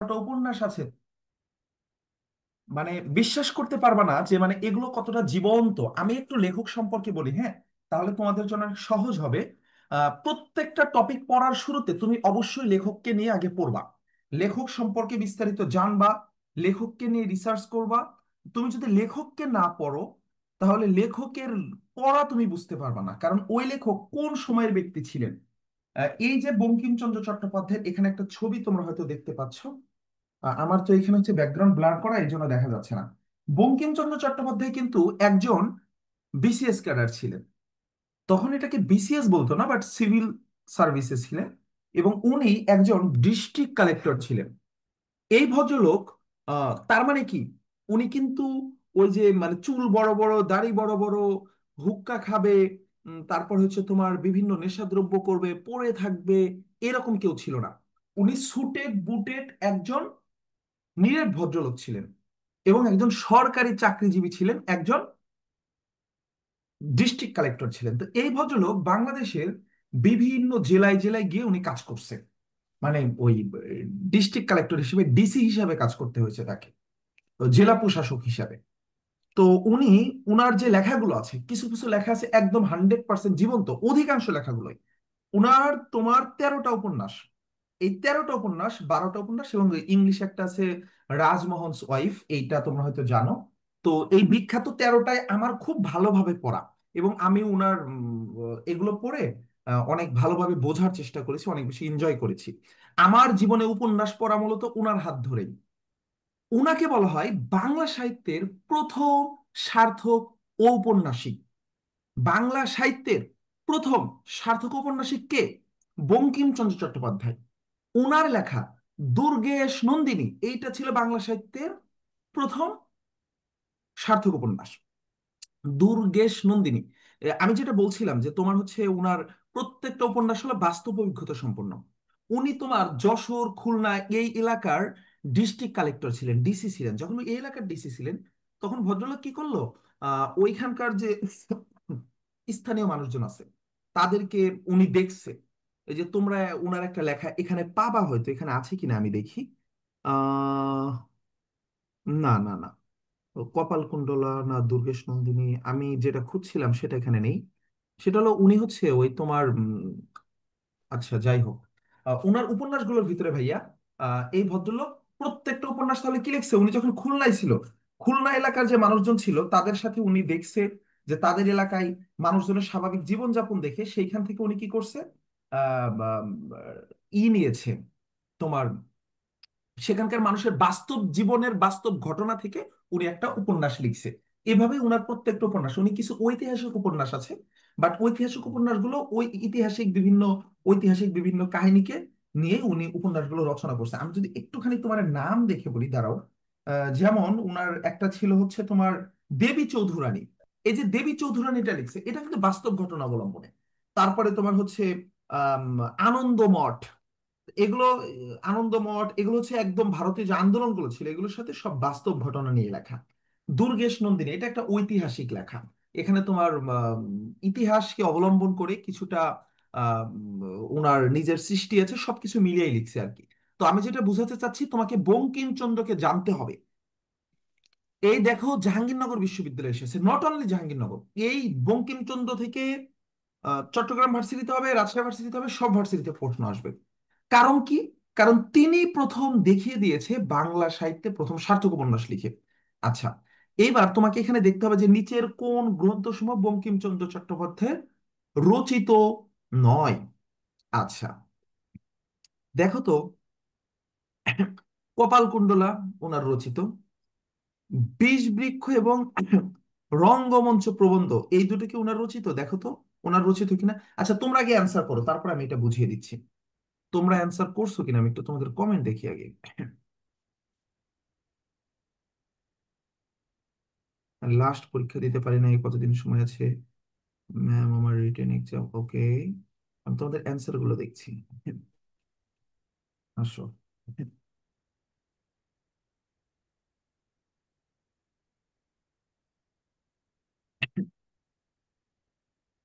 একটা উপন্যাস আছে, মানে বিশ্বাস করতে পারবা না যে মানে এগুলো কতটা জীবন্ত। আমি একটু লেখক সম্পর্কে বলি, হ্যাঁ, তাহলে তোমাদের জন্য অনেক সহজ হবে। প্রত্যেকটা টপিক পড়ার শুরুতে তুমি অবশ্যই লেখককে নিয়ে আগে পড়বা, লেখক সম্পর্কে বিস্তারিত জানবা, লেখককে নিয়ে রিসার্চ করবা। তুমি যদি লেখককে না পড়ো, তাহলে লেখকের পড়া তুমি বুঝতে পারবা না, কারণ ওই লেখক কোন সময়ের ব্যক্তি ছিলেন। এই যে বঙ্কিমচন্দ্র চট্টোপাধ্যায়ের এখানে একটা ছবি তোমরা হয়তো দেখতে পাচ্ছ। আমার তো এখানে হচ্ছে ব্যাকগ্রাউন্ড ব্লার করা, এই জন্য দেখা যাচ্ছে না। বঙ্কিমচন্দ্র চট্টোপাধ্যায় কিন্তু একজন বিসিএস ক্যাডার ছিলেন। তখন এটাকে বিসিএস বলতো না, বাট সিভিল সার্ভিসে ছিলেন। এবং উনি একজন ডিস্ট্রিক্ট কালেক্টর ছিলেন। এই ভদ্রলোক, তার মানে কি, উনি কিন্তু ওই যে মানে চুল বড় বড়, দাড়ি বড় বড়, হুক্কা খাবে, তারপর হচ্ছে তোমার বিভিন্ন নেশাদ্রব্য করবে, পড়ে থাকবে, এরকম কেউ ছিল না। উনি সুটেড বুটেড একজন নিরেট ভদ্রলোক ছিলেন, এবং একজন সরকারি চাকরিজীবী ছিলেন, একজন ডিস্ট্রিক্ট কালেক্টর ছিলেন। তো এই ভদ্রলোক বাংলাদেশের বিভিন্ন জেলায় জেলায় গিয়ে উনি কাজ করছে, মানে ওই ডিস্ট্রিক্ট কালেক্টর হিসেবে, ডিসি হিসাবে কাজ করতে হয়েছে তাকে, জেলা প্রশাসক হিসাবে। তো উনি, উনার যে লেখাগুলো আছে, কিছু কিছু লেখা আছে একদম 100% জীবন্ত, অধিকাংশ লেখাগুলোই। উনার তোমার 13টা উপন্যাস, এই 13টা উপন্যাস, 12টা উপন্যাস, এবং ইংলিশে একটা আছে রাজমোহনস ওয়াইফ, এইটা তোমরা হয়তো জানো। তো এই বিখ্যাত 13টায় আমার খুব ভালোভাবে পড়া, এবং আমি উনার এগুলো পড়ে অনেক ভালোভাবে বোঝার চেষ্টা করেছি, অনেক বেশি এনজয় করেছি। আমার জীবনে উপন্যাস পড়া মূলত উনার হাত ধরেই। উনাকে বলা হয় বাংলা সাহিত্যের প্রথম সার্থক ঔপন্যাসিক। বাংলা সাহিত্যের প্রথম সার্থক ঔপন্যাসিক কে? বঙ্কিমচন্দ্র চট্টোপাধ্যায়। উনার লেখা দুর্গেশ নন্দিনী, এইটা ছিল বাংলা সাহিত্যের প্রথম সার্থক উপন্যাস। দুর্গেশ নন্দিনী। আমি যেটা বলছিলাম যে তোমার হচ্ছে উনার প্রত্যেকটা উপন্যাস হলো বাস্তব অভিজ্ঞতা সম্পন্ন। উনি তোমার যশোর, খুলনা এই এলাকার ডিস্ট্রিক্ট কালেক্টর ছিলেন, ডিসি ছিলেন। যখন এই এলাকার ডিসি ছিলেন, তখন ভদ্রলোক কি করলো, ওইখানকার যে স্থানীয় মানুষজন আছে, তাদেরকে উনি দেখছে। এই যে তোমরা উনার একটা লেখা এখানে পাবা, হয়তো এখানে আছে কিনা আমি দেখি। আহ না, না, না, কপালকুণ্ডলা না, দুর্গেশ নন্দিনী, আমি যেটা খুঁজছিলাম সেটা এখানে নেই। সেটা হলো উনি হচ্ছে ওই তোমার আচ্ছা যাই হোক, ওনার উপন্যাসগুলোর ভিতরে ভাইয়া, এই ভদ্রলোক প্রত্যেকটা উপন্যাস তাহলে কি লিখছে, উনি যখন খুলনায় ছিল, খুলনা এলাকার যে মানুষজন ছিল তাদের সাথে উনি দেখছে যে তাদের এলাকায় মানুষজনের স্বাভাবিক জীবনযাপন দেখে সেইখান থেকে উনি কি করছে, আহ বা- নিয়েছে তোমার সেখানকার মানুষের বাস্তব জীবনের বাস্তব ঘটনা থেকে উনি একটা উপন্যাস লিখছে। এভাবে উনার প্রত্যেকটা উপন্যাস, উনি কিছু ঐতিহাসিক উপন্যাস আছে, বাট ঐতিহাসিক উপন্যাসগুলো ওই ঐতিহাসিক বিভিন্ন কাহিনীকে নিয়ে উনি উপন্যাসগুলো রচনা করছে। আমি যদি একটুখানি তোমার নাম দেখে বলি, দাঁড়াও। যেমন উনার একটা ছিল হচ্ছে তোমার দেবী চৌধুরানী। এই যে দেবী চৌধুরানীটা লিখছে, এটা কিন্তু বাস্তব ঘটনা অবলম্বনে। তারপরে তোমার হচ্ছে আনন্দমঠ, এগুলো আনন্দমঠ, এগুলো হচ্ছে একদম ভারতীয় যে আন্দোলনগুলো ছিল এগুলোর সাথে সব বাস্তব ঘটনা নিয়ে লেখা। দুর্গেশ নন্দিনী এটা একটা ঐতিহাসিক লেখা। এখানে তোমার ইতিহাসকে অবলম্বন করে কিছুটা ওনার নিজের সৃষ্টি আছে, সবকিছু মিলিয়েই লিখছে আর কি। তো আমি যেটা বুঝাতে চাচ্ছি, তোমাকে বঙ্কিমচন্দ্রকে জানতে হবে। এই দেখো জাহাঙ্গীরনগর বিশ্ববিদ্যালয় এসেছে, নট অনলি জাহাঙ্গীরনগর, এই বঙ্কিমচন্দ্র থেকে চট্টগ্রাম ভার্সিটিতে হবে, রাজশাহী ভার্সিটিতে হবে, সব ভার্সিটিতে প্রশ্ন আসবে। কারণ কি? কারণ তিনি প্রথম দেখিয়ে দিয়েছে বাংলা সাহিত্যে প্রথম সার্থক উপন্যাস লিখে। আচ্ছা, এইবার তোমাকে এখানে দেখতে হবে যে নিচের কোন গ্রন্থসমূহ বঙ্কিমচন্দ্র চট্টোপাধ্যায়ের রচিত নয়। আচ্ছা, দেখো তো, কপালকুণ্ডলা ওনার রচিত, বিষবৃক্ষ এবং রঙ্গমঞ্চ প্রবন্ধ, এই দুটো কি ওনার রচিত? দেখো তো ওনার রচিত কিনা। আচ্ছা, তোমরা আগে অ্যান্সার করো, তারপর আমি এটা বুঝিয়ে দিচ্ছি। তোমরা অ্যান্সার করছো কিনা আমি একটু তোমাদের কমেন্ট দেখি আগে। লাস্ট পরীক্ষা দিতে পারি না, এই কতদিন সময় আছে? ম্যাম আমার রিটেন এক্সাম, ওকে। আমি তোমাদের অ্যান্সার গুলো দেখছি, আসো।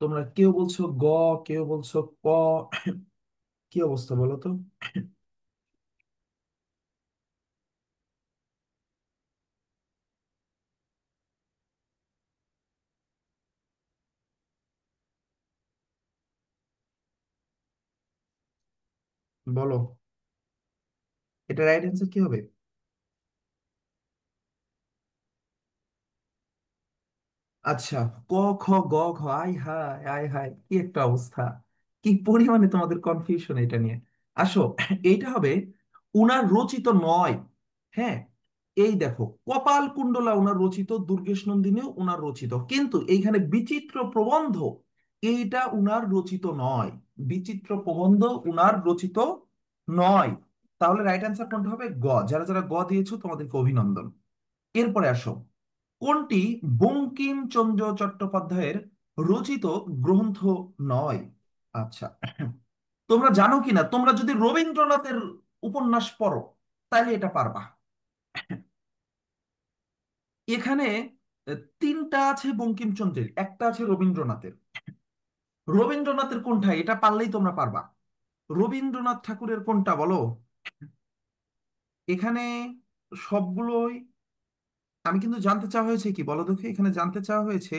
তোমরা কেউ বলছো গ, কেউ বলছো ক, কি অবস্থা বলো তো? বলো, এটা রাইট অ্যান্সার কি হবে? আচ্ছা, ক, খ, গ, ঘ, আই হায় আই হায়, কি একটা অবস্থা! কি পরিমাণে তোমাদের কনফিউশন এটা নিয়ে! আসো, এইটা হবে উনার রচিত নয়। হ্যাঁ, এই দেখো, কপাল কুণ্ডলা উনার রচিত, দুর্গেশ নন্দিনীও উনার রচিত, কিন্তু এইখানে বিচিত্র প্রবন্ধ এইটা উনার রচিত নয়। বিচিত্র প্রবন্ধ উনার রচিত নয়। তাহলে রাইট অ্যান্সার কোনটা হবে? গ। যারা যারা গ দিয়েছো তোমাদেরকে অভিনন্দন। এরপরে আসো, কোনটি বঙ্কিমচন্দ্র চট্টোপাধ্যায়ের রচিত গ্রন্থ নয়? আচ্ছা, তোমরা জানো কিনা, তোমরা যদি রবীন্দ্রনাথের উপন্যাস পড়ো তাহলে এটা পারবা। এখানে তিনটা আছে বঙ্কিমচন্দ্রের, একটা আছে রবীন্দ্রনাথের। রবীন্দ্রনাথের কোনটা এটা পারলেই তোমরা পারবা। রবীন্দ্রনাথ ঠাকুরের কোনটা বলো? এখানে সবগুলোই, আমি কিন্তু জানতে চাওয়া হয়েছে কি বলো দেখি, এখানে জানতে চাওয়া হয়েছে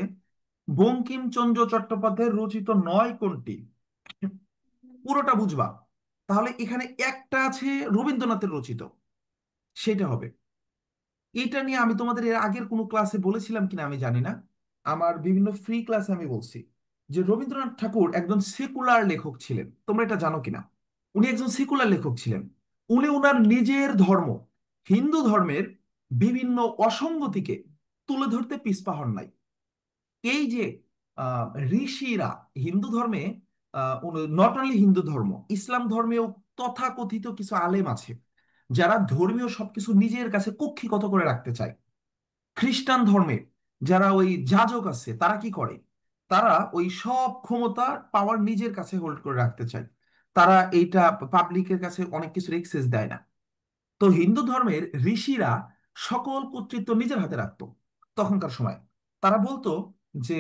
বঙ্কিমচন্দ্র চট্টোপাধ্যায়ের রচিত নয় কোনটি। পুরোটা বুঝবা। তাহলে এখানে একটা আছে রবীন্দ্রনাথের রচিত, সেটা হবে। এটা নিয়ে আমি তোমাদের এর আগের কোনো ক্লাসে বলেছিলাম কিনা আমি জানি না। আমার বিভিন্ন ফ্রি ক্লাসে আমি বলছি যে রবীন্দ্রনাথ ঠাকুর একজন সেকুলার লেখক ছিলেন, তোমরা এটা জানো কিনা? উনি একজন সেকুলার লেখক ছিলেন। উনি উনার নিজের ধর্ম, হিন্দু ধর্মের বিভিন্ন অসঙ্গতিকে তুলে ধরতে পিছপা হন নাই। এই যে আহ, ঋষিরা হিন্দু ধর্মে, নট অনলি হিন্দু ধর্ম, ইসলাম ধর্মেও তথাকথিত কিছু আলেম আছে যারা ধর্মীয় সবকিছু নিজের কাছে কক্ষিগত করে রাখতে চায়। খ্রিস্টান ধর্মে যারা ওই যাজক আছে তারা কি করে? তারা ওই সব ক্ষমতা, পাওয়ার নিজের কাছে হোল্ড করে রাখতে চায়। তারা এইটা পাবলিকের কাছে অনেক কিছু এক্সেস দেয় না। তো হিন্দু ধর্মের ঋষিরা সকল কর্তৃত্ব নিজের হাতে রাখতো তখনকার সময়। তারা বলতো যে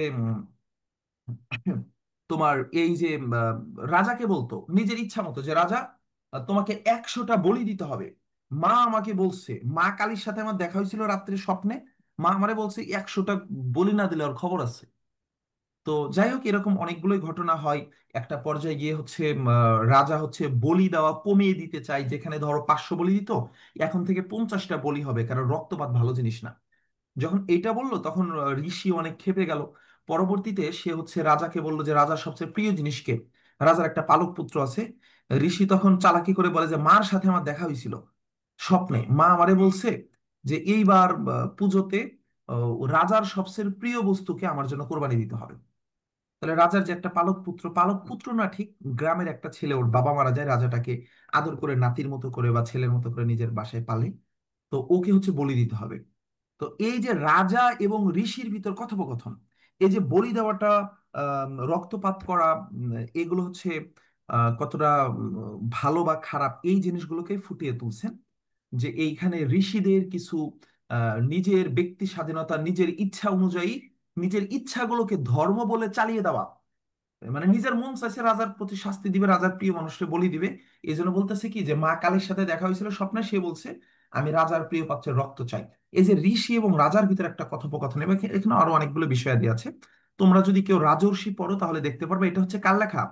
তোমার এই যে রাজাকে বলতো নিজের ইচ্ছা মতো যে রাজা, তোমাকে 100টা বলি দিতে হবে। মা আমাকে বলছে, মা কালীর সাথে আমার দেখা হয়েছিল রাত্রে স্বপ্নে। মা আমারে বলছে 100টা বলি না দিলে ওর খবর আছে। তো যাই হোক, এরকম অনেকগুলোই ঘটনা হয়। একটা পর্যায়ে গিয়ে হচ্ছে রাজা হচ্ছে বলি দেওয়া কমিয়ে দিতে চাই, যেখানে ধরো 500 বলি দিত, এখন থেকে 50টা বলি হবে, কারণ রক্তপাত ভালো জিনিস না। যখন এইটা বললো তখন ঋষি অনেক ক্ষেপে গেল। পরবর্তীতে সে হচ্ছে রাজাকে বলল যে রাজার সবচেয়ে প্রিয় জিনিসকে, রাজার একটা পালক পুত্র আছে। ঋষি তখন চালাকি করে বলে যে মার সাথে আমার দেখা হয়েছিল স্বপ্নে, মা আমারে বলছে যে এইবার পুজোতে রাজার সবচেয়ে প্রিয় বস্তুকে আমার জন্য কোরবানি দিতে হবে। তাহলে রাজার যে একটা পালক পুত্র, পালক পুত্র না ঠিক, গ্রামের একটা ছেলে, ওর বাবা মারা যায়, রাজাটাকে আদর করে নাতির মতো করে বা ছেলের মতো করে নিজের বাসায় পালে। তো ওকে হচ্ছে বলি দিতে হবে। তো এই যে রাজা এবং ঋষির ভিতর কথোপকথন, এই যে বলি দেওয়াটা, রক্তপাত করা, এগুলো হচ্ছে কতটা ভালো বা খারাপ, এই জিনিসগুলোকে ফুটিয়ে তুলছেন। যে এইখানে ঋষিদের কিছু নিজের ব্যক্তি স্বাধীনতা, নিজের ইচ্ছা অনুযায়ী নিজের ইচ্ছাগুলোকে ধর্ম বলে চালিয়ে দেওয়া, মানে নিজের মন চাইছে রাজার প্রতি শাস্তি দিবে, রাজার প্রিয় মানুষকে বলি দিবে। এই জন্য বলতেছে কি যে মা কালীর সাথে দেখা হয়েছিল স্বপ্নে, সে বলছে আমি রাজার প্রিয় পাত্রের রক্ত চাই। এই যে ঋষি এবং রাজার ভিতরে একটা কথোপকথন, এবং এখানে আরো অনেকগুলো বিষয়াদি আছে। তোমরা যদি কেউ রাজর্ষি পড়ো তাহলে দেখতে পারবে এটা হচ্ছে কার লেখা?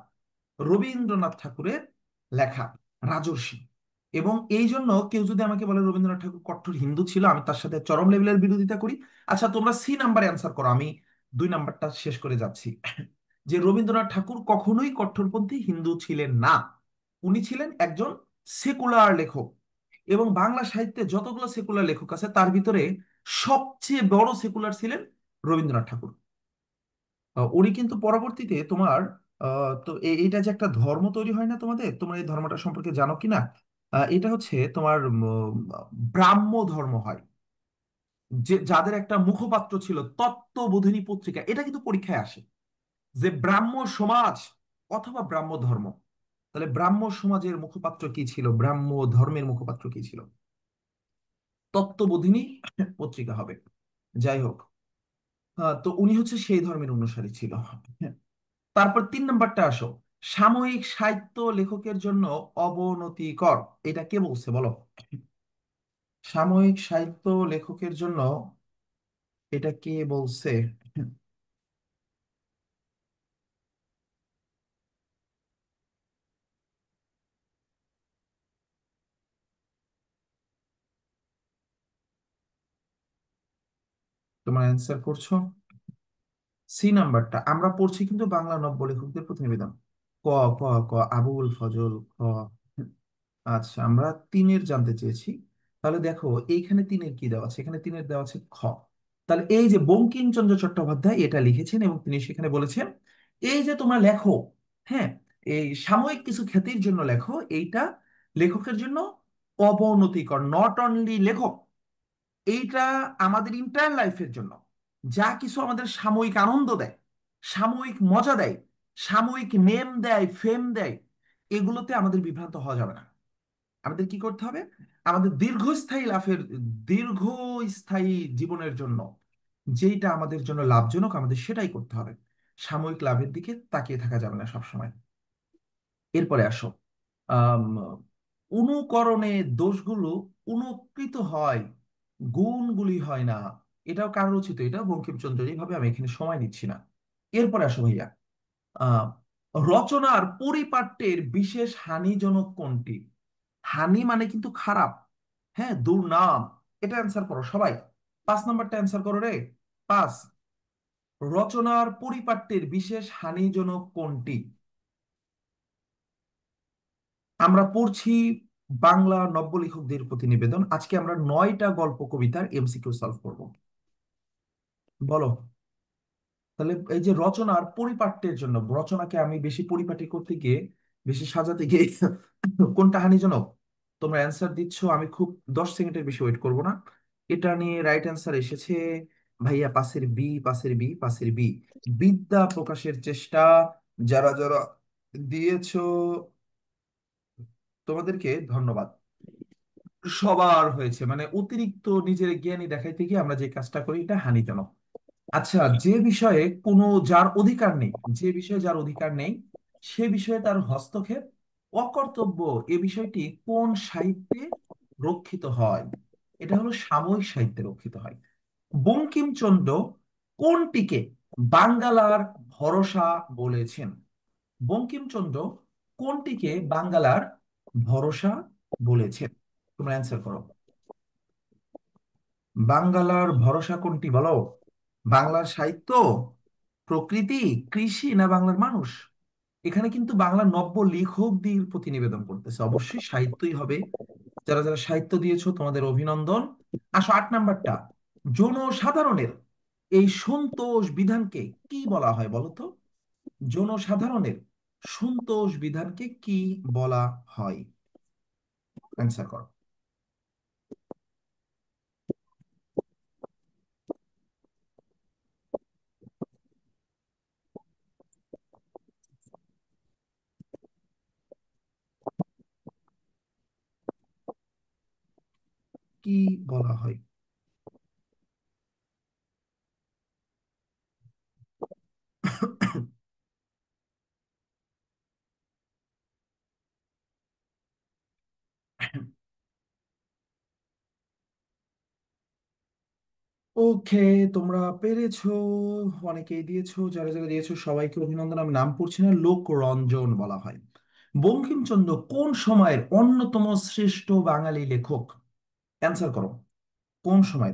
রবীন্দ্রনাথ ঠাকুরের লেখা, রাজর্ষি। এবং এই জন্য কেউ যদি আমাকে বলে রবীন্দ্রনাথ ঠাকুর কট্টর হিন্দু ছিল, আমি তার সাথে চরম লেভেলের বিরোধিতা করি। আচ্ছা, তোমরা সি নাম্বারে অ্যান্সার করো, আমি 2 নাম্বারটা শেষ করে যাচ্ছি। যে রবীন্দ্রনাথ ঠাকুর কখনোই কট্টরপন্থী হিন্দু ছিলেন না। উনি ছিলেন একজন সেকুলার লেখক। এবং বাংলা সাহিত্যে যতগুলো সেকুলার লেখক আছে তার ভিতরে সবচেয়ে বড় সেকুলার ছিলেন রবীন্দ্রনাথ ঠাকুর। উনি কিন্তু পরবর্তীতে তোমার তো এইটা যে একটা ধর্ম তৈরি হয় না তোমাদের, তোমরা এই ধর্মটা সম্পর্কে জানো কিনা? এটা হচ্ছে তোমার ব্রাহ্ম ধর্ম হয়। যে যাদের একটা মুখপাত্র ছিল তত্ত্ববোধিনী পত্রিকা, এটা কিন্তু পরীক্ষায় আসে যে ব্রাহ্ম সমাজ অথবা ব্রাহ্ম ধর্ম। তাহলে ব্রাহ্ম সমাজের মুখপাত্র কি ছিল, ব্রাহ্ম ধর্মের মুখপাত্র কি ছিল? তত্ত্ববোধিনী পত্রিকা হবে। যাই হোক, তো উনি হচ্ছে সেই ধর্মের অনুসারী ছিল। তারপর 3 নাম্বারটা আসো, সাময়িক সাহিত্য লেখকের জন্য অবনতিকর, এটা কে বলছে বলো? সাময়িক সাহিত্য লেখকের জন্য এটা কে বলছে? তোমার অ্যান্সার করছো? সি নাম্বারটা আমরা পড়ছি কিন্তু বাংলা নব্য লেখকদের প্রতিনিবেদন। ক, ক, ক, আবুল ফজল, খ। আচ্ছা, আমরা তিনের জানতে চেয়েছি। তাহলে দেখো এইখানে তিনের কি দেওয়া আছে, এখানে তিনের দেওয়া আছে খ। তাহলে এই যে বঙ্কিমচন্দ্র চট্টোপাধ্যায় এটা লিখেছেন এবং তিনি সেখানে বলেছেন এই যে তোমরা লেখো, হ্যাঁ, এই সাময়িক কিছু খ্যাতির জন্য লেখো, এইটা লেখকের জন্য অবনতিকর, নট অনলি লেখক, এইটা আমাদের ইন্টার লাইফের জন্য যা কিছু আমাদের সাময়িক আনন্দ দেয়, সাময়িক মজা দেয়, সাময়িক নেম দেয়, ফেম দেয়, এগুলোতে আমাদের বিভ্রান্ত হওয়া যাবে না। আমাদের কি করতে হবে? আমাদের দীর্ঘস্থায়ী লাভের, দীর্ঘস্থায়ী জীবনের জন্য যেটা আমাদের জন্য লাভজনক আমাদের সেটাই করতে হবে। সাময়িক লাভের দিকে তাকিয়ে থাকা যাবে না সবসময়। এরপরে আসো, আম, অনুকরণে দোষগুলো অনুকৃত হয়, গুণগুলি হয় না। এটাও কার রচিত? এটাও বঙ্কিমচন্দ্রের, এইভাবে আমি এখানে সময় নিচ্ছি না। এরপরে আসো ভাইয়া, আহ রচনার পরিপাট্যের বিশেষ হানিজনক কোনটি? হানি মানে কিন্তু খারাপ, হ্যাঁ, দুর্নাম। এটা অ্যান্সার করো সবাই। 5 নাম্বারটা অ্যান্সার করো রে। 5, রচনার পরিপাট্যের বিশেষ হানিজনক কোনটি? আমরা পড়ছি বাংলা নব্য লেখকদের প্রতিনিবেদন। আজকে আমরা 9টা গল্প কবিতার এমসিকিউ সলভ করব। বলো। তাহলে এই যে রচনার পরিপাট্যের জন্য, রচনাকে আমি বেশি পরিপাটি করতে গিয়ে, বেশি সাজাতে গিয়ে কোনটা হানিজনক? তোমরা অ্যান্সার দিচ্ছ, আমি খুব 10 সেকেন্ডের বেশি ওয়েট করব না। এটা নিয়ে রাইট অ্যান্সার এসেছে ভাইয়া, পাশের বি, পাশের বি, পাশের বি। বিদ্যা প্রকাশের চেষ্টা। যারা যারা দিয়েছো তোমাদেরকে ধন্যবাদ। সবার হয়েছে, মানে অতিরিক্ত নিজের জ্ঞানী দেখাইতে গিয়ে আমরা যে কাজটা করি এটা হানিজনক। আচ্ছা, যে বিষয়ে কোনো যার অধিকার নেই, যে বিষয়ে যার অধিকার নেই সে বিষয়ে তার হস্তক্ষেপ অকর্তব্য, এ বিষয়টি কোন সাহিত্যে রক্ষিত হয়? এটা হলো সাময়িক সাহিত্যে রক্ষিত হয়। বঙ্কিমচন্দ্র কোনটিকে বাঙ্গালার ভরসা বলেছেন? বঙ্কিমচন্দ্র কোনটিকে বাঙ্গালার ভরসা বলেছেন? তোমরা অ্যান্সার করো। বাঙ্গালার ভরসা কোনটি বলো? বাংলার সাহিত্য, প্রকৃতি, কৃষি, না বাংলার মানুষ? এখানে কিন্তু বাংলা নব্য লেখকদের প্রতিনিবেদন করতেছে, অবশ্যই সাহিত্যই হবে। যারা যারা সাহিত্য দিয়েছো তোমাদের অভিনন্দন। আসো 8 নাম্বারটা, জনসাধারণের এই সন্তোষ বিধানকে কি বলা হয় বলো তো? জনসাধারণের সন্তোষ বিধানকে কি বলা হয়? অ্যান্সার করো। কি বলা হয়? ওকে, তোমরা পেরেছো। অনেকেই দিয়েছো, যারা যারা দিয়েছো সবাইকে অভিনন্দন। আমি নাম পড়ছি না, লোকরঞ্জন বলা হয়। বঙ্কিমচন্দ্র কোন সময়ের অন্যতম শ্রেষ্ঠ বাঙালি লেখক? অ্যান্সার করো। কোন সময়?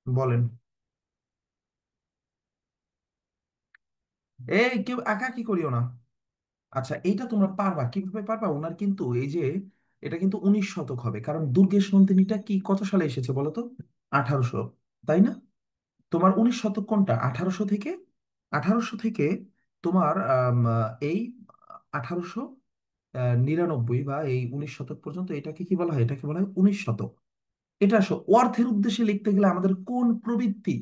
বলেন। এই কেউ একা কি করিও না। আচ্ছা, এইটা তোমরা পারবা, কিভাবে পারবা? ওনার কিন্তু এই যে এটা কিন্তু 19 শতক হবে, কারণ দুর্গেশ নন্দিনীটা কি কত সালে এসেছে বলো তো? 1800, তাই না? তোমার 19 শতক কোনটা? 1800 থেকে তোমার এই 1899 বা এই 19 শতক পর্যন্ত এটাকে কি বলা হয়? এটাকে বলা হয় 19 শতক। এটা আসো, অর্থের উদ্দেশ্যে লিখতে গেলে আমাদের কোন প্রবৃত্তি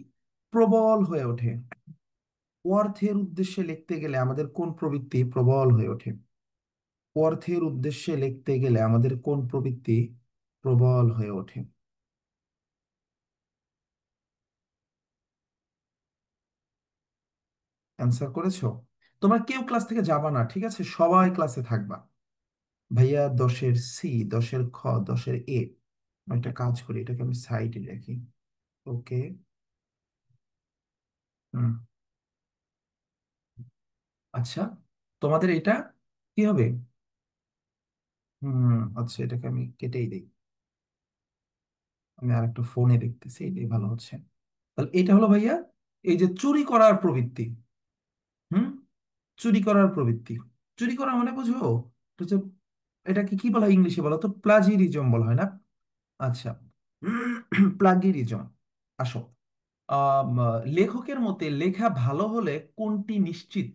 প্রবল হয়ে ওঠে? অর্থের উদ্দেশ্যে লিখতে গেলে আমাদের কোন প্রবৃত্তি প্রবল হয়ে ওঠে? অর্থের উদ্দেশ্যে লিখতে গেলে আমাদের কোন প্রবৃত্তি প্রবল হয়ে ওঠে? অ্যান্সার করেছো? তোমরা কেউ ক্লাস থেকে যাবা না, ঠিক আছে? সবাই ক্লাসে থাকবা। ভাইয়া 10-এর সি, 10-এর খ, 10-এর এ। আমি একটা কাজ করি, এটাকে আমি সাইডে রাখি। ওকে। হুম। আচ্ছা, তোমাদের এটা কি হবে? হুম। আচ্ছা, এটাকে আমি কেটেই দিই। আমি আর একটা ফোনে দেখতেছি, এটাই ভালো হচ্ছে। তাহলে এটা হলো ভাইয়া এই যে চুরি করার প্রবৃত্তি। হুম। চুরি করার প্রবৃত্তি। চুরি করা মানে বুঝো? এটা হচ্ছে, এটাকে কি বলা হয় ইংলিশে, বলো তো? প্লাজিয়ারিজম বলা হয় না? আচ্ছা। প্লাগিয়ারিজম। আসো। আম, লেখকের মতে লেখা ভালো হলে কোনটি নিশ্চিত?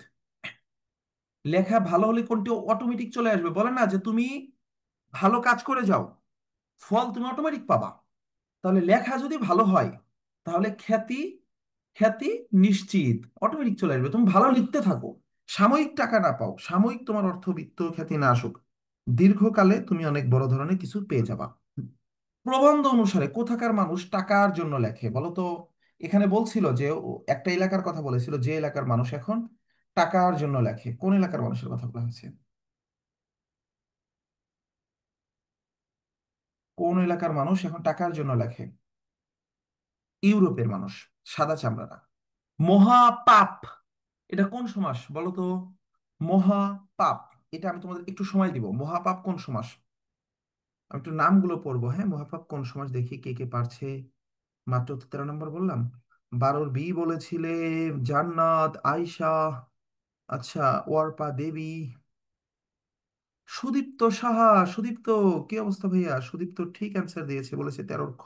লেখা ভালো হলে কোনটি অটোমেটিক চলে আসবে? বলে না যে তুমি ভালো কাজ করে যাও, ফল তুমি অটোমেটিক পাবা। তাহলে লেখা যদি ভালো হয়, তাহলে খ্যাতি, খ্যাতি নিশ্চিত অটোমেটিক চলে আসবে। তুমি ভালো লিখতে থাকো, সাময়িক টাকা না পাও, সাময়িক তোমার অর্থবিত্ত খ্যাতি না আসুক, দীর্ঘকালে তুমি অনেক বড় ধরনের কিছু পেয়ে যাবা। প্রবন্ধ অনুসারে কোথাকার মানুষ টাকার জন্য লেখে বলো তো? এখানে বলছিল যে একটা এলাকার কথা বলেছিল, যে এলাকার মানুষ এখন টাকার জন্য লেখে। কোন এলাকার মানুষের কথা বলা হয়েছে? কোন এলাকার মানুষ এখন টাকার জন্য লেখে? ইউরোপের মানুষ, সাদা চামড়ারা। মহাপাপ, এটা কোন সমাস বলো তো? মহাপাপ, এটা আমি তোমাদের একটু সময় দিব। মহাপাপ কোন সমাস? আমি একটু নামগুলো পড়বো, হ্যাঁ। মহাপাপ কোন সমাস, দেখি কে কে পারছে। মাত্র তো 13 নম্বর বললাম। 12-এর বি বলেছিলে জান্নাত, আয়শা, আচ্ছা, ওয়ার্পা দেবী, সুদীপ্ত সাহা। সুদীপ্ত, কি অবস্থা ভাইয়া? সুদীপ্ত ঠিক অ্যান্সার দিয়েছে, বলেছে 13-এর খ।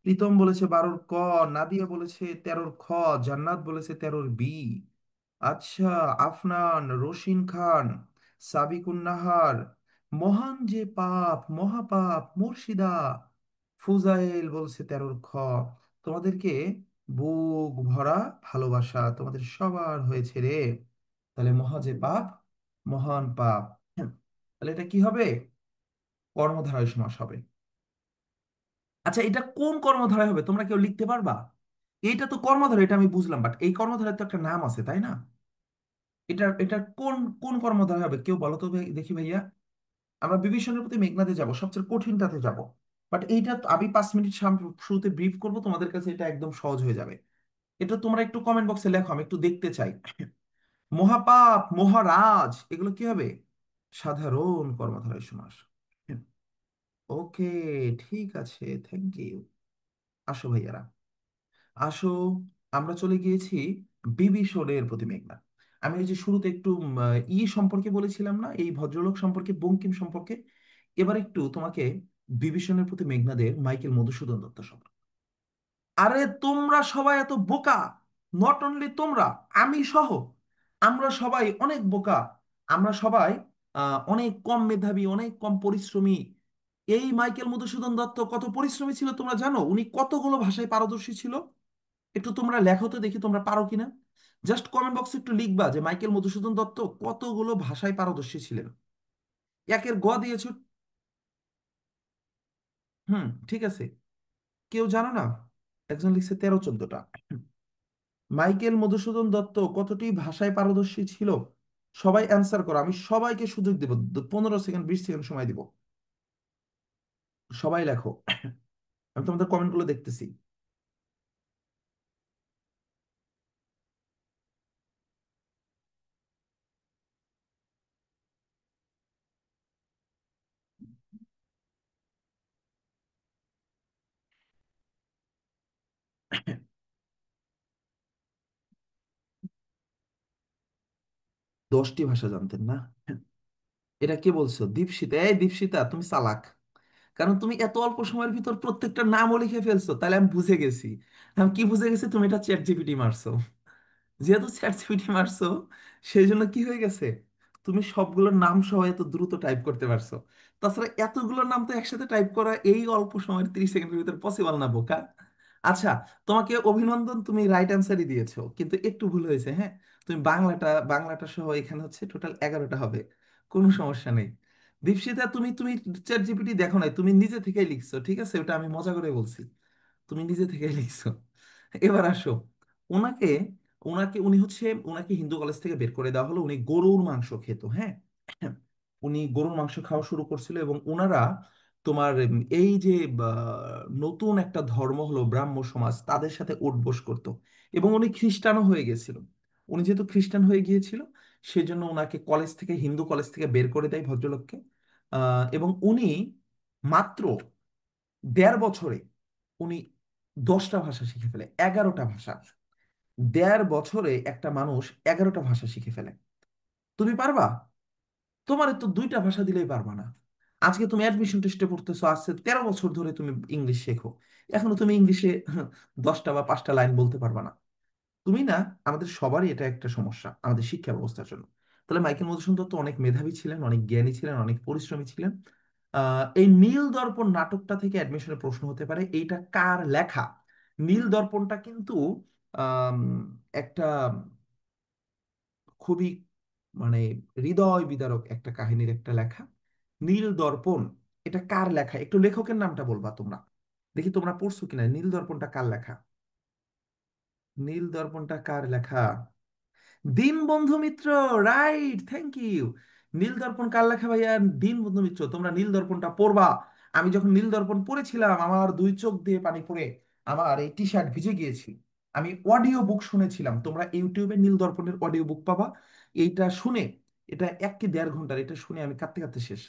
প্রীতম বলেছে 12-এর ক। নাদিয়া বলেছে 13-এর খ। জান্নাত বলেছে 13-এর বি। আচ্ছা, আফনান, রশিন খান, সাবিকুন নাহার, মহান যে পাপ, মহাপাপ, মুর্শিদা, ফুজাইল বলছে 13-এর খ। তোমাদেরকে বুক ভরা ভালোবাসা তোমাদের সবার হয়েছে রে। তাহলে মহা যে পাপ, মহান পাপ। হ্যাঁ, তাহলে এটা কি হবে? কর্মধারয় সমাস হবে। আচ্ছা, এটা কোন কর্মধারয় হবে তোমরা কেউ লিখতে পারবা? এইটা তো কর্মধারয়, এটা আমি বুঝলাম, বাট এই কর্মধারয় তো একটা নাম আছে, তাই না? এটা এটা কোন কোন কর্মধারয় হবে? কেউ বলো তো দেখি ভাইয়া। আমরা বিভীষণের প্রতি মেঘনাদে যাব, সবচেয়ে কঠিনটাতে যাব। বাট এইটা তো আমি 5 মিনিট শুরুতে ব্রিফ করব, তোমাদের কাছে এটা একদম সহজ হয়ে যাবে। এটা তোমরা একটু কমেন্ট বক্সে লেখো, আমি একটু দেখতে চাই। মহাপাপ, মহারাজ, এগুলো কি হবে? সাধারণ কর্মধারয় সমাস। ওকে, ঠিক আছে, থ্যাংক ইউ। আসো ভাইয়ারা, আসো। আমরা চলে গিয়েছি বিভীষণের প্রতি মেঘনাদ। আমি ওই যে শুরুতে একটু সম্পর্কে বলেছিলাম না, এই ভদ্রলোক সম্পর্কে, বঙ্কিম সম্পর্কে। এবার একটু তোমাকে বিভীষণের প্রতি মেঘনাদের মাইকেল মধুসূদন দত্ত সম্পর্কে। আরে তোমরা সবাই এত বোকা! নট অনলি তোমরা, আমি সহ আমরা সবাই অনেক বোকা। আমরা সবাই অনেক কম মেধাবী, অনেক কম পরিশ্রমী। এই মাইকেল মধুসূদন দত্ত কত পরিশ্রমী ছিল তোমরা জানো? উনি কতগুলো ভাষায় পারদর্শী ছিল? একটু তোমরা লেখো তো দেখি, তোমরা পারো কিনা। জাস্ট কমেন্ট বক্সে একটু লিখবা যে মাইকেল মধুসূদন দত্ত কতগুলো ভাষায় পারদর্শী ছিলেন। একের গ দিয়েছো। হুম, ঠিক আছে। কেউ জানো না? একজন লিখছে 13-14টা। মাইকেল মধুসূদন দত্ত কতটি ভাষায় পারদর্শী ছিল? সবাই অ্যান্সার করো, আমি সবাইকে সুযোগ দেব। 15 সেকেন্ড, 20 সেকেন্ড সময় দিব। সবাই লেখো, আমি তোমাদের কমেন্টগুলো দেখতেছি। 10টি ভাষা জানতেন না? এটা কে বলছো? দীপশিতা। এই দীপশিতা, তুমি চালাক। কারণ তুমি এত অল্প সময়ের ভিতর প্রত্যেকটা নামও লিখে ফেলছো। তাহলে আমি বুঝে গেছি। আমি কি বুঝে গেছি? তুমি এটা চ্যাট জিপিটি মারছো। যেহেতু চ্যাট জিপিটি মারছো, সেই জন্য কি হয়ে গেছে, তুমি সবগুলোর নাম সহ এত দ্রুত টাইপ করতে পারছো। তাছাড়া এতগুলোর নাম তো একসাথে টাইপ করা এই অল্প সময়ের 30 সেকেন্ডের ভিতর পসিবল না, বোকা। আচ্ছা, তোমাকে অভিনন্দন, তুমি রাইট অ্যান্সারই দিয়েছো, কিন্তু একটু ভুল হয়েছে, হ্যাঁ। তুমি বাংলাটা, বাংলাটা সহ এখানে হচ্ছে টোটাল 11টা হবে। কোনো সমস্যা নেই। দীপশিতা, তুমি তুমি চ্যাট জিপিটি দেখো নাই, তুমি নিজে থেকেই লিখছো, ঠিক আছে? ওটা আমি মজা করে বলছি। তুমি নিজে থেকেই লিখছো। এবার আসো। ওনাকে উনি হচ্ছে, ওনাকে হিন্দু কলেজ থেকে বের করে দেওয়া হলো, উনি গরুর মাংস খেত, হ্যাঁ। উনি গরুর মাংস খাওয়া শুরু করছিল, এবং ওনারা তোমার এই যে নতুন একটা ধর্ম হলো ব্রাহ্ম সমাজ, তাদের সাথে উঠবোস করতো। এবং উনি খ্রিস্টানও হয়ে গেছিল। উনি যেহেতু খ্রিস্টান হয়ে গিয়েছিল, সেজন্য ওনাকে কলেজ থেকে, হিন্দু কলেজ থেকে বের করে দেয় ভদ্রলোককে। এবং উনি মাত্র 1.5 বছরে উনি 10টা ভাষা শিখে ফেলে, 11টা ভাষা। 1.5 বছরে একটা মানুষ 11টা ভাষা শিখে ফেলে। তুমি পারবা? তোমার তো 2টা ভাষা দিলেই পারবা না। আজকে তুমি অ্যাডমিশন টেস্টে পড়তেছো, আজকে 13 বছর ধরে তুমি ইংলিশ শেখো, এখনো তুমি ইংলিশে 10টা বা 5টা লাইন বলতে পারবা না। তুমি না, আমাদের সবারই এটা একটা সমস্যা আমাদের শিক্ষা ব্যবস্থার জন্য। তাহলে মাইকেল মধুসূদন দত্ত অনেক মেধাবী ছিলেন, অনেক জ্ঞানী ছিলেন, অনেক পরিশ্রমী ছিলেন। এই নীল দর্পণ নাটকটা থেকে অ্যাডমিশনের প্রশ্ন হতে পারে, এইটা কার লেখা? নীল দর্পণটা কিন্তু আম, একটা খুবই মানে হৃদয় বিদারক একটা কাহিনীর একটা লেখা। নীল দর্পণ, এটা কার লেখা? একটু লেখকের নামটা বলবা তোমরা, দেখি তোমরা পড়ছো কিনা। নীল দর্পণটা কার লেখা? নীল দর্পণটা কার লেখা? Dinabandhu Mitra, right, thank you. নীল দর্পণ কার লেখা ভাইয়া? দীনবন্ধু মিত্র। তোমরা নীল দর্পণটা পড়বা। আমি যখন নীল দর্পণ পড়েছিলাম, আমার 2 চোখ দিয়ে পানি পড়ে আমার এই টি শার্ট ভিজে গিয়েছিল। আমি অডিও বুক শুনেছিলাম, তোমরা ইউটিউবে নীল দর্পণের অডিও বুক পাবা। এইটা শুনে, এটা 1 কি 1.5 ঘন্টার, এটা শুনে আমি কাঁদতে কাঁদতে শেষ।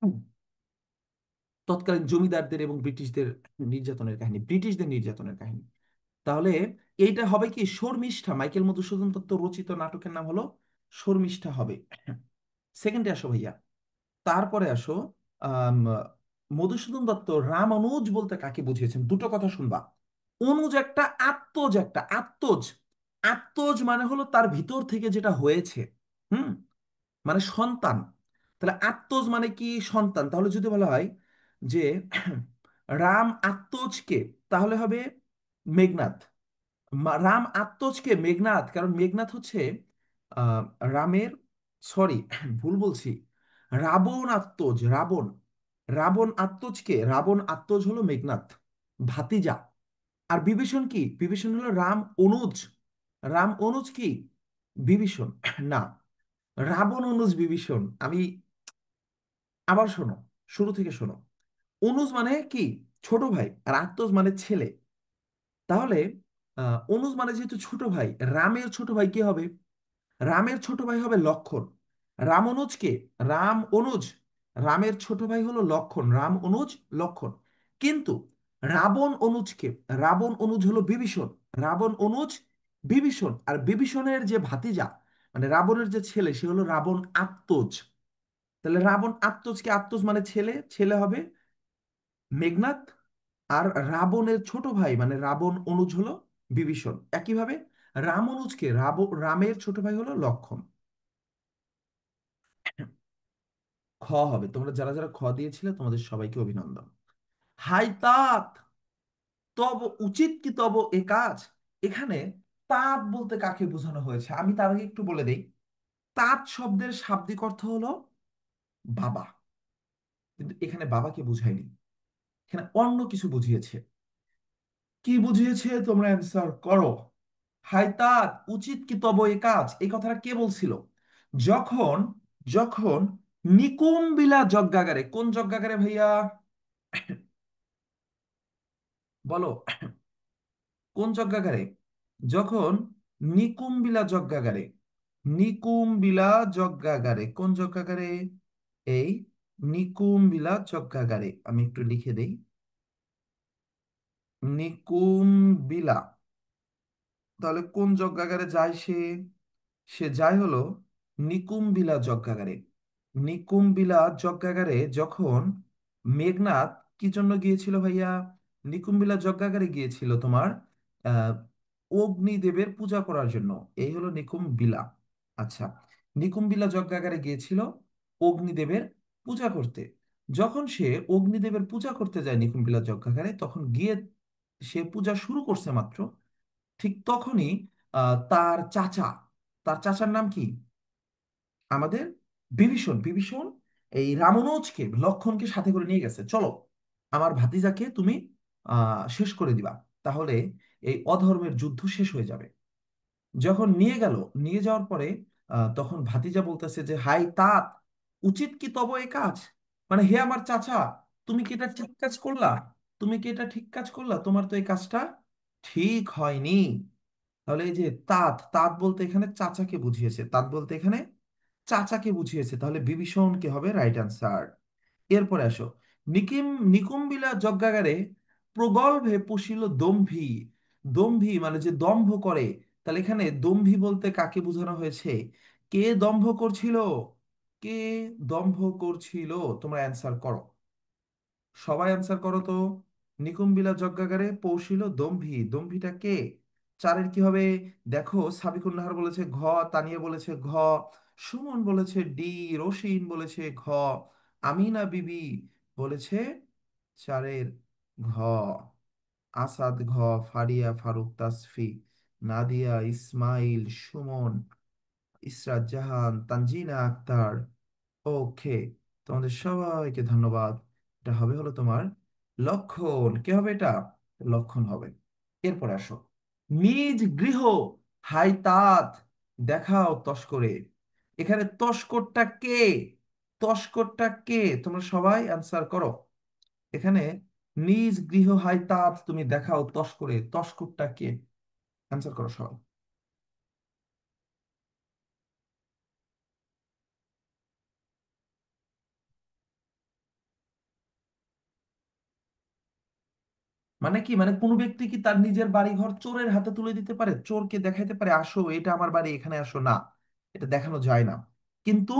হুম। তৎকালীন জমিদারদের এবং ব্রিটিশদের নির্যাতনের কাহিনী, ব্রিটিশদের নির্যাতনের কাহিনী। তাহলে এইটা হবে কি শর্মিষ্ঠা, মাইকেল মধুসূদন দত্ত রচিত নাটকের নাম হলো শর্মিষ্ঠা হবে। সেকেন্ডে আসো ভাইয়া। তারপরে আসো, আম, মধুসূদন দত্ত রামানুজ বলতে কাকে বুঝিয়েছেন? দুটো কথা শুনবা। অনুজ একটা, আত্মজ একটা। আত্মজ, আত্মজ মানে হলো তার ভিতর থেকে যেটা হয়েছে, হুম, মানে সন্তান। তাহলে আত্মজ মানে কি? সন্তান। তাহলে যদি বলা হয় যে রাম আত্মজকে, তাহলে হবে মেঘনাদ। রাম আত্মজকে মেঘনাদ, কারণ মেঘনাদ হচ্ছে আহ, রামের, সরি ভুল বলছি, রাবণ আত্মজ, রাবণ। রাবণ আত্মজকে, রাবণ আত্মজ হলো মেঘনাদ, ভাতিজা। আর বিভীষণ কি? বিভীষণ হলো রাম অনুজ। রাম অনুজ কি? বিভীষণ। না, রাবণ অনুজ বিভীষণ। আমি আবার শোনো, শুরু থেকে শোনো। অনুজ মানে কি? ছোট ভাই। আর আত্মজ মানে ছেলে। তাহলে অনুজ মানে যেহেতু ছোট ভাই, রামের ছোট ভাই কি হবে? রামের ছোট ভাই হবে লক্ষণ। রাম অনুজ কে? রাম অনুজ, রামের ছোট ভাই হলো লক্ষণ, রাম অনুজ লক্ষণ। কিন্তু রাবণ অনুজকে, রাবণ অনুজ হলো বিভীষণ, রাবণ অনুজ বিভীষণ। আর বিভীষণের যে ভাতিজা, মানে রাবণের যে ছেলে, সে হলো রাবণ আত্মজ। তাহলে রাবণ আত্মজকে, আত্মজ মানে ছেলে, ছেলে হবে মেঘনাদ। আর রাবণের ছোট ভাই মানে রাবণ অনুজ হলো বিভীষণ। একইভাবে রাম অনুজকে, রামের ছোট ভাই হলো লক্ষণ। খ হবে। তোমরা যারা যারা খ দিয়েছিলে, তোমাদের সবাইকে অভিনন্দন। হাই তাত, তব উচিত কি তব এ কাজ। এখানে তাঁত বলতে কাকে বোঝানো হয়েছে আমি তার আগে একটু বলে দেই। তাঁত শব্দের শাব্দিক অর্থ হলো বাবা, কিন্তু এখানে বাবাকে বুঝায়নি, এখানে অন্য কিছু বুঝিয়েছে। কি বুঝিয়েছে? তোমরা অ্যান্সার করো। হায়তাত উচিত কি তব এ কাজ, এই কথাটা কে বলছিল? যখন, যখন নিকুম্বিলা যজ্ঞাগারে, কোন যজ্ঞাগারে ভাইয়া? বলো, কোন যজ্ঞাগারে? যখন নিকুম্বিলা যজ্ঞাগারে, নিকুম্বিলা যজ্ঞাগারে, কোন যজ্ঞাগারে? এই নিকুম্বিলা যজ্ঞাগারে, আমি একটু লিখে দেই। নিকুম্বিলা, তাহলে কোন যজ্ঞাগারে যায় সে? সে যায় হলো নিকুম্বিলা যজ্ঞাগারে। নিকুম্বিলা যজ্ঞাগারে যখন মেঘনাদ কি জন্য গিয়েছিল ভাইয়া? নিকুম্বিলা যজ্ঞাগারে গিয়েছিল তোমার আহ অগ্নিদেবের পূজা করার জন্য। এই হলো নিকুম্বিলা। আচ্ছা, নিকুম্বিলা যজ্ঞাগারে গিয়েছিল অগ্নিদেবের পূজা করতে। যখন সে অগ্নিদেবের পূজা করতে যায় নিকুম্বিলা যজ্ঞাগারে, তখন গিয়ে সে পূজা শুরু করছে মাত্র, ঠিক তখনই তার চাচা, তার চাচার নাম কি? আমাদের বিভীষণ। বিভীষণ এই রামানুজকে, লক্ষণকে সাথে করে নিয়ে গেছে, চলো আমার ভাতিজাকে তুমি শেষ করে দিবা, তাহলে এই অধর্মের যুদ্ধ শেষ হয়ে যাবে। যখন নিয়ে গেল, নিয়ে যাওয়ার পরে তখন ভাতিজা বলতেছে যে, হাই তাত, উচিত কি তব এ কাজ? মানে হে আমার চাচা, তুমি কি এটা ঠিক কাজ করলা? তুমি কি এটা ঠিক কাজ করলা? তোমার তো এই কাজটা ঠিক হয়নি। তাহলে এই যে তাত, তাত বলতে এখানে চাচাকে বুঝিয়েছে, তাত বলতে এখানে চাচাকে বুঝিয়েছে, তাহলে বিভীষণ কে হবে রাইট অ্যান্সার। এরপরে আসো, নিকিম নিকুম্বিলা যজ্ঞাগারে প্রগল্ভে পুষিল দম্ভী। দম্ভী মানে যে দম্ভ করে, তাহলে এখানে দম্ভী বলতে কাকে বোঝানো হয়েছে? কে দম্ভ করছিল? কে দম্ভ করছিল? তোমরা অ্যান্সার করো, সবাই অ্যান্সার করো তো। নিকুম্বিলা যজ্ঞাগারে পৌঁছিল দম্ভী, দম্ভীটা কে? চারের কি হবে? দেখো, সাবিকুন নাহার বলেছে ঘ, তানিয়া বলেছে ঘ, সুমন বলেছে ডি, রশিন বলেছে ঘ, আমিনা বিবি বলেছে চারের ঘ, আসাদ ঘ, ফারিয়া, ফারুক, তাসফি, নাদিয়া, ইসমাইল, সুমন, ইসরাত জাহান, তানজিনা আক্তার। ওকে, তোমাদের সবাইকে ধন্যবাদ। এটা হবে হলো তোমার লক্ষণ। কে হবে এটা? লক্ষণ হবে। এরপরে আসো, নিজ গৃহ হাইতাত দেখাও তস্করে। এখানে তস্করটা কে? তস্করটা কে? তোমরা সবাই অ্যান্সার করো। এখানে নিজ গৃহ হাইতাত তুমি দেখাও তস্করে, তস্করটা কে? অ্যান্সার করো সবাই। মানে কি, মানে কোনো ব্যক্তি কি তার নিজের বাড়ি ঘর চোরের হাতে তুলে দিতে পারে? চোরকে দেখাইতে পারে, আসো এটা আমার বাড়ি, এখানে আসো? না, এটা দেখানো যায় না। কিন্তু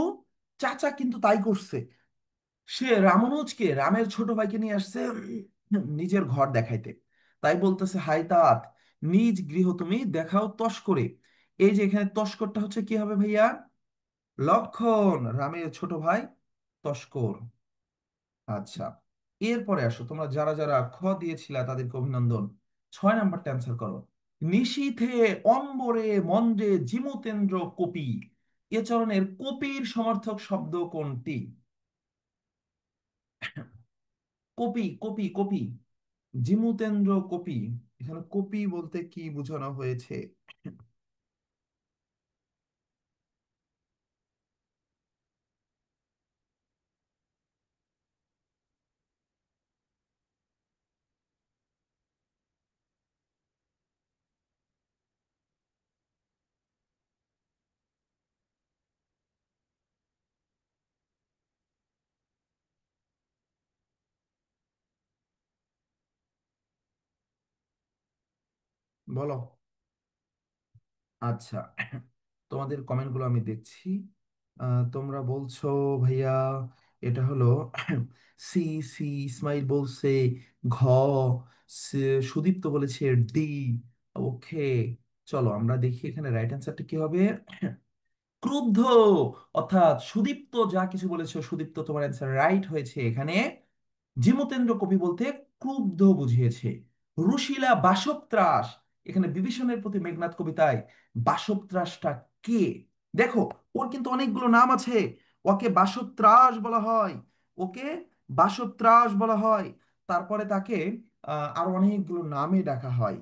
চাচা কিন্তু তাই করছে। সে রামানুজকে, রামের ছোট ভাইকে নিয়ে আসছে নিজের ঘর দেখাইতে। তাই বলতেছে হাই তাত, নিজ গৃহ তুমি দেখাও তস্করে। এই যে এখানে তস্করটা হচ্ছে কি হবে ভাইয়া? লক্ষণ, রামের ছোট ভাই তস্কর। আচ্ছা, এরপরে আসো, তোমরা যারা যারা খ দিয়েছিলা তাদেরকে অভিনন্দন। 6 নাম্বারটা অ্যান্সার করো। নিশীথে অম্বরে মন্দ্রে জিমুতেন্দ্র কপি। এ চরণের কপির সমার্থক শব্দ কোনটি? কপি, কপি, কপি, জিমুতেন্দ্র কপি। এখানে কপি বলতে কি বোঝানো হয়েছে? বলো। আচ্ছা, তোমাদের কমেন্টগুলো আমি দেখছি। তোমরা বলছো ভাইয়া এটা হলো সি, সি, ইসমাইল বলছে ঘ, সুদীপ্ত বলেছে ডি। ওকে, চলো আমরা দেখি এখানে রাইট অ্যান্সারটা কি হবে। ক্রুদ্ধ, অর্থাৎ সুদীপ্ত যা কিছু বলেছো, সুদীপ্ত তোমার অ্যান্সার রাইট হয়েছে। এখানে জিমতেন্দ্র কবি বলতে ক্রুব্ধ বুঝিয়েছে। রুশিলা বাসবত্রাস, এখানে বিভীষণের প্রতি মেঘনাদ কবিতায় বাসবত্রাসটা কে? দেখো, ওর কিন্তু অনেকগুলো নাম আছে। ওকে বাসবত্রাস বলা হয়, ওকে বাসবত্রাস বলা হয়। তারপরে তাকে আরো অনেকগুলো নামে ডাকা হয়।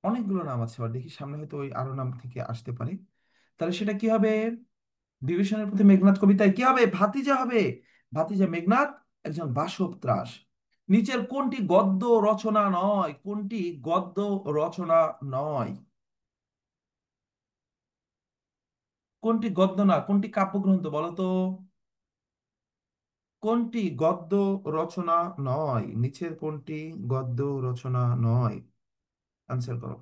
অনেকগুলো নাম আছে, আর দেখি সামনে হয়তো ওই আরো নাম থেকে আসতে পারে। তাহলে সেটা কি হবে? বিভীষণের প্রতি মেঘনাদ কবিতায় কি হবে? ভাতিজা হবে। ভাতিজা মেঘনাদ একজন বাসব ত্রাস। নিচের কোনটি গদ্য রচনা নয়? কোনটি গদ্য রচনা নয়? কোনটি গদ্য না, কোনটি কাব্যগ্রন্থ বলো তো? কোনটি গদ্য রচনা নয়? নিচের কোনটি গদ্য রচনা নয়? আনসার করো।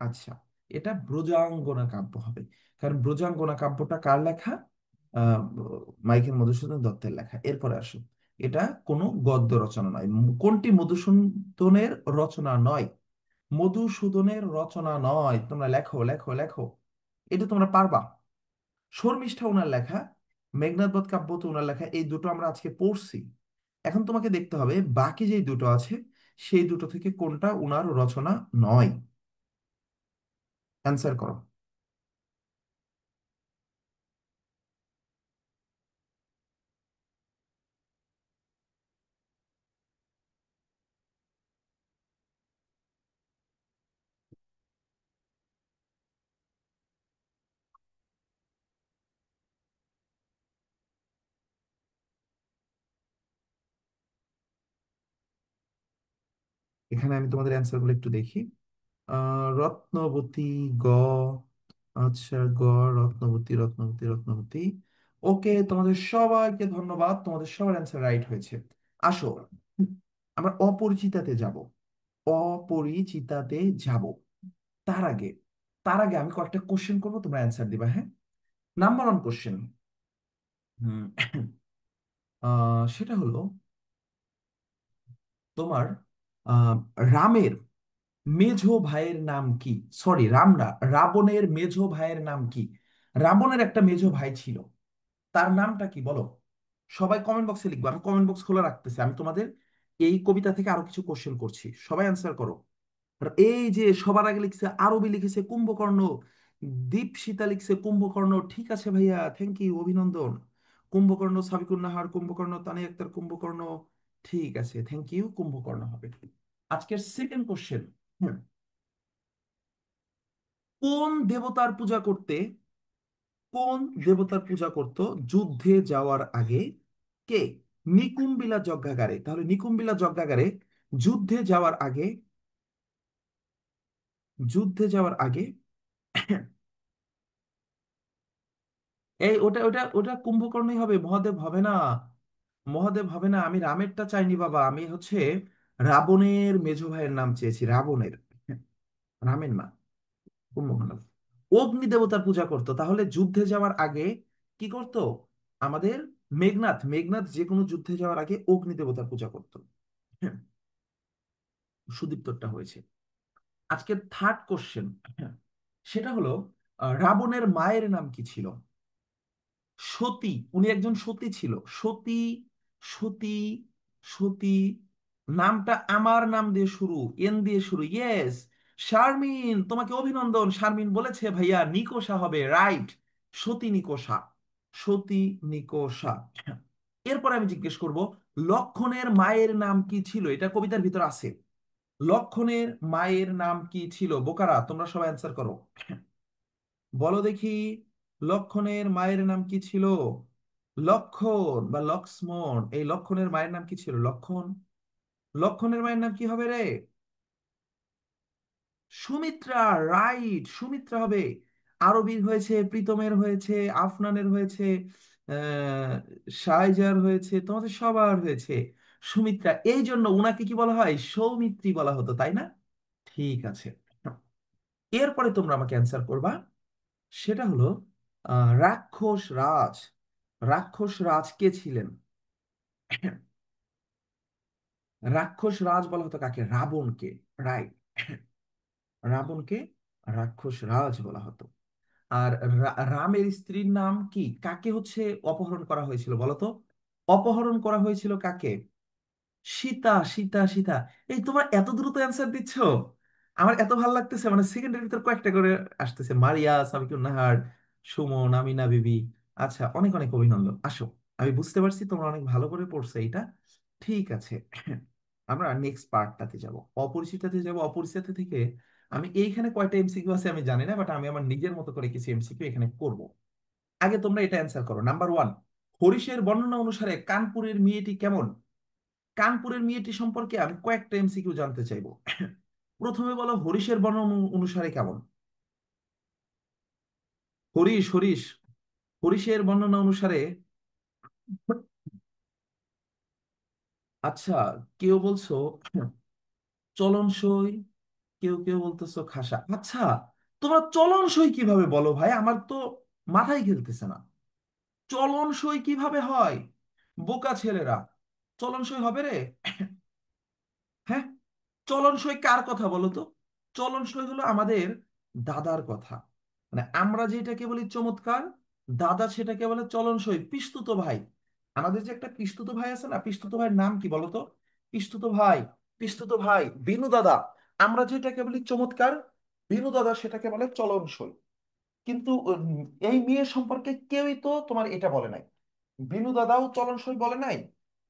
আচ্ছা, এটা ব্রজাঙ্গনা কাব্য হবে। কারণ ব্রজাঙ্গনা কাব্যটা কার লেখা? আহ মাইকেল মধুসূদন দত্তের লেখা। এরপরে আসো, এটা কোনো গদ্য রচনা নয়। কোনটি মধুসূদনের রচনা নয়? মধুসূদনের রচনা নয়। তোমরা লেখো, লেখো, লেখো, এটা তোমরা পারবা। শর্মিষ্ঠা ওনার লেখা, মেঘনাদ বধ কাব্য তো ওনার লেখা, এই দুটো আমরা আজকে পড়ছি। এখন তোমাকে দেখতে হবে বাকি যে দুটো আছে, সেই দুটো থেকে কোনটা উনার রচনা নয়? অ্যান্সার করো। এখানে আমি তোমাদের অ্যান্সারগুলো একটু দেখি। রত্নবতী, গ। আচ্ছা, গ। রত্নবতী, রত্নবতী, রত্নবতী। ওকে, তোমাদের সবাইকে ধন্যবাদ, তোমাদের সবার অ্যান্সার রাইট হয়েছে। আসো, আমরা অপরিচিতাতে যাব। অপরিচিতাতে যাব। তার আগে তার আগে আমি কয়েকটা কোশ্চেন করবো, তোমরা অ্যান্সার দিবা, হ্যাঁ? নাম্বার ওয়ান কোশ্চেন, সেটা হলো তোমার আহ, রামের মেঝো ভাইয়ের নাম কি? সরি, রাম না, রাবণের মেঝো ভাইয়ের নাম কি? রাবণের একটা মেঝো ভাই ছিল, তার নামটা কি বলো? সবাই কমেন্ট বক্সে লিখবো, আমি কমেন্ট বক্স খোলা রাখতেছি, আমি তোমাদের এই কবিতা থেকে আরো কিছু কোশ্চেন করছি, সবাই অ্যান্সার করো। আর এই যে সবার আগে লিখছে, আরবি লিখেছে কুম্ভকর্ণ, দীপশিতা লিখছে কুম্ভকর্ণ, ঠিক আছে ভাইয়া, থ্যাংক ইউ, অভিনন্দন। কুম্ভকর্ণ, সাবিকুন নাহার কুম্ভকর্ণ, তানিয়া আক্তার কুম্ভকর্ণ, ঠিক আছে, থ্যাংক ইউ, কুম্ভকর্ণ হবে। আজকের সেকেন্ড কোশ্চেন, কোন দেবতার পূজা করতে কোন দেবতার পূজা করত যুদ্ধে যাওয়ার আগে কে? নিকুম্বিলা যজ্ঞাগারে, তাহলে নিকুম্বিলা যজ্ঞাগারে যুদ্ধে যাওয়ার আগে, যুদ্ধে যাওয়ার আগে এই ওটা ওটা ওটা কুম্ভকর্ণই হবে, মহাদেব হবে না। মহাদেব হবে না, আমি রামেরটা চাইনি বাবা, আমি হচ্ছে রাবণের মেঝো ভাইয়ের নাম চেয়েছি, রাবণের, রামের না, কুম্ভকর্ণ। অগ্নি দেবতার পূজা করতো, তাহলে যুদ্ধে যাওয়ার আগে কি করত আমাদের মেঘনাথ? মেঘনাথ যে কোনো যুদ্ধে যাওয়ার আগে অগ্নি দেবতার পূজা করতো। হ্যাঁ, সুদীপ্তরটা হয়েছে। আজকে থার্ড কোশ্চেন, সেটা হলো রাবণের মায়ের নাম কি ছিল? সতী, উনি একজন সতী ছিল। সতী, সতী, সতী। নামটা আমার নাম দিয়ে শুরু, এন দিয়ে শুরু, ইয়েস। শারমিন, তোমাকে অভিনন্দন, শারমিন বলেছে ভাইয়া নিকোষা হবে, রাইট। সতী নিকোষা, সতী নিকোষা। এরপর আমি জিজ্ঞেস করব, লক্ষণের মায়ের নাম কি ছিল? এটা কবিতার ভিতর আছে। লক্ষণের মায়ের নাম কি ছিল? বোকারা, তোমরা সবাই অ্যান্সার করো, বলো দেখি, লক্ষণের মায়ের নাম কি ছিল? লক্ষণ বা লক্ষ্মণ, এই লক্ষণের মায়ের নাম কি ছিল? লক্ষণ, লক্ষণের মায়ের নাম কি হবে রে? সুমিত্রা, রাইট, সুমিত্রা হবে। আরবির হয়েছে, প্রীতমের হয়েছে, আফনানের হয়েছে, আহ শাইজার হয়েছে, তোমাদের সবার হয়েছে সুমিত্রা, এই জন্য উনাকে কি বলা হয়? সৌমিত্রী বলা হতো, তাই না? ঠিক আছে, এরপরে তোমরা আমাকে অ্যান্সার করবা। সেটা হলো রাক্ষস রাজ, রাক্ষস রাজ কে ছিলেন? রাক্ষস রাজ বলা হতো কাকে? রাবণকে, রাইট, রাবণকে রাক্ষস রাজ বলা হতো। আর রামের স্ত্রীর নাম কি? কাকে হচ্ছে অপহরণ করা হয়েছিল বলো তো? অপহরণ করা হয়েছিল কাকে? সীতা, সীতা, সীতা। এই তোমরা এত দ্রুত অ্যান্সার দিচ্ছ, আমার এত ভালো লাগতেছে, মানে সেকেন্ডের ভিতর কয়েকটা করে আসতেছে, মারিয়া, সাবিকুন নাহার, সুমন, আমিনা বিবি। আচ্ছা, অনেক অনেক অভিনন্দন। আসো, আমি বুঝতে পারছি তোমরা অনেক ভালো করে পড়ছো এটা, ঠিক আছে। আমরা নেক্সট পার্টটাতে যাব, অপরিচিতাতে যাব। অপরিচিতা থেকে আমি এইখানে কয়টা এমসিকিউ আছে আমি জানি না, বাট আমি আমার নিজের মতো করে কিছু এমসিকিউ এখানে করব। আগে তোমরা এটা অ্যান্সার করো। নাম্বার ওয়ান, হরিশের বর্ণনা অনুসারে কানপুরের মেয়েটি কেমন? কানপুরের মেয়েটি সম্পর্কে আমি কয়েকটা এমসিকিউ জানতে চাইবো। প্রথমে বলো, হরিশের বর্ণনা অনুসারে কেমন? হরিশ, হরিশ, হরিশের বর্ণনা অনুসারে। আচ্ছা, কেউ বলছো চলনসই, কেউ কেউ বলতেছো খাসা। আচ্ছা, তোমরা চলনসই কিভাবে বলো ভাই? আমার তো মাথায় খেলতেছে না। চলনসই কিভাবে হয়? বোকা ছেলেরা, চলনসই হবে রে? হ্যাঁ, চলনসই কার কথা বলো তো? চলনসই হলো আমাদের দাদার কথা, মানে আমরা যেটাকে বলি চমৎকার, দাদা সেটাকে বলে চলনসই, পিস্তুত ভাই। আমাদের যে একটা পিস্তুত ভাই আছে না, পিস্তুত ভাইয়ের নাম কি বলো তো? পিস্তুত ভাই, পিস্তুত ভাই, বিনু দাদা, আমরা যেটাকে বলি চমৎকার, বিনু দাদা সেটাকে বলে চলনসই। কিন্তু এই মেয়ে সম্পর্কে কেউই তো তোমার এটা বলে নাই। বিনু দাদাও চলনসই বলে নাই,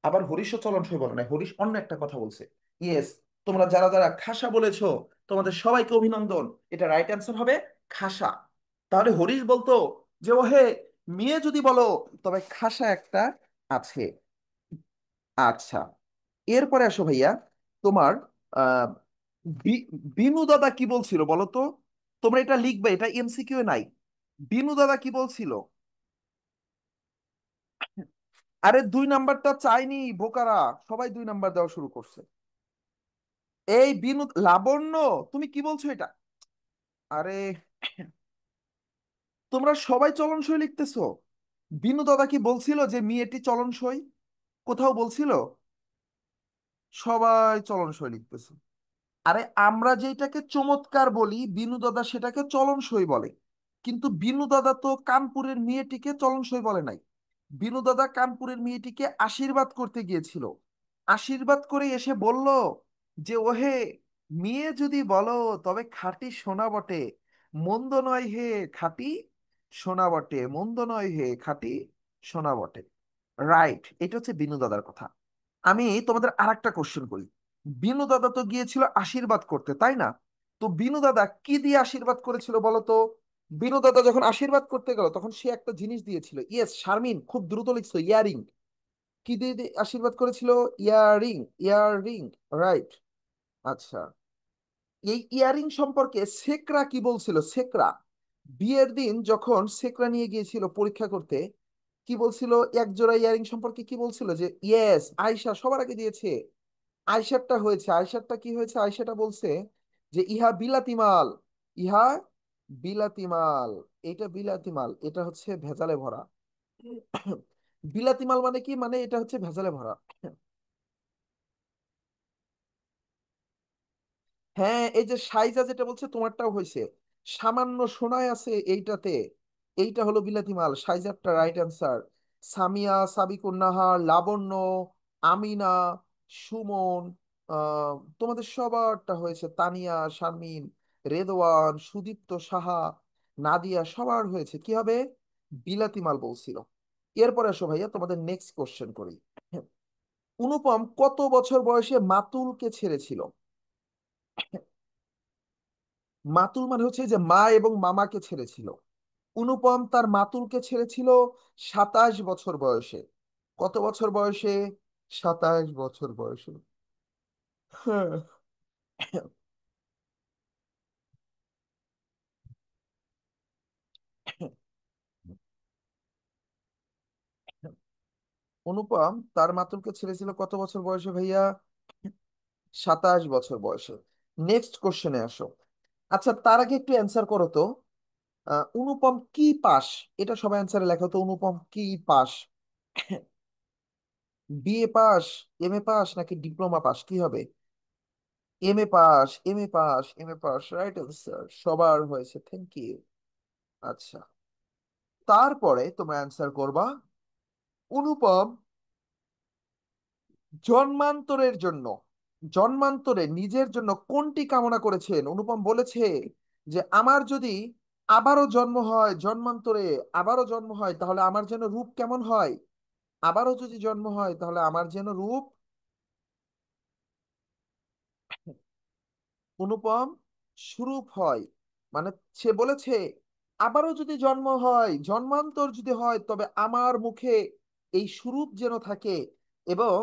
আবার হরিশও চলনসই বলে নাই। হরিশ অন্য একটা কথা বলছে। ইয়েস, তোমরা যারা যারা খাসা বলেছো, তোমাদের সবাইকে অভিনন্দন। এটা রাইট অ্যান্সার হবে খাসা। তাহলে হরিশ বলতো যে ও হে, মেয়ে যদি বলো তবে খাসা একটা আছে। আচ্ছা, এরপরে আসো ভাইয়া, তোমার আহ বিনু দাদা কি বলছিল বলো তো। তোমরা এটা লিখবে, এটা এমসিকিউ নাই। বিনু দাদা কি বলছিল? আরে 2 নাম্বারটা চাইনি বোকারা, সবাই 2 নাম্বার দেওয়া শুরু করছে। এই বিনু লাবণ্য, তুমি কি বলছো এটা? আরে তোমরা সবাই চলনসই লিখতেছো। বিনু দাদা কি বলছিল যে মেয়েটি চলনসই? কোথাও বলছিল? সবাই চলনসই লিখতেছে। আরে আমরা যেটাকে চমৎকার বলি, বিনু দাদা সেটাকে চলনসই বলে। কিন্তু বিনু দাদা তো কানপুরের মেয়েটিকে চলনসই বলে নাই। বিনু দাদা কানপুরের মেয়েটিকে আশীর্বাদ করতে গিয়েছিল। আশীর্বাদ করে এসে বলল যে ওহে, মেয়ে যদি বলো তবে খাঁটি সোনা বটে, মন্দ নয় হে খাঁটি সোনা বটে, মন্দ নয় হে খাঁটি সোনা বটে। রাইট, এটা হচ্ছে বিনু দাদার কথা। আমি তোমাদের আর একটা কোশ্চেন করি। বিনু দাদা তো গিয়েছিল আশীর্বাদ করতে, তাই না? তো বিনু দাদা কি দিয়ে আশীর্বাদ করেছিল বলো তো? বিনু দাদা যখন আশীর্বাদ করতে গেল তখন সে একটা জিনিস দিয়েছিল। ইয়েস শারমিন, খুব দ্রুত লিখছো, ইয়ারিং। কি দিয়ে দিয়ে আশীর্বাদ করেছিল? Earring, earring. রাইট। আচ্ছা, এই ইয়ারিং সম্পর্কে শেখরা কি বলছিল? শেখরা বিয়ের দিন যখন শেখরা নিয়ে গিয়েছিল পরীক্ষা করতে, কি বলছিল? এক জোড়া ইয়ারিং সম্পর্কে কি বলছিল? যে ইয়েস, আয়শা সবার আগে দিয়েছে। আয়সারটা হয়েছে, আয়সারটা কি হয়েছে? আয়সাটা বলছে যে ইহা বিলাতি মাল, ইহা বিলাতি মাল, এটা বিলাতি মাল, এটা হচ্ছে ভেজালে ভরা। বিলাতি মাল মানে কি? মানে এটা হচ্ছে ভেজালে ভরা। হ্যাঁ, এই যে সাইজা যেটা বলছে তোমারটাও হয়েছে। সামান্য সোনায় আছে এইটাতে, এইটা হলো বিলাতি মাল। সাইজারটা রাইট অ্যান্সার। সামিয়া, সাবিকুন নাহার, লাবণ্য, আমিনা, সুমন, তোমাদের সবারটা হয়েছে। তানিয়া, শারমিন, রেদওয়ান, সুদীপ্ত সাহা, নাদিয়া, সবার হয়েছে কি হবে? বিলাতি মাল বলছিল। এরপরে আসো ভাইয়া, তোমাদের নেক্সট কোশ্চেন করি। অনুপম কত বছর বয়সে মাতুলকে ছেড়েছিল? মাতুল মানে হচ্ছে যে মা এবং মামাকে ছেড়েছিল। অনুপম তার মাতুলকে ছেড়েছিল 27 বছর বয়সে। কত বছর বয়সে? 27 বছর বয়সে। হ্যাঁ। অনুপম তার মাতুলকে ছেড়েছিল কত বছর বয়সে ভাইয়া? 27 বছর বয়সে। নেক্সট কোশ্চেনে আসো। আচ্ছা, তার আগে একটু অ্যান্সার করো তো। অনুপম কি পাস? এটা সবাই অ্যান্সারে লেখো তো, অনুপম কি pass? BA pass, M A pass, নাকি ডিপ্লোমা পাস, কি হবে? M A pass, M A pass, M A pass, right answer. সবার হয়েছে, থ্যাংক ইউ। আচ্ছা, তারপরে তোমরা অ্যান্সার করবা। অনুপম জন্মান্তরের জন্য, জন্মান্তরে নিজের জন্য কোনটি কামনা করেছেন? অনুপম বলেছে যে আমার যদি আবারও জন্ম হয়, জন্মান্তরে আবারও জন্ম হয়, তাহলে আমার যেন রূপ কেমন হয়? আবারও যদি জন্ম হয় তাহলে আমার যেন রূপ। অনুপম সুরূপ হয়, মানে সে বলেছে আবারও যদি জন্ম হয়, জন্মান্তর যদি হয়, তবে আমার মুখে এই সুরূপ যেন থাকে, এবং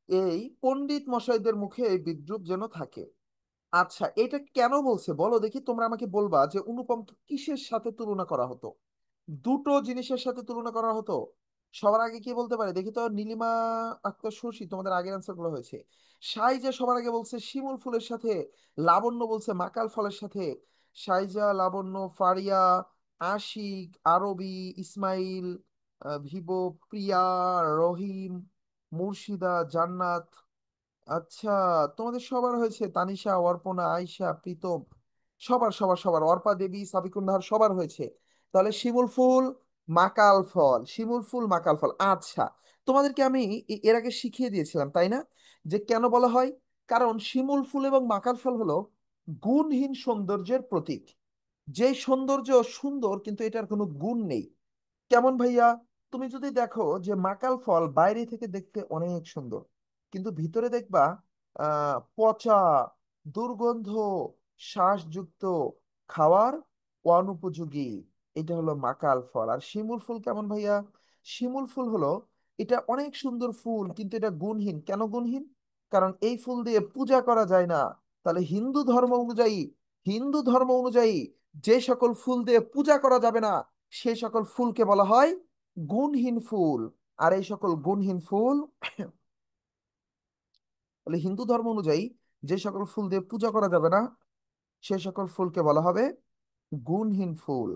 এই পণ্ডিত মশাইদের মুখে এই বিদ্রূপ যেন থাকে। আচ্ছা, এটা কেন বলছে বলো দেখি। তোমরা আমাকে বলবা যে অনুপমকে কিসের সাথে তুলনা করা হতো? দুটো জিনিসের সাথে তুলনা করা হতো। সবার আগে কি বলতে পারে দেখি তো? নীলিমা আক্তার শশী, তোমাদের আগের অ্যান্সার গুলো হয়েছে। সাইজা সবার আগে বলছে শিমুল ফুলের সাথে। লাবণ্য বলছে মাকাল ফলের সাথে। সাইজা, লাবণ্য, ফারিয়া, আশিক, আরবি, ইসমাইল, ভিভো, প্রিয়া, রহিম, মুর্শিদা, জান্নাত। আচ্ছা, তোমাদের সবার হয়েছে। তানিশা, অর্পণা, আয়শা, প্রীতম, সবার সবার সবার, অর্পা দেবী, সাবিকুন নাহার, সবার হয়েছে। তাহলে শিমুল ফুল, মাকাল ফল, শিমুল ফুল, মাকাল ফল। আচ্ছা, তোমাদেরকে আমি এর আগে শিখিয়ে দিয়েছিলাম তাই না, যে কেন বলা হয় কারণ শিমুল ফুল এবং মাকাল ফল হলো গুণহীন সৌন্দর্যের প্রতীক। যে সৌন্দর্য সুন্দর কিন্তু এটার কোনো গুণ নেই। কেমন ভাইয়া? তুমি যদি দেখো যে মাকাল ফল বাইরে থেকে দেখতে অনেক সুন্দর, কিন্তু ভিতরে দেখবা পচা, দুর্গন্ধ, শ্বাসযুক্ত, খাওয়ার অনুপযোগী। এটা হলো মাকাল ফল। আর শিমুল ফুল কেমন ভাইয়া? শিমুল ফুল হলো, এটা অনেক সুন্দর ফুল কিন্তু এটা গুণহীন। কেন গুণহীন? কারণ এই ফুল দিয়ে পূজা করা যায় না। তাহলে হিন্দু ধর্ম অনুযায়ী যে সকল ফুল দিয়ে পূজা করা যাবে না, সে সকল ফুলকে বলা হয় গুণহীন ফুল। আর এই সকল গুণহীন ফুল, বলে হিন্দু ধর্ম অনুযায়ী যে সকল ফুল দিয়ে পূজা করা যাবে না, সে সকল ফুলকে বলা হবে গুণহীন ফুল।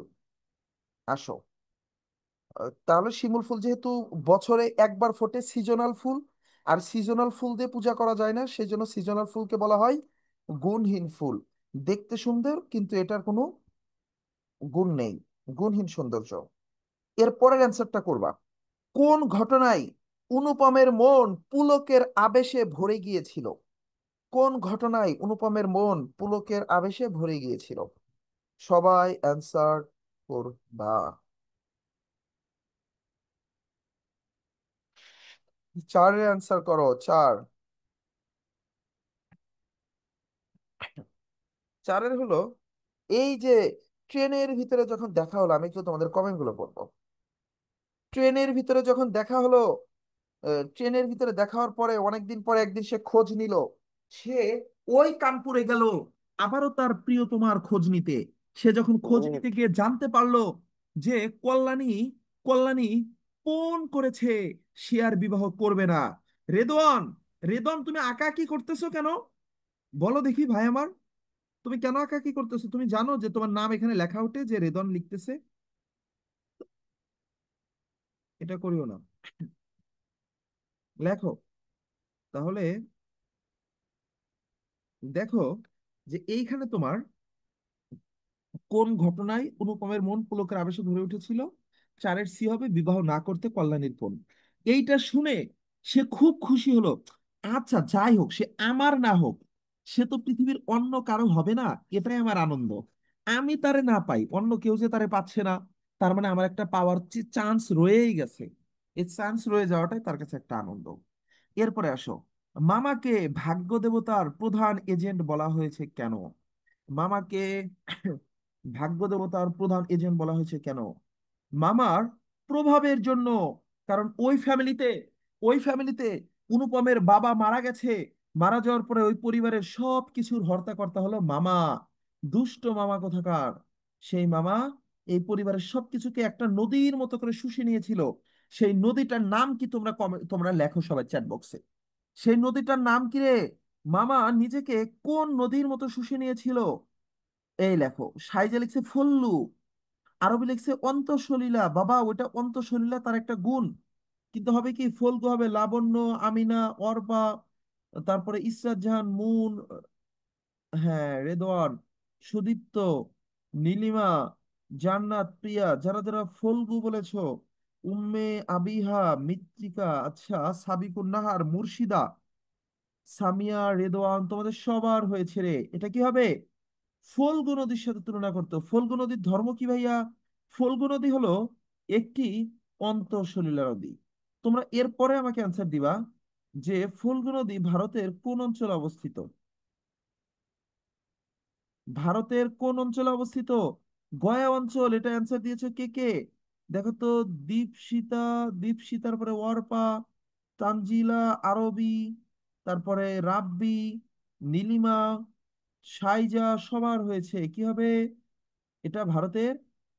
আসো, তাহলে শিমুল ফুল যেহেতু বছরে একবার ফোটে, সিজনাল ফুল, আর সিজনাল ফুল দিয়ে পূজা করা যায় না, সেই জন্য সিজনাল ফুলকে বলা হয় গুণহীন ফুল। দেখতে সুন্দর কিন্তু এটার কোনো গুণ নেই, গুণহীন সৌন্দর্য। এর পরের অ্যান্সারটা করবা। কোন ঘটনায় অনুপমের মন পুলকের আবেশে ভরে গিয়েছিল? কোন ঘটনায় অনুপমের মন পুলকের আবেশে ভরে গিয়েছিল? সবাই অ্যান্সার করবা। চারের অ্যান্সার করো, চার। চারের হলো, এই যে ট্রেনের ভিতরে যখন দেখা হলো, আমি একটু তোমাদের কমেন্ট গুলো পড়বো। ট্রেনের ভিতরে যখন দেখা হলো, ট্রেনের ভিতরে দেখা হওয়ার পরে অনেকদিন পরে একদিন সে খোঁজ নিল। সে ওই কানপুরে গেল আবারও তার প্রিয়তমার খোঁজ নিতে। সে যখন খোঁজ নিতে গিয়ে জানতে পারলো যে কল্যাণী কল্যাণী পণ করেছে, সে আর বিবাহ করবে না। রেদওয়ান, রেদওয়ান তুমি আঁকাআঁকি করতেছো কেন? বলো দেখি ভাই আমার, তুমি কেন আঁকাআঁকি করতেছো? তুমি জানো যে তোমার নাম এখানে লেখা ওঠে যে রেদওয়ান লিখতেছে? এটা করিও না, লেখো তাহলে। দেখো যে এইখানে তোমার কোন ঘটনায় অনুপমের মন পুলকের আবেশে ভরে উঠেছিল? চারের সি হবে বিবাহ না করতে কল্যাণীর পণ। এইটা শুনে সে খুব খুশি হলো। আচ্ছা যাই হোক, সে আমার না হোক, সে তো পৃথিবীর অন্য কারো হবে না, এটাই আমার আনন্দ। আমি তারে না পাই, অন্য কেউ যে তারে পাচ্ছে না, তার মানে আমার একটা পাওয়ার চান্স রয়েই গেছে। এই চান্স রয়ে যাওয়াটাই তার কাছে একটা আনন্দ। এরপরে আসো, মামাকে ভাগ্য দেবতার প্রধান এজেন্ট বলা হয়েছে কেন? মামাকে ভাগ্য দেবতার প্রধান এজেন্ট বলা হয়েছে কেন? মামার প্রভাবের জন্য। কারণ ওই ফ্যামিলিতে অনুপমের বাবা মারা গেছে। মারা যাওয়ার পরে ওই পরিবারের সব কিছুর হর্তাকর্তা হলো মামা। দুষ্ট মামা কোথাকার! সেই মামা এই পরিবারের সবকিছুকে একটা নদীর মতো করে শুষে নিয়েছিল। সেই নদীটার নাম কি? তোমরা লেখো সবাই চ্যাট বক্সে। সেই নদীটার নাম কি রে? মামা নিজেকে কোন নদীর মতো শুষে নিয়েছিল? এই লেখো, সাইজে লিখছে ফল্লু, আরবি লিখছে অন্তঃসলীলা। বাবা ওটা অন্তঃসলীলা তার একটা গুণ, কিন্তু হবে কি ফল্গু হবে লাবণ্য, আমিনা, অর্পা, তারপরে ইসরাত জাহান, মুন, হ্যাঁ রেদওয়ান, সুদীপ্ত, নীলিমা, জান্নাত, প্রিয়া, যারা যারা ফল্গু বলেছো, উম্মে আবিহা, মৃত্তিকা, আচ্ছা, সাবিকুন নাহার, মুর্শিদা, সামিয়া, রেদওয়ান, তোমাদের সবার হয়েছে রে। এটা কি হবে? ফল্গু নদীর সাথে তুলনা করতো। ফল্গু নদীর ধর্ম কি ভাইয়া? ফল্গু নদী হলো একটি অন্তঃসলীলা নদী। তোমরা এরপরে আমাকে অ্যান্সার দিবা যে ফল্গু নদী ভারতের কোন অঞ্চলে অবস্থিত? ভারতের কোন অঞ্চলে অবস্থিত? গয়া অঞ্চল। এটা অ্যান্সার দিয়েছো কে কে? দেখো তো, দীপশিতা, দীপশিতার পরে অর্পা, তানজিলা, আরবি, তারপরে রাব্বি, নীলিমা, সাইজা, সবার হয়েছে কি হবে? এটা ভারতের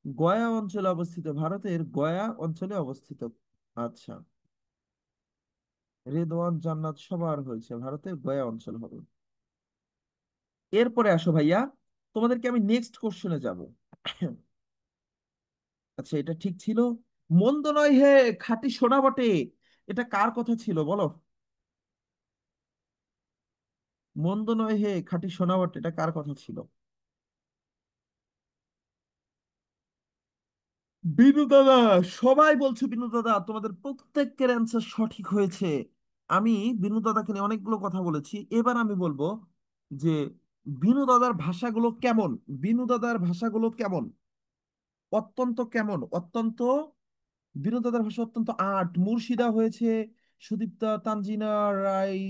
গয়া অঞ্চলে অবস্থিত, ভারতের গয়া অঞ্চলে অবস্থিত। আচ্ছা, রেদওয়ান, জান্নাত সবার হয়েছে, ভারতের গয়া অঞ্চল হবে। এরপরে আসো ভাইয়া, তোমাদেরকে আমি নেক্সট কোশ্চেনে যাব। আচ্ছা এটা ঠিক ছিল। মন্দ নয় হে, খাঁটি সোনা বটে, এটা কার কথা ছিল বলো? মন্দ নয় হে, খাঁটি সোনা বটে, এটা কার কথা ছিল? বিনু দাদা! সবাই বলছো বিনু দাদা, তোমাদের প্রত্যেকের অ্যান্সার সঠিক হয়েছে। আমি বিনু দাদাকে নিয়ে অনেকগুলো কথা বলেছি, এবার আমি বলবো যে বিনু দাদার ভাষাগুলো কেমন। বিনু দাদার ভাষাগুলো কেমন, অত্যন্ত কেমন, অত্যন্ত, বিনু দাদার ভাষা অত্যন্ত আর্ট। মুর্শিদা হয়েছে সুদীপ্তা, তানজিনা রায়,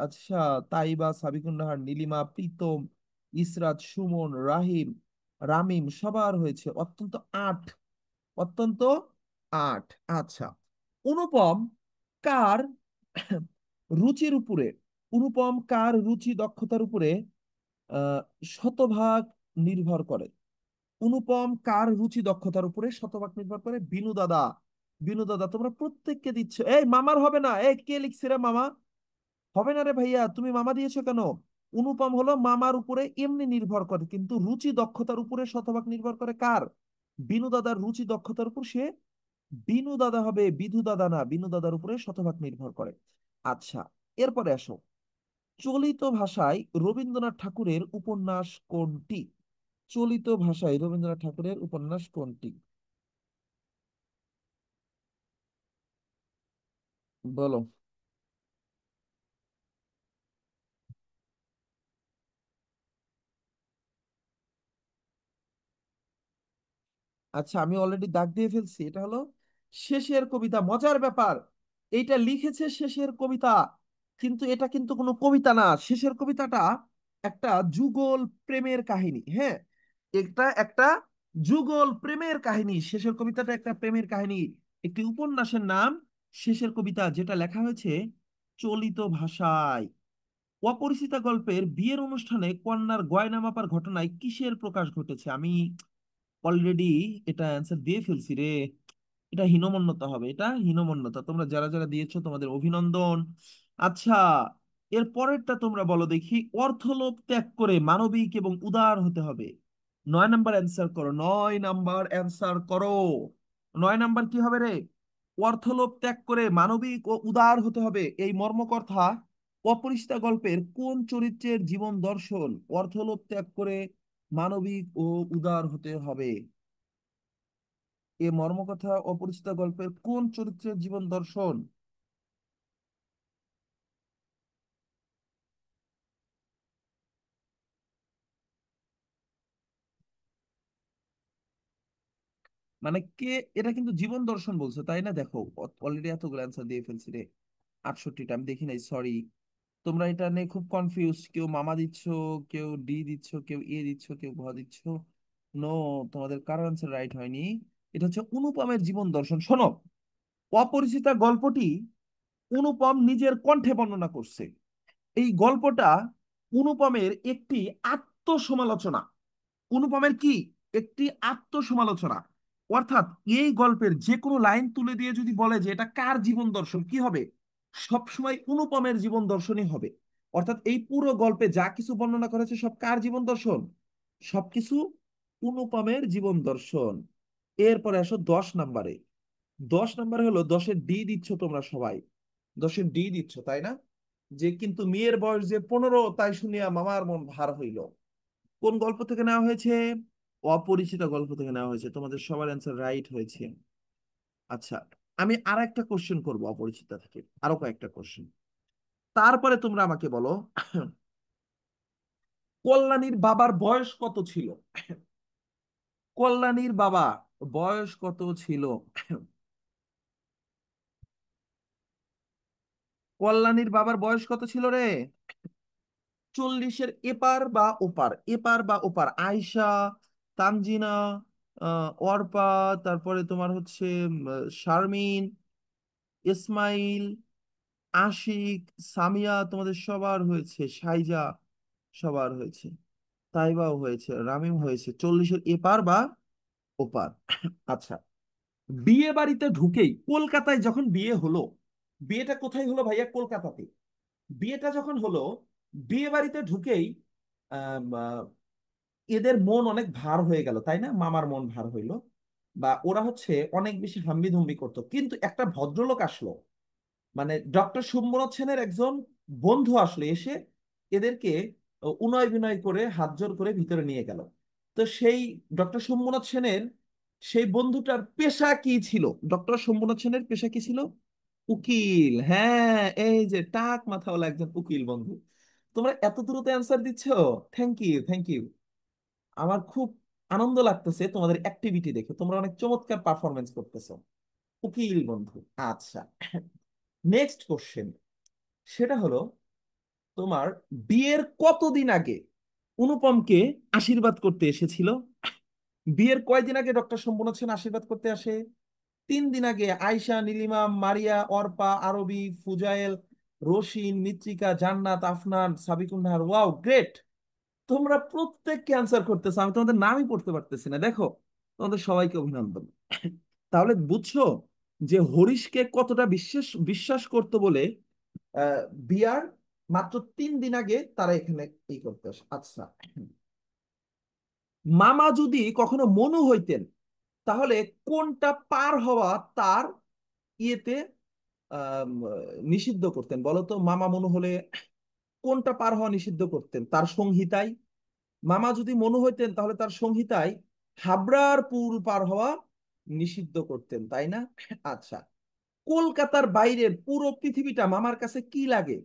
আচ্ছা, তাইবা, সাবিকুন নাহার, নীলিমা, প্রীতম, ইসরাত, সুমন, রাহিম, রামিম, সবার হয়েছে অত্যন্ত আর্ট, অত্যন্ত আট। আচ্ছা, অনুপম কার রুচির উপরে, অনুপম কার রুচি দক্ষতার উপরে আহ শতভাগ নির্ভর করে? অনুপম কার রুচি দক্ষতার উপরে শতভাগ নির্ভর করে? বিনু দাদা। বিনু দাদা, তোমরা প্রত্যেককে দিচ্ছ, এই মামার হবে না, এই কে লিখছে রে মামা? হবে না রে ভাইয়া, তুমি মামা দিয়েছো কেন? অনুপম হলো মামার উপরে এমনি নির্ভর করে, কিন্তু রুচি দক্ষতার উপরে শতভাগ নির্ভর করে কার? বিনু দাদার রুচি দক্ষতার উপর সে বিনু দাদা হবে, বিধু দাদা না, বিনু দাদার উপরে শতভাগ নির্ভর করে। আচ্ছা, এরপরে আসো, চলিত ভাষায় রবীন্দ্রনাথ ঠাকুরের উপন্যাস কোনটি? চলিত ভাষায় রবীন্দ্রনাথ ঠাকুরের উপন্যাস কোনটি? বলো। আচ্ছা, আমি অলরেডি দাগ দিয়ে ফেলছি, এটা হলো শেষের কবিতা। মজার ব্যাপার, এইটা লিখেছে শেষের কবিতা, কিন্তু এটা কিন্তু কোনো কবিতা না। শেষের কবিতাটা একটা যুগল প্রেমের কাহিনী। হ্যাঁ, এটা একটা যুগল প্রেমের কাহিনী, শেষের কবিতাটা একটা প্রেমের কাহিনী, একটি উপন্যাসের নাম শেষের কবিতা, যেটা লেখা হয়েছে চলিত ভাষায়। অপরিচিতা গল্পের বিয়ের অনুষ্ঠানে কন্যার গয়না মাপার ঘটনায় কিসের প্রকাশ ঘটেছে? আমি অলরেডি এটা অ্যান্সার দিয়ে ফেলছি রে। এটা হীনমন্যতা হবে, এটা হীনমন্যতা। তোমরা যারা যারা দিয়েছো তোমাদের অভিনন্দন। আচ্ছা, এর পরেরটা তোমরা বলো দেখি। অর্থলোভ ত্যাগ করে মানবিক এবং উদার হতে হবে। 9 নাম্বার অ্যান্সার করো, 9 নাম্বার অ্যান্সার করো। 9 নাম্বার কি হবে রে? অর্থলোভ ত্যাগ করে মানবিক ও উদার হতে হবে, এই মর্মকথা অপরিচিতা গল্পের কোন চরিত্রের জীবন দর্শন? অর্থলোভ ত্যাগ করে মানবিক ও উদার হতে হবে, এ মর্মকথা অপরিচিতা গল্পের কোন চরিত্রের জীবন দর্শন? মানে কে? এটা কিন্তু জীবন দর্শন বলছে তাই না? দেখো, অলরেডি এতগুলো অ্যান্সার দিয়ে ফেলছি রে, 68টা আমি দেখি নাই, সরি। তোমরা এটা নিয়ে খুব কনফিউজ, কেউ মামা দিচ্ছ, কেউ ডি দিচ্ছ, কেউ এ দিচ্ছ, কেউ ঘ দিচ্ছ। নো, তোমাদের কারো অ্যান্সার রাইট হয়নি। এটা হচ্ছে অনুপমের জীবন দর্শন। শোনো, অপরিচিতা গল্পটি অনুপম নিজের কণ্ঠে বর্ণনা করছে। এই গল্পটা অনুপমের একটি আত্মসমালোচনা। অনুপমের কি? একটি আত্মসমালোচনা। অর্থাৎ এই গল্পের যে কোনো লাইন তুলে দিয়ে যদি বলে যে এটা কার জীবন দর্শন, কি হবে? সবসময় অনুপমের জীবন দর্শনই হবে। অর্থাৎ এই পুরো গল্পে যা কিছু বর্ণনা করেছে সব কার জীবন দর্শন? সবকিছু অনুপমের জীবন দর্শন। এরপরে আসো 10 নাম্বারে। 10 নাম্বার হলো, 10-এর ডি দিচ্ছ তোমরা সবাই, 10-এর ডি দিচ্ছ তাই না? যে কিন্তু মেয়ের বয়স যে 15, তাই শুনিয়া মামার মন ভার হইল। কোন গল্প থেকে নেওয়া হয়েছে? অপরিচিত গল্প থেকে নেওয়া হয়েছে। তোমাদের সবার অ্যান্সার রাইট হয়েছে। আচ্ছা, আমি আর একটা কোশ্চেন করবো অপরিচিতা থেকে, আরো কয়েকটা কোশ্চেন, তারপরে তোমরা আমাকে বলো কল্যাণীর বাবার বয়স কত ছিল? কল্যাণীর বাবা বয়স কত ছিল? কল্যাণীর বাবার বয়স কত ছিল রে? 40-এর এপার বা ওপার, এপার বা ওপার। আয়শা, তানজিনা, অর্পা, তারপরে তোমার হচ্ছে শারমিন, ইসমাইল, আশিক, সামিয়া, তোমাদের সবার হয়েছে, সাইজা সবার হয়েছে, তাইবাও হয়েছে, রামিম হয়েছে। 40-এর এপার বা ওপার। আচ্ছা, বিয়ে বাড়িতে ঢুকেই কলকাতায় যখন বিয়ে হলো, বিয়েটা কোথায় হলো ভাইয়া? কলকাতাতে। বিয়েটা যখন হলো, বিয়ে বাড়িতে ঢুকেই আহ, আহ, এদের মন অনেক ভার হয়ে গেল তাই না? মামার মন ভার হইলো, বা ওরা হচ্ছে অনেক বেশি হাম্বিদম্বি করতো, কিন্তু একটা ভদ্রলোক আসলো, মানে ডক্টর সুব্রত সেনের একজন বন্ধু আসলে এসে এদেরকে উনয় বিনয় করে হাত জোর করে ভিতরে নিয়ে গেল। তো সেই ডক্টর শম্ভুনাথ সেনের সেই বন্ধুটার পেশা কি ছিল? ডক্টর শম্ভুনাথ সেনের পেশা কি ছিল? উকিল, হ্যাঁ, এই যে টাক মাথাওয়ালা একজন উকিল বন্ধু। তোমরা এত দ্রুত অ্যান্সার দিচ্ছ, থ্যাংক ইউ, থ্যাংক ইউ। আমার খুব আনন্দ লাগতেছে তোমাদের অ্যাক্টিভিটি দেখে, তোমরা অনেক চমৎকার পারফরমেন্স করতেছো। উকিল বন্ধু। আচ্ছা, নেক্সট কোশ্চেন, সেটা হলো তোমার বিয়ের কতদিন আগে অনুপমকে আশীর্বাদ করতে এসেছিল? বিয়ের কয়দিন আগে ডক্টর শম্ভু সেন আশীর্বাদ করতে আসে? 3 দিন আগে আয়শা, নীলিমা, মারিয়া, অর্পা, আরবি, ফুজায়েল, রশিন, মৃত্তিকা, জান্নাত, আফনান, সাবিকুন নাহার। Wow, great! তোমরা প্রত্যেককে অ্যান্সার করতেছো, আমি তোমাদের নামই পড়তে পারতেছি না, দেখো। তোমাদের সবাইকে অভিনন্দন। তাহলে বুঝছো যে হরিশকে কতটা বিশ্বাস বিশ্বাস করতো বলে আহ, বিয়ার মাত্র 3 দিন আগে তারা এখানে এই করতে আসে। আচ্ছা, মামা যদি কখনো মনু হইতেন, তাহলে কোনটা পার হওয়া তার ইয়েতে আম, নিষিদ্ধ করতেন বলো তো? মামা মনু হলে কোনটা পার হওয়া নিষিদ্ধ করতেন তার সংহিতায়? মামা যদি মনু হইতেন তাহলে তার সংহিতায় হাবড়ার পুল পার হওয়া নিষিদ্ধ করতেন, তাই না? আচ্ছা, কলকাতার বাইরের পুরো পৃথিবীটা মামার কাছে কি লাগে?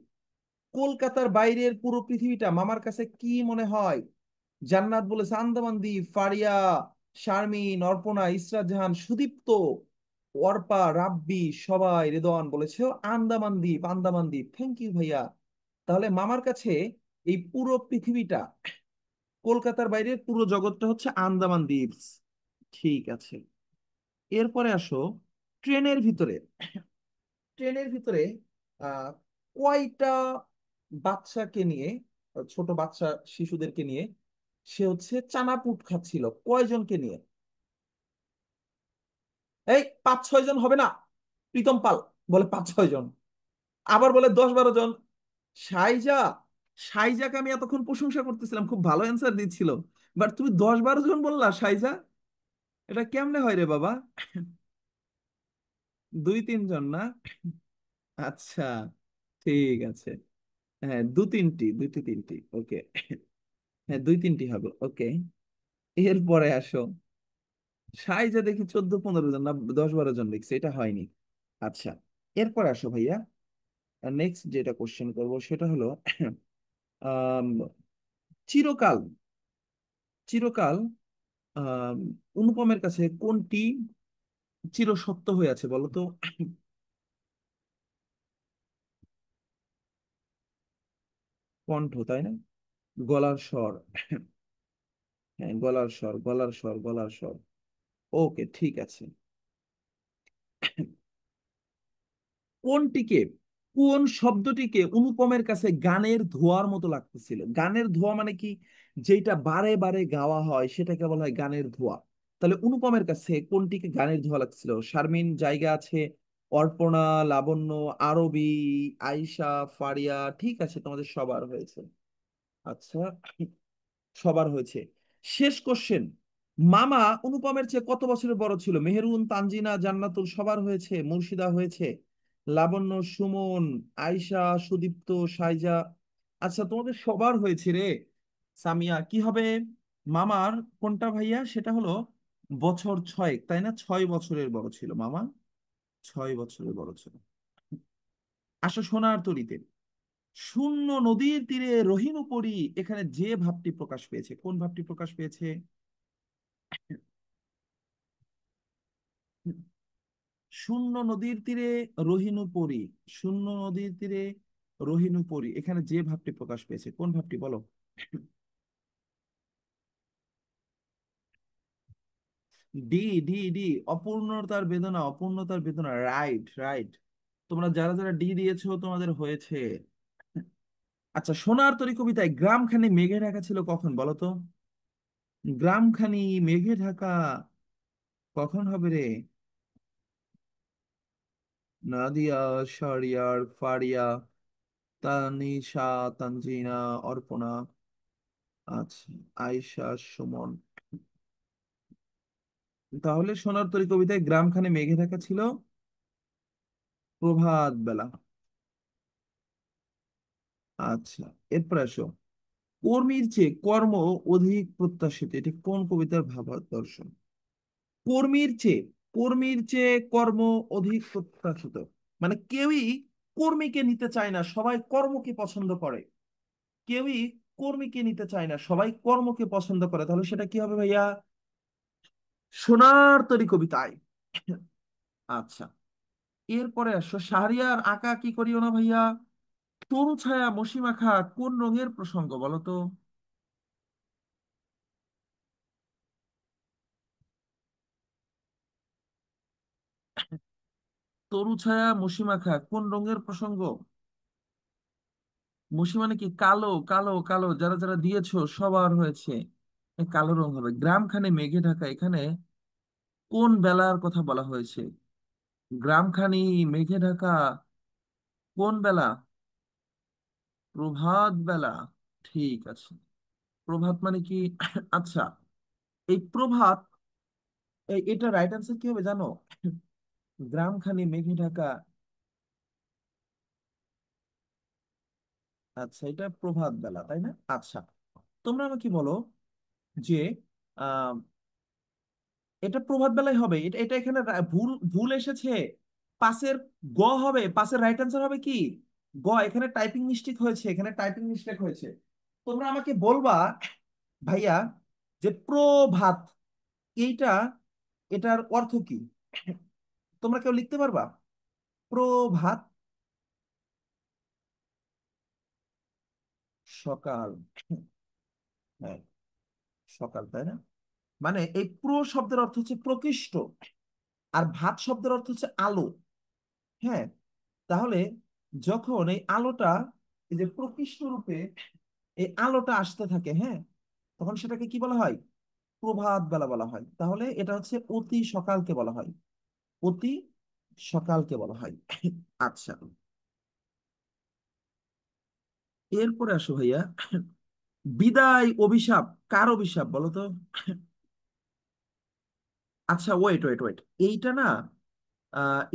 কলকাতার বাইরের পুরো পৃথিবীটা মামার কাছে কি মনে হয়? জান্নাত বলেছে আন্দামান দ্বীপ, ফারিয়া, শারমিন, অর্পণা, ইসরাত জাহান, সুদীপ্ত, অর্পা, রাব্বি, সবাই, রেদওয়ান বলেছে আন্দামান দ্বীপ, আন্দামান দ্বীপ। থ্যাংক ইউ ভাইয়া। তাহলে মামার কাছে এই পুরো পৃথিবীটা, কলকাতার বাইরের পুরো জগৎটা হচ্ছে আন্দামান দ্বীপস। ঠিক আছে, এরপরে আসো ট্রেনের ভিতরে। ট্রেনের ভিতরে আহ কয়টা বাচ্চাকে নিয়ে, ছোট বাচ্চা শিশুদেরকে নিয়ে সে হচ্ছে চানাপুট খাচ্ছিল? কয়জনকে নিয়ে? এই 5-6 জন হবে না? প্রীতম পাল বলে 5-6 জন, আবার বলে 10-12 জন। সাইজা, সাইজাকে আমি এতক্ষণ প্রশংসা করতেছিলাম, খুব ভালো অ্যান্সার দিচ্ছিল, বাট তুমি 10-12 জন বললা সাইজা। এটা কেমনে হয় রে বাবা? 2-3 জন না? আচ্ছা, ঠিক আছে। হ্যাঁ, দুটি তিনটি, ওকে। হ্যাঁ, 2-3টি হবে, ওকে। এরপরে আসো, সাইজা দেখি 14-15 জন, না 10-12 জন লিখছে, এটা হয়নি। আচ্ছা, এরপর আসো ভাইয়া, নেক্সট যেটা কোশ্চেন করবো সেটা হলো আম, চিরকাল, চিরকাল আম, অনুপমের কাছে কোনটি চিরসত্য হয়ে আছে বলো তো? কণ্ঠ, তাই না? গলার স্বর। হ্যাঁ, গলার স্বর, গলার স্বর, গলার স্বর। ওকে, ঠিক আছে। কোনটিকে, কোন শব্দটিকে অনুপমের কাছে গানের ধোঁয়ার মতো লাগতেছিল? গানের ধোঁয়া মানে কি? যেটা বারে বারে গাওয়া হয় সেটাকে বলা হয় গানের ধোঁয়া। তাহলে অনুপমের কাছে কোনটিকে গানের ধোঁয়া লাগছিল? শারমিন জায়গা আছে, অর্পণা, লাবণ্য, আরবি, আয়শা, ফারিয়া। ঠিক আছে, তোমাদের সবার হয়েছে। আচ্ছা, সবার হয়েছে। শেষ কোশ্চেন, মামা অনুপমের চেয়ে কত বছরের বড় ছিল? মেহেরুন, তানজিনা, জান্নাতুল সবার হয়েছে, মুর্শিদা হয়েছে, লাবণ্য, সুমন, আয়শা, সুদীপ্ত, সাইজা। আচ্ছা, তোমাদের সবার হয়েছে রে। সামিয়া কি হবে? মামার কোনটা ভাইয়া? সেটা হলো বছর 6, তাই না? 6 বছরের বড় ছিল মামা, 6 বছরের বড় ছিল। আসো সোনার তরীতে, শূন্য নদীর তীরে রহিম পরি, এখানে যে ভাবটি প্রকাশ পেয়েছে, কোন ভাবটি প্রকাশ পেয়েছে? শূন্য নদীর তীরে রহিনুপরি, শূন্য নদীর তীরে রহিনুপরি, এখানে যে ভাবটি প্রকাশ পেয়েছে কোন ভাবটি বলো? ডি, ডি, ডি, অপূর্ণতার বেদনা, অপূর্ণতার বেদনা, রাইট, রাইট। তোমরা যারা যারা ডি দিয়েছো তোমাদের হয়েছে। আচ্ছা, সোনার তরী কবিতায় গ্রামখানি মেঘে ঢাকা ছিল কখন বলো তো? গ্রামখানি মেঘে ঢাকা কখন হবে রে? নাদিয়া, শারিয়ার, ফারিয়া, তানিশা, তানজিনা, অর্পণা, আচ্ছা, আয়শা, সুমন। তাহলে সোনার তরী কবিতায় গ্রামখানে মেঘে ঢাকা ছিল প্রভাত বেলা। আচ্ছা, এরপর আসো, কর্মীর চেয়ে কর্ম অধিক প্রত্যাশিত, এটি কোন কবিতার ভাবাদর্শ? কর্মীর চেয়ে, কর্মীর চেয়ে কর্ম অধিক প্রত্যাশিত মানে কেউই কর্মীকে নিতে চায় না, সবাই কর্মকে পছন্দ করে। কেউই কর্মীকে নিতে চায় না, সবাই কর্মকে পছন্দ করে। তাহলে সেটা কি হবে ভাইয়া? সোনার তরী কবিতায়। আচ্ছা, এরপরে আসো শাহরিয়ার আঁকা কি করিও না ভাইয়া। তরু ছায়া মসিমাখা কোন রঙের প্রসঙ্গ বলো তো? তরু ছায়া মসিমাখা কোন রঙের প্রসঙ্গ? মসি মানে কি? কালো, কালো, কালো, যারা যারা দিয়েছো সবার হয়েছে কালো রং হবে। গ্রামখানে মেঘে ঢাকা, এখানে কোন বেলার কথা বলা হয়েছে? গ্রামখানি মেঘে ঢাকা কোন বেলা? প্রভাত বেলা। ঠিক আছে। প্রভাত মানে কি? আচ্ছা, এই প্রভাত, এটা রাইট অ্যান্সার কি হবে জানো? গ্রামখানি মেঘে ঢাকা। আচ্ছা, এটা প্রভাত বেলা, তাই না? আচ্ছা, তোমরা আমাকে বলো যে আহ এটা প্রভাত বেলায় হবে। এটা এটা এখানে ভুল ভুল এসেছে। পাশের গ হবে, পাশের রাইট অ্যান্সার হবে কি? গ। এখানে টাইপিং মিস্টেক হয়েছে, এখানে টাইপিং মিস্টেক হয়েছে। তোমরা আমাকে বলবা ভাইয়া যে প্রভাত, এইটা, এটার অর্থ কি? তোমরা কেউ লিখতে পারবা? প্রভাত, সকাল। হ্যাঁ, সকাল, তাই না? মানে এই শব্দের অর্থ হচ্ছে প্রকৃষ্ট, আর ভাত শব্দের অর্থ হচ্ছে আলো। হ্যাঁ, তাহলে যখন এই আলোটা, এই যে প্রকৃষ্ট রূপে এই আলোটা আসতে থাকে, হ্যাঁ, তখন সেটাকে কি বলা হয়? প্রভাত বেলা বলা হয়। তাহলে এটা হচ্ছে অতি সকালকে বলা হয়, অতি সকালকে বলা হয়। আচ্ছা, এরপরে আসো ভাইয়া, বিদায় অভিশাপ কার অভিশাপ বলো তো? আচ্ছা, ওয়েট ওয়েট ওয়েট, এইটা না,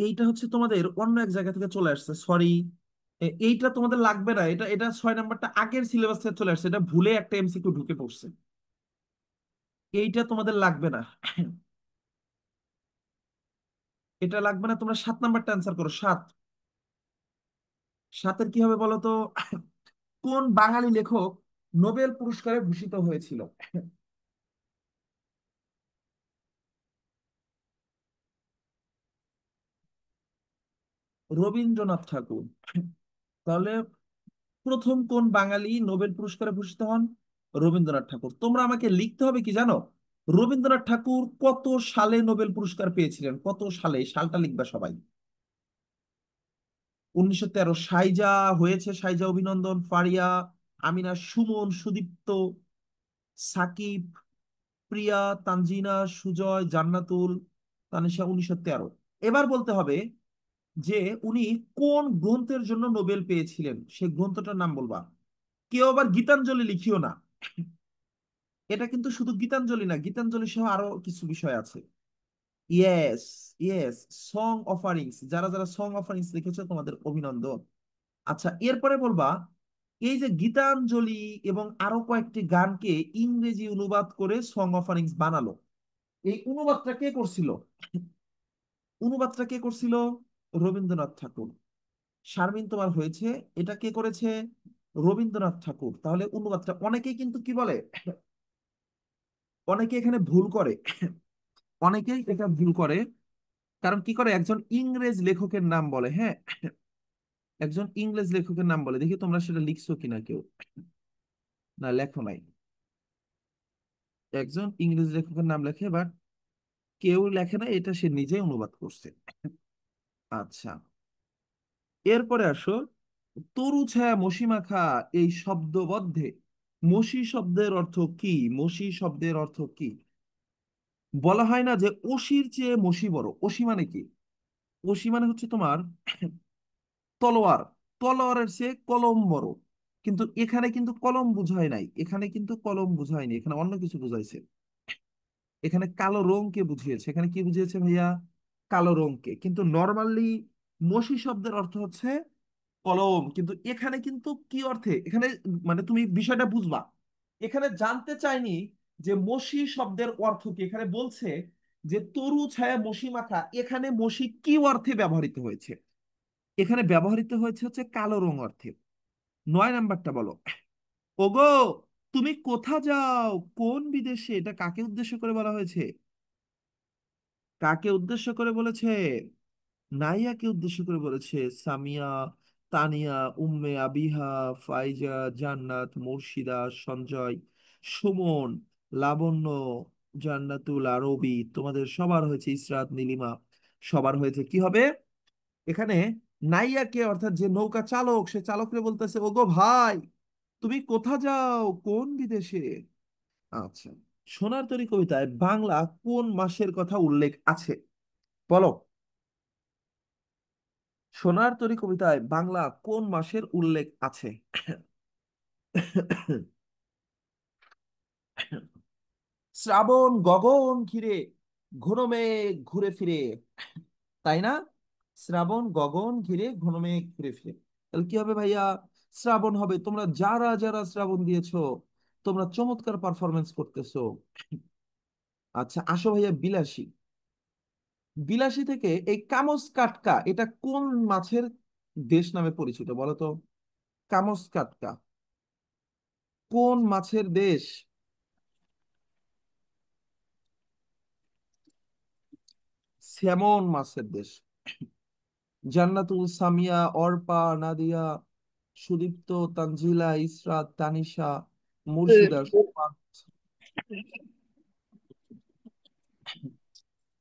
এইটা হচ্ছে তোমাদের অন্য এক জায়গা থেকে চলে আসছে, সরি। এইটা তোমাদের লাগবে না, এটা এটা 6 নাম্বারটা আগের সিলেবাস থেকে চলে আসছে, এটা ভুলে একটা এমসিকিউ ঢুকে পড়ছে। এইটা তোমাদের লাগবে না। এটা লাগবে না, তোমরা 7 নাম্বারটা অ্যান্সার করো। সাত, সাতের কি হবে বলো তো? কোন বাঙালি লেখক নোবেল পুরস্কারে ভূষিত হয়েছিল? রবীন্দ্রনাথ ঠাকুর। তাহলে প্রথম কোন বাঙালি নোবেল পুরস্কারে ভূষিত হন? রবীন্দ্রনাথ ঠাকুর। তোমরা আমাকে লিখতে হবে কি জানো? রবীন্দ্রনাথ ঠাকুর কত সালে নোবেল পুরস্কার পেয়েছিলেন, কত সালে, সালটা লিখবা সবাই। 1913। সাইজা হয়েছে, সাইজা অভিনন্দন, ফারিয়া, আমিনা, সুমন, সুদীপ্ত, সাকিব, প্রিয়া, তানজিনা, সুজয়, জান্নাতুল, তানিশা। 1913। এবার বলতে হবে যে উনি কোন গ্রন্থের জন্য নোবেল পেয়েছিলেন, সেই গ্রন্থটার নাম বলবা। কেউ আবার গীতাঞ্জলি লিখিও না। এটা কিন্তু শুধু গীতাঞ্জলি না, গীতাঞ্জলি সহ আরো কিছু বিষয় আছে। Yes, yes, song offerings. যারা যারা সং অফারিংস লিখেছে তোমাদের অভিনন্দন। আচ্ছা, এরপরে বলবা এই যে গীতাঞ্জলি এবং আরো কয়েকটি গানকে ইংরেজি অনুবাদ করে সং অফারিংস বানালো, এই অনুবাদটা কে করছিল? অনুবাদটা কে করছিল? রবীন্দ্রনাথ ঠাকুর। শারমিন, তোমার হয়েছে। এটা কে করেছে? রবীন্দ্রনাথ ঠাকুর। তাহলে অনুবাদটা, অনেকেই কিন্তু কি বলে, অনেকে এখানে ভুল করে, অনেকেই এটা ভুল করে। কারণ কি করে, একজন ইংরেজ লেখকের নাম বলে, হ্যাঁ, একজন ইংরেজ লেখকের নাম বলে। দেখি তোমরা সেটা লিখছো কিনা কেউ। না, লেখো নাই। একজন ইংরেজ লেখকের নাম লেখে, বাট কেউ লেখে না, এটা সে নিজেই অনুবাদ করছে। আচ্ছা, এরপরে আসো, তরু ছায়া মসিমাখা এই শব্দবদ্ধে মসি শব্দের অর্থ কি? মসি শব্দের অর্থ কি? বলা হয় না যে অসির চেয়ে মসি বড়? অসি মানে কি? অসি মানে হচ্ছে তোমার তলোয়ার, তলোয়ারের চেয়ে কলম বড়। কিন্তু এখানে কিন্তু কলম বুঝায় নাই, এখানে কিন্তু কলম বুঝায়নি, এখানে অন্য কিছু বুঝাইছে। এখানে কালো রংকে বুঝিয়েছে। এখানে কি বুঝিয়েছে ভাইয়া? কালো রংকে। কিন্তু নর্মালি মসি শব্দের অর্থ হচ্ছে কলম। কিন্তু এখানে কিন্তু কি অর্থে, এখানে মানে তুমি বিষয়টা বুঝবা। এখানে জানতে চাইনি যে মসি শব্দের অর্থ কি, এখানে বলছে যে তরু ছায়া মসি মাখা, এখানে মসি কি অর্থে ব্যবহৃত হয়েছে। এখানে ব্যবহৃত হয়েছে হচ্ছে কালো রং অর্থে। 9 নাম্বারটা বলো। ওগো, তুমি কোথা যাও, কোন বিদেশে, এটা কাকে উদ্দেশ্য করে বলা হয়েছে? কাকে উদ্দেশ্য করে বলেছে? নাইয়াকে উদ্দেশ্য করে বলেছে। সামিয়া, তানিয়া, উম্মে আবিহা, ফাইজা, জান্নাত, মুর্শিদা, সঞ্জয়, সুমন, লাবণ্য, জান্নাতুল আরবি, তোমাদের সবার হয়েছে ইসরাত, নীলিমা, সবার হয়েছে কি হবে এখানে? নাইয়াকে অর্থাৎ যে নৌকা চালক, সে চালকরে বলতেছে, ওগো ভাই, তুমি কোথা যাও, কোন বিদেশে? আচ্ছা, সোনার তরী কবিতায় বাংলা কোন মাসের কথা উল্লেখ আছে বলো? সোনার তরী কবিতায় বাংলা কোন মাসের উল্লেখ আছে? শ্রাবণ গগন ঘিরে ঘন মেঘ ঘুরে ফিরে, তাই না? শ্রাবণ গগন ঘিরে ঘন মেঘ ঘুরে ফিরে, তাহলে কি হবে ভাইয়া? শ্রাবণ হবে। তোমরা যারা যারা শ্রাবণ দিয়েছো, তোমরা চমৎকার পারফরমেন্স করতেছো। আচ্ছা আসো ভাইয়া, বিলাসী। বিলাসী থেকে এই কামস কাটকা, এটা কোন মাছের দেশ নামে পরিচিত বলো তো? কামস কাটকা কোন মাছের দেশ? স্যামন মাছের দেশ। জান্নাতুল, সামিয়া, অর্পা, নাদিয়া, সুদীপ্ত, তানজিলা, ইসরাত, তানিশা, মুর্শিদা, সুমন।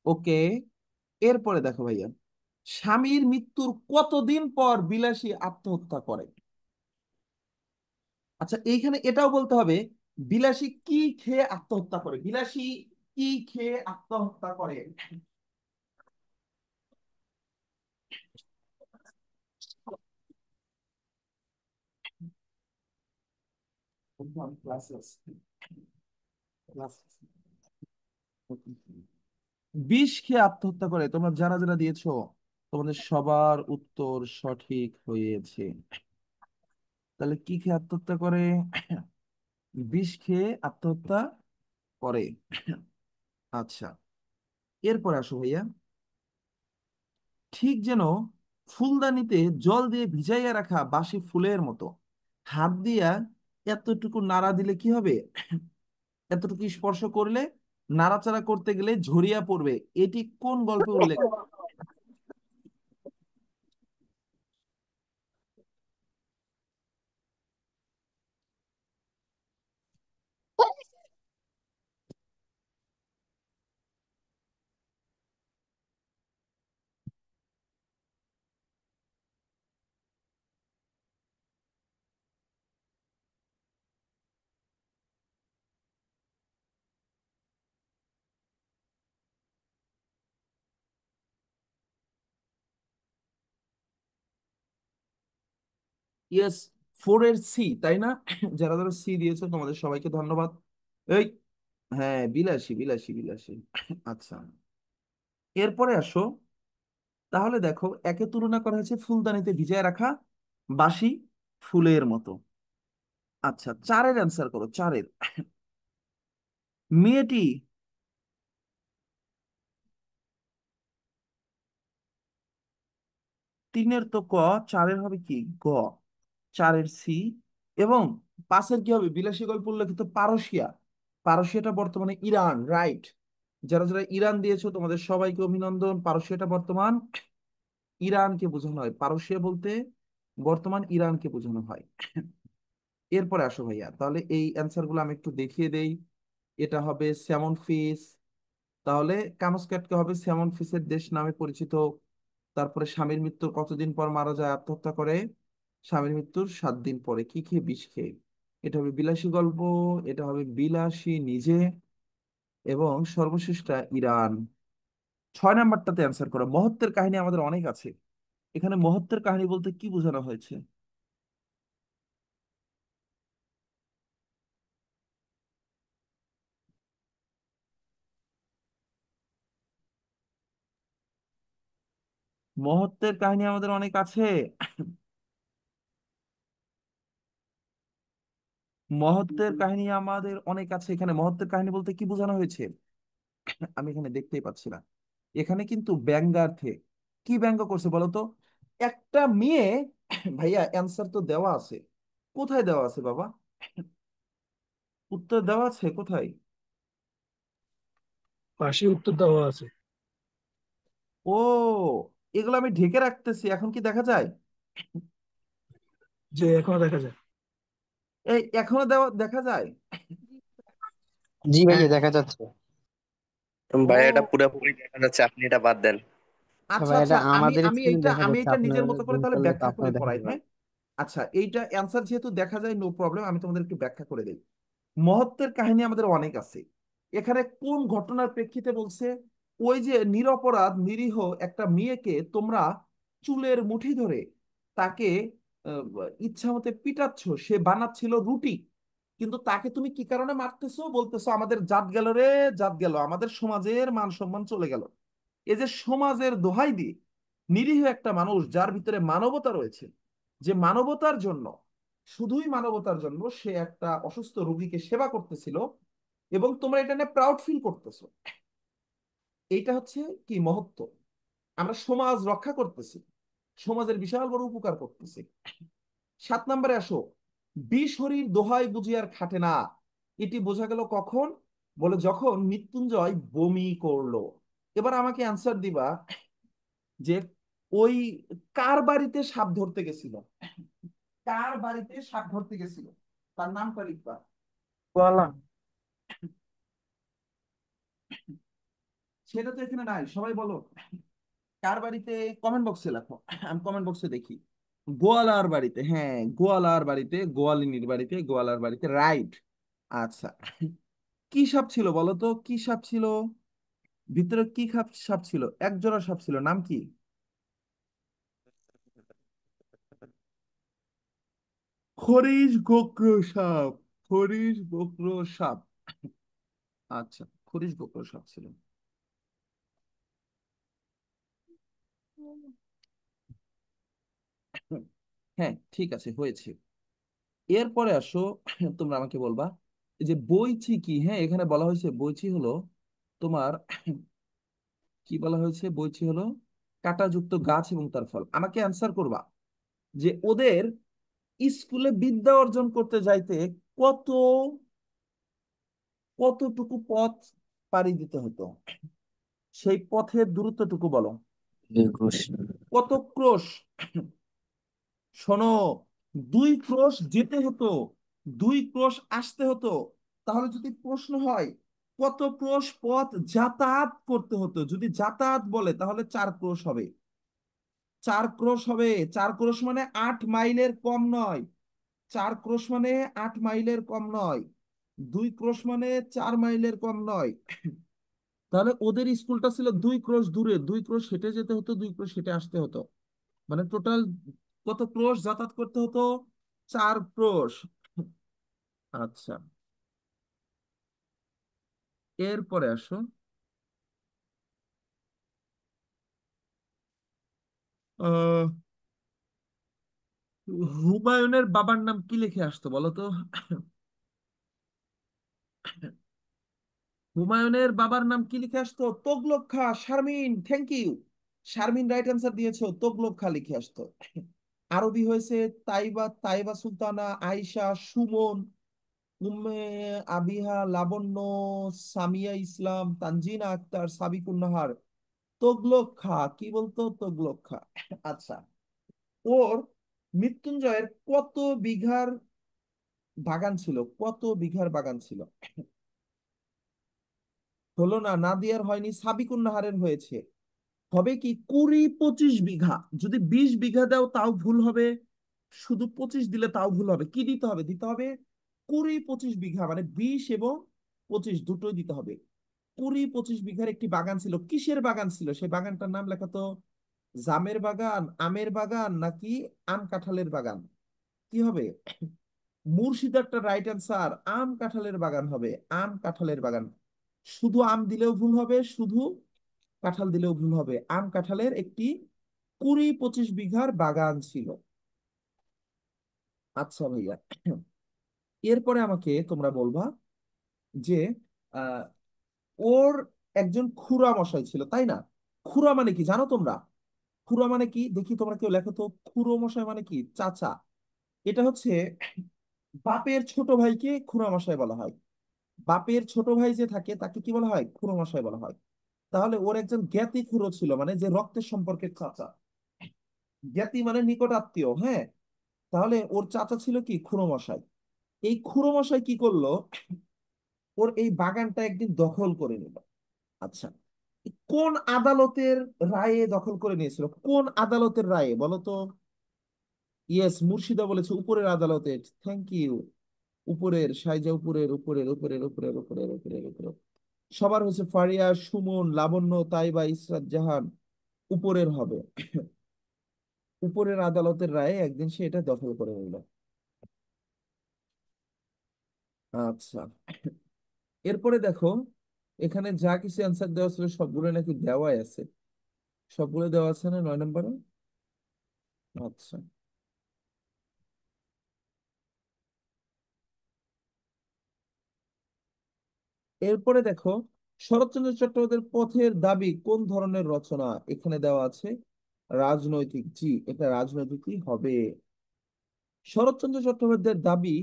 ওকে, এরপরে দেখো ভাইয়া, স্বামীর মৃত্যুর কতদিন পর বিলাসী আত্মহত্যা করে? আচ্ছা এইখানে এটাও বলতে হবে, বিলাসী কি খেয়ে আত্মহত্যা করে? বিলাসী কি খেয়ে আত্মহত্যা করে? বন্ধু, আমি ক্লাসে আছি, ক্লাসে আছি। বিষ খেয়ে আত্মহত্যা করে। তোমরা যারা যারা দিয়েছো, তোমাদের সবার উত্তর সঠিক হয়েছে। তাহলে কি খেয়ে আত্মহত্যা করে? বিষ খেয়ে আত্মহত্যা করে। আচ্ছা, এরপর আসো ভাইয়া, ঠিক যেন ফুলদানিতে জল দিয়ে ভিজাইয়া রাখা বাসি ফুলের মতো, হাত দিয়া এতটুকু নাড়া দিলে কি হবে? এতটুকু স্পর্শ করলে, নাড়াচাড়া করতে গেলে ঝরিয়া পড়বে। এটি কোন গল্পে উল্লেখ? ইয়েস, 4 এর সি, তাই না? যারা যারা সি দিয়েছো তোমাদের সবাইকে ধন্যবাদ। এই, হ্যাঁ, বিলাসী বিলাসী বিলাসী। আচ্ছা, এরপরে আসো। তাহলে দেখো, একে তুলনা করা হয়েছে ফুলদানিতে ভিজায় রাখা বাসি ফুলের মতো। আচ্ছা, 4-এর অ্যান্সার করো, 4-এর। মেয়েটি, 3-এর তো ক, 4-এর হবে কি গ, 4-এর সি, এবং 5-এর কি হবে? বিলাসী গল্প উল্লেখিত পারসিয়া। পারসিয়াটা বর্তমানে ইরান, রাইট। যারা যারা ইরান দিয়েছো তোমাদের সবাইকে অভিনন্দন। পারসিয়াটা বর্তমান ইরানকে বোঝানো হয়, পারসিয়া বলতে বর্তমান ইরানকে বোঝানো হয়। এরপরে আসো ভাইয়া, তাহলে এই অ্যান্সার গুলো আমি একটু দেখিয়ে দেই। এটা হবে স্যামন ফিশ। তাহলে কামস্ক্যাটকে হবে স্যামন ফিশের দেশ নামে পরিচিত। তারপরে স্বামীর মৃত্যুর কতদিন পর মারা যায়, আত্মহত্যা করে? স্বামীর মৃত্যুর 7 দিন পরে। কি খেয়ে? বিষ খেয়ে। এটা হবে বিলাসী গল্প, এটা হবে বিলাসী নিজে, এবং সর্বশেষটা ইরান। 6 নাম্বারটাতে অ্যান্সার করো। মহত্বের কাহিনী আমাদের অনেক আছে, এখানে মহত্বের কাহিনী বলতে কি বোঝানো হয়েছে? মহত্বের কাহিনী আমাদের অনেক আছে। মহত্বের কাহিনী আমাদের অনেক আছে, এখানে মহত্বের কাহিনী বলতে কি বোঝানো হয়েছে? আমি এখানে দেখতেই পাচ্ছি না। এখানে কিন্তু ব্যঙ্গার্থে কি ব্যঙ্গ করছে বলো তো? একটা মেয়ে, ভাইয়া অ্যান্সার তো দেওয়া আছে, কোথায় দেওয়া আছে বাবা? উত্তর দেওয়া আছে কোথায়? পাশে উত্তর দেওয়া আছে। ও, এগুলো আমি ঢেকে রাখতেছি, এখন কি দেখা যায়? যে এখনো দেখা যায়। এই এখনো দেওয়া দেখা যায়? জি হ্যাঁ ভাইয়া দেখা যাচ্ছে। ভাই, এটা ও, পুরোপুরি দেখা যাচ্ছে, আপনি এটা বাদ দেন। আচ্ছা ভাই আচ্ছা, এটা আমি আমাদের আমি স্ক্রিনে এইটা দেখা আমি যাচ্ছে, এটা নিজের আপনারা মতো করে জুম তাহলে করলে তো ব্যাখ্যা করে আপনারা দেখা পড়াই, যাবে। হ্যাঁ। আচ্ছা, এইটা অ্যান্সার যেহেতু দেখা যায়, নো প্রবলেম, আমি তোমাদের একটু ব্যাখ্যা করে দিই। মহত্বের কাহিনী আমাদের অনেক আছে। এখানে কোন ঘটনার প্রেক্ষিতে বলছে? ওই যে নিরপরাধ নিরীহ একটা মেয়েকে তোমরা চুলের মুঠি ধরে তাকে ইচ্ছা মতে পিটাচ্ছ, সে বানাচ্ছিল রুটি, কিন্তু তাকে তুমি কি কারণে মারতেছো? বলতেছো আমাদের জাত গেল রে, জাত গেল, আমাদের সমাজের মান সম্মান চলে গেল। এই যে সমাজের দোহাই দিয়ে নিরীহ একটা মানুষ যার ভিতরে মানবতা রয়েছে, যে মানবতার জন্য, শুধুই মানবতার জন্য সে একটা অসুস্থ রোগীকে সেবা করতেছিল, এবং তোমরা এটা নিয়ে প্রাউড ফিল করতেছো, এইটা হচ্ছে কি মহত্ব। আমরা সমাজ রক্ষা করতেছি, সমাজের বিশাল বড় উপকার করতেছি। 7 নম্বরে আসো, বিষ হরির দোহাই বুঝি আর খাটে না। এটি বোঝা গেল কখন? বলে যখন মৃত্যুঞ্জয় বমি করলো। এবার আমাকে অ্যান্সার দিবা যে ওই কার বাড়িতে সাপ ধরতে গেছিল? কার বাড়িতে সাপ ধরতে গেছিল, তার নামটা লিখবা। গোয়ালা। সেটা তো এখানে নাই, সবাই বলো কার বাড়িতে, কমেন্ট বক্সে লেখো, আমি কমেন্ট বক্সে দেখি। গোয়ালার বাড়িতে, হ্যাঁ, গোয়ালার বাড়িতে, গোয়ালিনীর বাড়িতে, গোয়ালার বাড়িতে, রাইট। আচ্ছা, কি সাপ ছিল বলো তো, কি সাপ ছিল? ভিতরে কি সাপ ছিল? এক জোড়া সাপ ছিল, নাম কি? খরিশ গোগ্র সাপ, খরিশ গোগ্র সাপ। আচ্ছা, খরিশ গোগ্র সাপ ছিল। হ্যাঁ, ঠিক আছে, হয়েছে। এরপরে আসো, তোমরা আমাকে বলবা এই যে বইছি কি, হ্যাঁ, এখানে বলা হয়েছে বইছি হলো তোমার, কি বলা হয়েছে? বইছি হলো কাঁটাযুক্ত গাছ এবং তার ফল। আমাকে অ্যান্সার করবা যে ওদের স্কুলে বিদ্যা অর্জন করতে যাইতে কত কতটুকু পথ পাড়ি দিতে হতো, সেই পথের দূরত্বটুকু বলো। 21। কত ক্রোশ? শোনো, 2 ক্রোশ যেতে হতো, 2 ক্রোশ আসতে হতো। তাহলে যদি প্রশ্ন হয় কত ক্রোশ পথ যাতায়াত করতে হতো, যদি যাতায়াত বলে তাহলে 4 ক্রোশ হবে। 4 ক্রোশ হবে। 4 ক্রোশ মানে 8 মাইলের কম নয়। 4 ক্রোশ মানে 8 মাইলের কম নয়। 2 ক্রোশ মানে 4 মাইলের কম নয়। তাহলে ওদের স্কুলটা ছিল 2 ক্রোশ দূরে, 2 ক্রোশ হেঁটে যেতে হতো, 2 ক্রোশ হেঁটে আসতে হতো। মানে টোটাল কত ক্রোশ যাতায়াত করতে হতো? 4 ক্রোশ। আচ্ছা, এরপরে আসো, আহ হুমায়ুনের বাবার নাম কি লিখে আসতো বলো তো? হুমায়ুনের বাবার নাম কি লিখে আসতো? Tughlaq Kha. Sharmin, thank you. Sharmin right answer দিয়েছো, তোগলক খা লিখে আসতো। আরবি হয়েছে তাইবা, তাইবা সুলতানা, আয়েশা, সুমন, উম্মে আবিহা, লাবণ্য, সামিয়া ইসলাম, তানজিনা আক্তার, সাবিকুন নাহার। তোগলক খা কি বলতো? তোগলক খা। আচ্ছা, ওর মৃত্যুঞ্জয়ের কত বিঘার বাগান ছিল? কত বিঘার বাগান ছিল? হলো না, নাদিয়ার হয়নি, সাবিকুন নাহারের হয়েছে। হবে কি 20-25 বিঘা। যদি 20 বিঘা দাও তাও ভুল হবে, শুধু 25 দিলে তাও ভুল হবে। কি দিতে হবে? দিতে হবে 20-25 বিঘা, মানে 20 এবং 25 দুটোই দিতে হবে। 20-25 বিঘার একটি বাগান ছিল। কিসের বাগান ছিল? সেই বাগানটার নাম লেখা তো। জামের বাগান, আমের বাগান, নাকি আম কাঁঠালের বাগান? কি হবে? মুর্শিদারটা রাইট অ্যান্সার, আম কাঁঠালের বাগান হবে, আম কাঁঠালের বাগান। শুধু আম দিলেও ভুল হবে, শুধু কাঁঠাল দিলেও ভুল হবে। আম কাঁঠালের একটি 20-25 বিঘার বাগান ছিল। আচ্ছা ভাইয়া, এরপরে আমাকে তোমরা বলবা যে আহ ওর একজন খুড়া মশাই ছিল, তাই না? খুড়া মানে কি জানো তোমরা? খুড়া মানে কি দেখি, তোমরা কেউ লেখো তো। খুড়ো মশাই মানে কি? চাচা। এটা হচ্ছে বাপের ছোট ভাইকে খুড়া মশাই বলা হয়। বাপের ছোট ভাই যে থাকে তাকে কি বলা হয়? খুড়ো মশাই বলা হয়। তাহলে ওর একজন জ্ঞাতি খুড়ো ছিল, মানে যে রক্তের সম্পর্কের চাচা। জ্ঞাতি মানে নিকট আত্মীয়, হ্যাঁ। তাহলে ওর চাচা ছিল কি? খুড়ো মশাই। এই খুড়ো মশাই কি করলো? ওর এই বাগানটা একদিন দখল করে নিল। আচ্ছা, কোন আদালতের রায়ে দখল করে নিয়েছিল? কোন আদালতের রায়ে বলো তো? ইয়েস, মুর্শিদা বলেছে উপরের আদালতের। Thank you. উপরের সাইজা, উপরের উপরের উপরের উপরের উপরের উপরের উপরের সবার হচ্ছে ফারিয়া, সুমন, লাবণ্য, তাইবা, ইসরাত জাহান। উপরের হবে। উপরের আদালতের রায়ে একদিন সে এটা দখল করে নিল। আচ্ছা, এরপরে দেখো, এখানে যা কিছু অ্যান্সার দেওয়া ছিল সবগুলো নাকি দেওয়াই আছে। সবগুলো দেওয়া আছে না 9 নম্বরে? আচ্ছা, এরপরে দেখো, শরৎচন্দ্র চট্টোপাধ্যায়ের পথের দাবি কোন ধরনের রচনা? এখানে দেওয়া আছে রাজনৈতিক। জি, এটা রাজনৈতিকই হবে। শরৎচন্দ্র চট্টোপাধ্যায়ের দাবি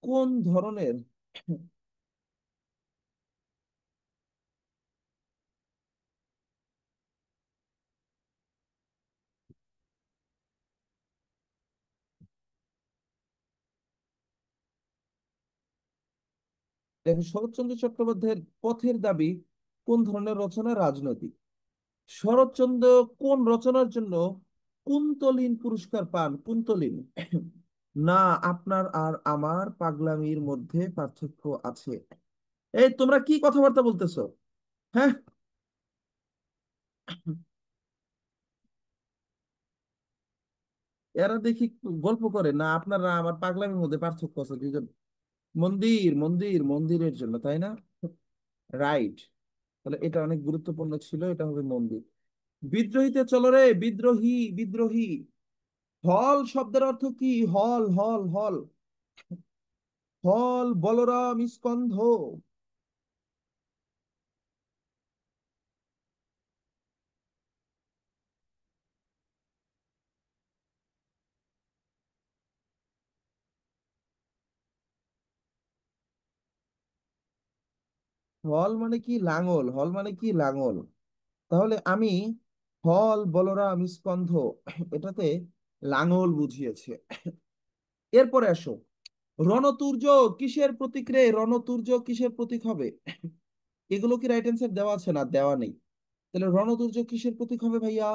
কোন ধরনের? দেখো, শরৎচন্দ্র চট্টোপাধ্যায়ের পথের দাবি কোন ধরনের রচনা? রাজনৈতিক। শরৎচন্দ্র কোন রচনার জন্য কুন্তলীন পুরস্কার পান? কুন্তলীন না, আপনার আর আমার পাগলামির মধ্যে পার্থক্য আছে। এই তোমরা কি কথাবার্তা বলতেছো? হ্যাঁ, এরা দেখি গল্প করে না, আপনারা আমার পাগলামির মধ্যে পার্থক্য আছে দুইজন। মন্দির মন্দির মন্দিরের জন্য, তাই না? রাইট। তাহলে এটা অনেক গুরুত্বপূর্ণ ছিল, এটা হবে মন্দির। বিদ্রোহীতে চলো রে বিদ্রোহী বিদ্রোহী। হল শব্দের অর্থ কি? হল হল হল। হল বলরাম স্কন্ধ। হল মানে কি? লাঙল। হল মানে কি? লাঙল। তাহলে আমি হল বলরাম স্কন্ধ, এটাতে লাঙল বুঝিয়েছে। এরপরে আসো, রণতুর্য কিসের প্রতীক রে? রণতুর্য কিসের প্রতীক হবে? এগুলো কি রাইট অ্যান্সার দেওয়া আছে? না, দেওয়া নেই। তাহলে রণতুর্য কিসের প্রতীক হবে ভাইয়া?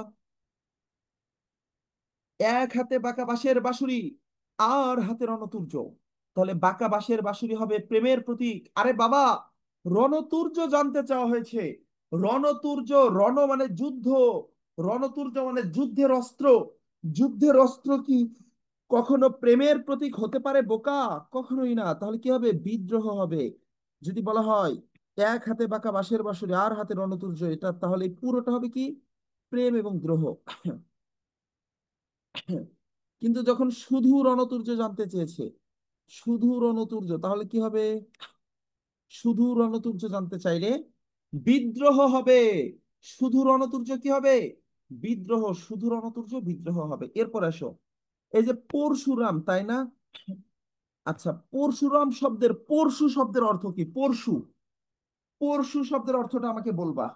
এক হাতে বাঁকা বাঁশের বাঁশুরি, আর হাতে রণতুর্য। তাহলে বাঁকা বাঁশের বাঁশুরি হবে প্রেমের প্রতীক। আরে বাবা, রণতুর্য জানতে চাওয়া হয়েছে। রণতুর্য, রণ মানে যুদ্ধ, রণতুর্য মানে যুদ্ধের অস্ত্র। যুদ্ধের অস্ত্র কি কখনো প্রেমের প্রতীক হতে পারে বোকা? কখনোই না। তাহলে কি হবে? বিদ্রোহ হবে। যদি বলা হয় এক হাতে বাঁকা বাঁশের বাঁশুরি আর হাতে রণতুর্য, এটা তাহলে এই পুরোটা হবে কি? প্রেম এবং দ্রোহ। কিন্তু যখন শুধু রণতুর্য জানতে চেয়েছে, শুধু রণতুর্য, তাহলে কি হবে? শুধু রণতুর্য জানতে চাইলে বিদ্রোহ হবে। শুধু রণতুর্য কি হবে? বিদ্রোহ। শুধু রণতুর্য বিদ্রোহ হবে। এরপর আসো, এই যে পরশুরাম, তাই না? আচ্ছা, পরশুরাম শব্দের, পরশু শব্দের অর্থ কি? পরশু, পরশু শব্দের অর্থটা আমাকে বলবা।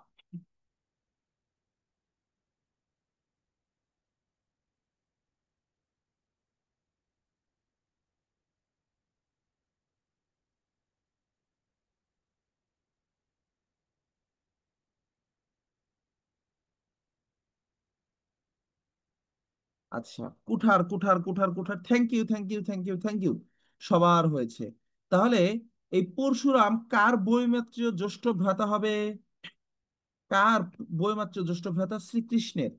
আচ্ছা, কুঠার কুঠার কুঠার কুঠার। Thank you thank you thank you thank you. সবার হয়েছে। তাহলে এই পরশুরাম কার বইমাত্র জ্যেষ্ঠ ভ্রাতা হবে? কার বইমাত্র জ্যেষ্ঠ ভ্রাতা? শ্রীকৃষ্ণের।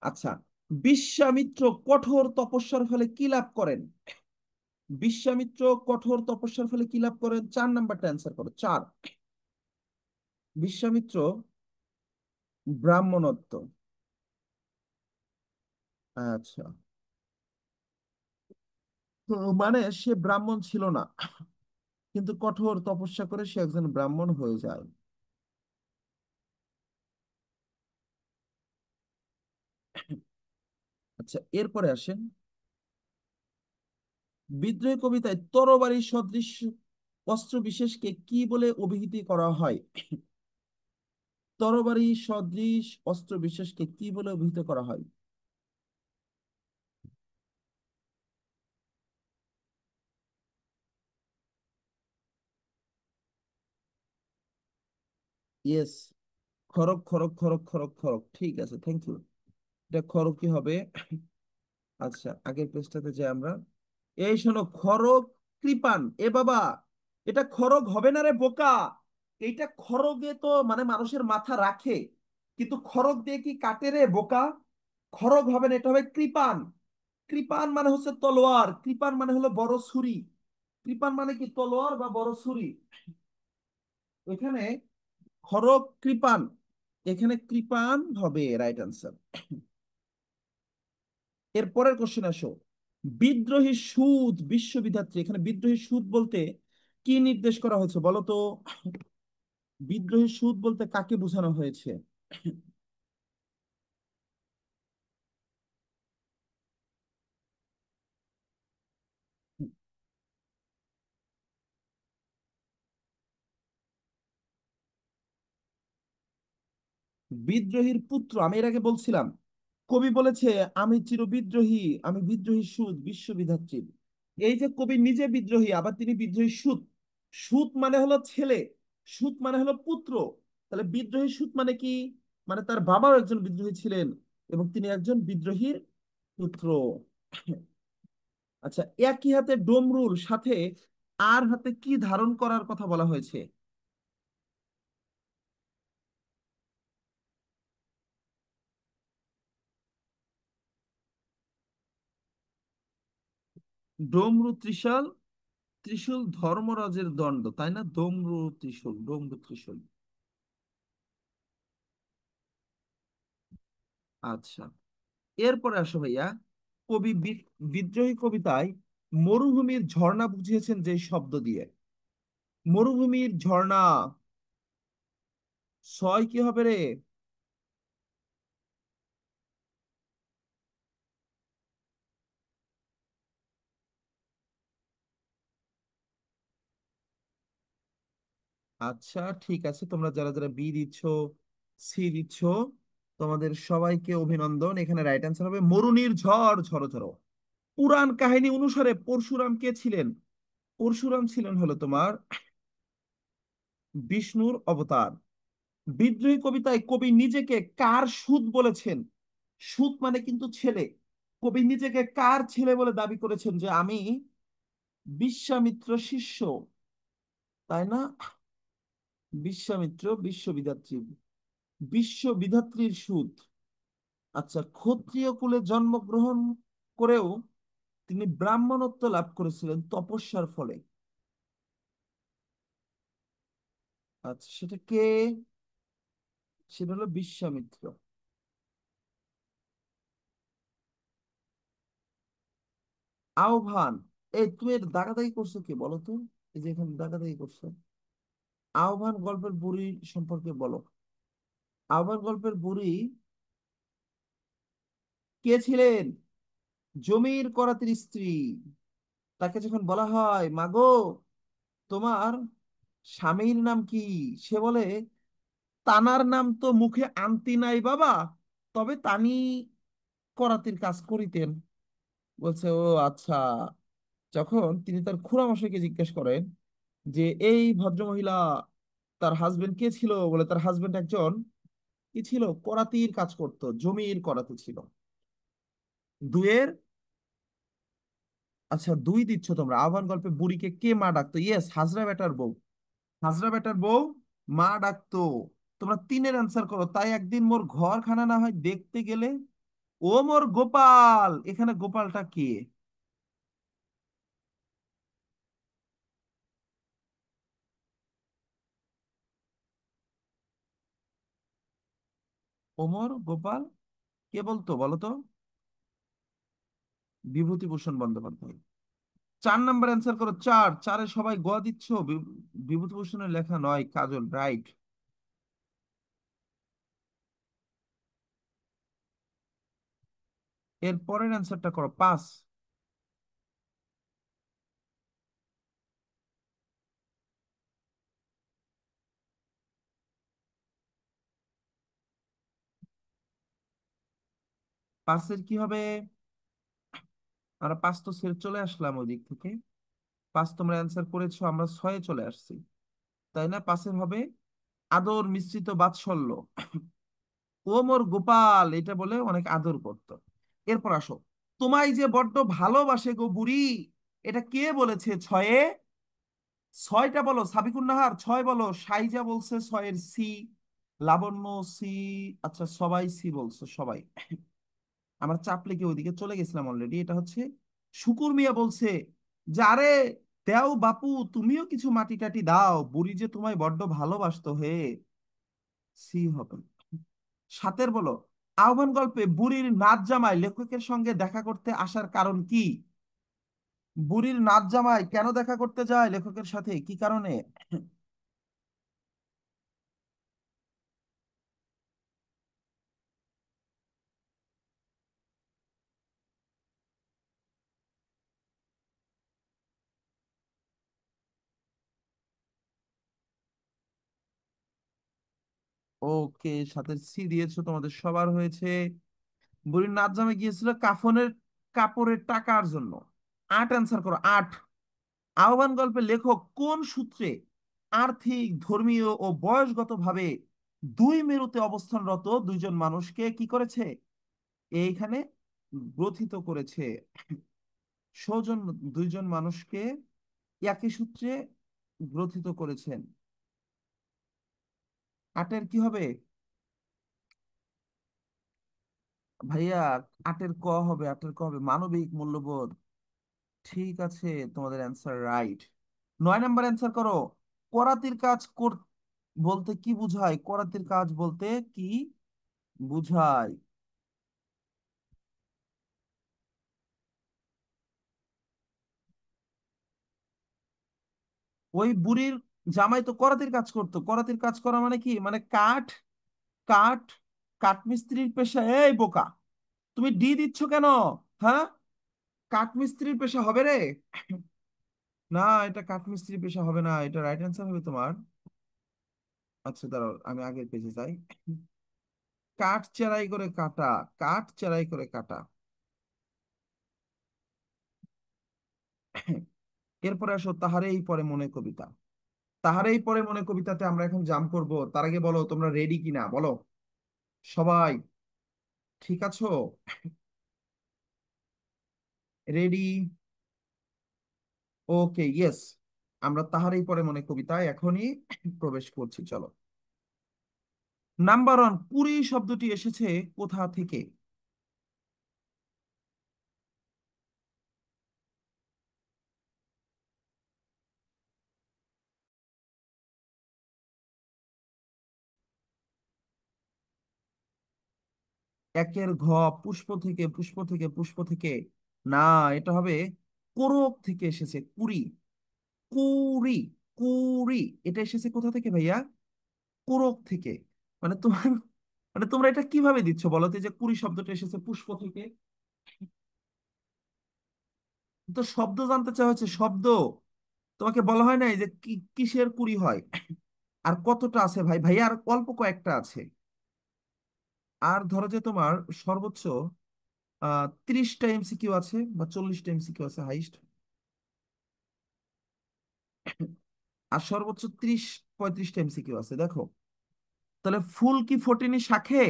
আচ্ছা, বিশ্বামিত্র কঠোর তপস্যার ফলে কি লাভ করেন? বিশ্বামিত্র কঠোর তপস্যার ফলে কি লাভ করেন? 4 নাম্বারটা অ্যান্সার করো। 4। বিশ্বামিত্র ব্রাহ্মণত্ব। আচ্ছা, তো মানে সে ব্রাহ্মণ ছিল না, কিন্তু কঠোর তপস্যা করে সে একজন ব্রাহ্মণ হয়ে যায়। আচ্ছা, এরপরে আসেন, বিদ্রোহী কবিতায় তরবারি সদৃশ অস্ত্র বিশেষকে কি বলে অভিহিত করা হয়? তরবারি সদৃশ অস্ত্র বিশেষকে কি বলে অভিহিত করা হয়? ইয়েস, খড়গ খড়গ খড়গ খড়গ খড়গ, ঠিক আছে, থ্যাংক ইউ। এটা খড়গ কি হবে? আচ্ছা, আগের পেজটাতে যে আমরা, এই শোনো, খড়গ কৃপান, এ বাবা, এটা খড়গ হবে না রে বোকা। এইটা খড়গে তো মানে মানুষের মাথা রাখে, কিন্তু খড়গ দিয়ে কি কাটে রে বোকা? খড়গ হবে না, এটা হবে কৃপান। কৃপান মানে হচ্ছে তলোয়ার, কৃপান মানে হলো বড় ছুরি। কৃপান মানে কি তলোয়ার বা বড় ছুরি। এখানে খড়গ কৃপান, এখানে কৃপান হবে রাইট আনসার। এর পরের কোশ্চেন আসো, বিদ্রোহী সুদ বিশ্ববিধাত্রী, এখানে বিদ্রোহী সুদ বলতে কি নির্দেশ করা হয়েছে বলো তো? বিদ্রোহী সুদ বলতে কাকে বোঝানো হয়েছে? বিদ্রোহীর পুত্র, আমি এর আগে বলছিলাম, কবি বলেছে আমি চিরবিদ্রোহী, আমি বিদ্রোহী সুদ বিশ্ববিধাত্রী। এই যে কবি নিজে বিদ্রোহী, আবার তিনি বিদ্রোহী সুত। সুত মানে হলো ছেলে, সুত মানে হলো পুত্র। তাহলে বিদ্রোহী সুত মানে কি? মানে তার বাবাও একজন বিদ্রোহী ছিলেন এবং তিনি একজন বিদ্রোহীর পুত্র। আচ্ছা, একই হাতে ডমরুর সাথে আর হাতে কি ধারণ করার কথা বলা হয়েছে? ডমরু ত্রিশাল, ত্রিশূল ধর্মরাজের দণ্ড, তাই না? ডমরু ত্রিশূল, ডমরু ত্রিশূল। আচ্ছা, এরপরে আসো ভাইয়া, কবি বিদ্রোহী কবিতায় মরুভূমির ঝর্ণা বুঝিয়েছেন যে শব্দ দিয়ে? মরুভূমির ঝর্ণা, ছয় কি হবে রে? আচ্ছা, ঠিক আছে, তোমরা যারা যারা বি দিচ্ছ, সি দিচ্ছ, তোমাদের সবাইকে অভিনন্দন। এখানে রাইট অ্যান্সার হবে মরুনির ঝড় ঝরো ঝরো। পুরাণ কাহিনী অনুসারে পরশুরাম কে ছিলেন? পরশুরাম ছিলেন হলো তোমার বিষ্ণুর অবতার। বিদ্রোহী কবিতায় কবি নিজেকে কার সুত বলেছেন? সুত মানে কিন্তু ছেলে। কবি নিজেকে কার ছেলে বলে দাবি করেছেন যে আমি বিশ্বামিত্র শিষ্য, তাই না? বিশ্বামিত্র বিশ্ববিধাত্রী, বিশ্ববিধাত্রীর সুত। আচ্ছা, ক্ষত্রিয় কুলে জন্মগ্রহণ করেও তিনি ব্রাহ্মণত্ব লাভ করেছিলেন তপস্যার ফলে। আচ্ছা, সেটা কে? সেটা হলো বিশ্বামিত্র। আহ্বান, এই তুমি এর দাগাদাগি করছো কি বলো তো? এই যে এখানে দাগাদাগি করছো। আহ্বান গল্পের বুড়ি সম্পর্কে বলো। আহ্বান গল্পের বুড়ি কে ছিলেন? জমির করাতির স্ত্রী। তাকে যখন বলা হয় মাগো, তোমার স্বামীর নাম কি, সে বলে তানার নাম তো মুখে আনতি নাই বাবা, তবে তানি করাতির কাজ করিতেন। বলছে ও আচ্ছা। যখন তিনি তার খুড়ামশাইকে জিজ্ঞেস করেন যে এই ভদ্রমহিলা, তার হাজবেন্ড কে ছিল, বলে তার হাজবেন্ড একজন কি ছিল, করাতির কাজ করত, জমির করাতি ছিল। দুয়ের, আচ্ছা দুই দিচ্ছ তোমরা। আহ্বান গল্পে বুড়িকে কে মা ডাকতো? ইয়েস, হাজরা বেটার বউ। হাজরা বেটার বউ মা ডাকতো। তোমরা তিনের অ্যান্সার করো, তাই একদিন মোর ঘর খানা না হয় দেখতে গেলে। ও মোর গোপাল, এখানে গোপালটা কে? ওমর গোপাল কে বলতো বলো তো? বিভূতিভূষণ বন্দ্যোপাধ্যায়। চার নাম্বার অ্যান্সার করো, চার, চারে সবাই গ দিচ্ছ। বিভূতিভূষণের লেখা নয়, কাজল, রাইট। এর পরের অ্যান্সারটা করো, পাস। পাসের কি হবে? আমরা পাঁচ তো ছেড়ে চলে আসলাম ওই দিক থেকে। পাঁচ তোমরা অ্যান্সার করেছো, আমরা ছয়ে চলে আসছি, তাই না? পাসের হবে আদর মিশ্রিত বাৎসল্য। ও মোর গোপাল, এটা বলে অনেক আদর করত। এরপর আসো, তোমায় যে বড্ড ভালোবাসে গো বুড়ি, এটা কে বলেছে ছয়ে? ছয়টা বলো সাবিকুন নাহার, ছয় বলো। সাইজা বলছে ছয়ের সি, লাবণ্য সি। আচ্ছা, সবাই সি বলছো, সবাই। আমরা চাপ লিখে ওইদিকে চলে গেছিলাম অলরেডি। এটা হচ্ছে শুকুর মিয়া বলছে যে আরে দেও বাপু, তুমিও কিছু মাটি টাটি দাও, বুড়ি যে তোমায় বড্ড ভালোবাসতো হে। সি হবে। সাতের বলো, আহ্বান গল্পে বুড়ির নাচ জামাই লেখকের সঙ্গে দেখা করতে আসার কারণ কি? বুড়ির নাচ জামাই কেন দেখা করতে যায় লেখকের সাথে, কি কারণে? ওকে, সাথে সি দিয়েছো, তোমাদের সবার হয়েছে। বুড়ির নাচ জামাই গিয়েছিল কাফনের কাপড়ের টাকার জন্য। আট অ্যান্সার করো, আট। আহ্বান গল্পের লেখক কোন সূত্রে আর্থিক, ধর্মীয় ও বয়সগতভাবে দুই মেরুতে অবস্থানরত দুইজন মানুষকে কি করেছে এইখানে গ্রথিত করেছে? সৌজন দুইজন মানুষকে একই সূত্রে গ্রথিত করেছেন। আটের কি হবে ভাইয়া? আটের ক হবে, আটের ক হবে মানবিক মূল্যবোধ। ঠিক আছে, তোমাদের অ্যান্সার রাইট। নয় নাম্বার অ্যান্সার করো, করাতির কাজ বলতে কি বুঝায়? করাতির কাজ বলতে কি বুঝায়? ওই বুড়ির জামাই তো করাতির কাজ করতো। করাতির কাজ করা মানে কি, মানে কাঠ, কাঠ, কাঠমিস্ত্রির পেশা। এই বোকা, তুমি ডি দিচ্ছ কেন? হ্যাঁ, কাঠমিস্ত্রির পেশা হবে রে? না, এটা কাঠমিস্ত্রির পেশা হবে না, এটা রাইট অ্যান্সার হবে তোমার। আচ্ছা দাঁড়াও, আমি আগের পেজে যাই। কাঠ চেরাই করে কাটা, কাঠ চেরাই করে কাটা। এরপরে আসো তাহারেই পরে মনে কবিতা। তাহারেই পরে মনে কবিতাতে আমরা এখন জাম্প করব। তার আগে বলো তোমরা রেডি কিনা, বলো সবাই, ঠিক আছো? রেডি? ওকে, ইয়েস। আমরা তাহারেই পরে মনে কবিতায় এখনই প্রবেশ করছি, চলো। নাম্বার ওয়ান, পুরী শব্দটি এসেছে কোথা থেকে? একের ঘ, পুষ্প থেকে, পুষ্প থেকে, পুষ্প থেকে। না, এটা হবে কোরক থেকে এসেছে, কুড়ি, কুড়ি, কুড়ি। এটা এসেছে কোথা থেকে ভাইয়া? কোরক থেকে। মানে তোমার, মানে তোমরা এটা কিভাবে দিচ্ছ বলো তো, এই যে কুড়ি শব্দটা এসেছে পুষ্প থেকে? তো শব্দ জানতে চাওয়া হচ্ছে, শব্দ। তোমাকে বলা হয় না এই যে কিসের কুড়ি হয়, আর কতটা আছে ভাই? ভাই আর অল্প কয়েকটা আছে। আর ধরো যে তোমার সর্বোচ্চ 30টা এমসিকিউ আছে বা 40টা এমসিকিউ আছে হাইস্ট। আর সর্বোচ্চ 30-35টা এমসিকিউ আছে, দেখো। তাহলে ফুল কি ফোটেনি শাখে,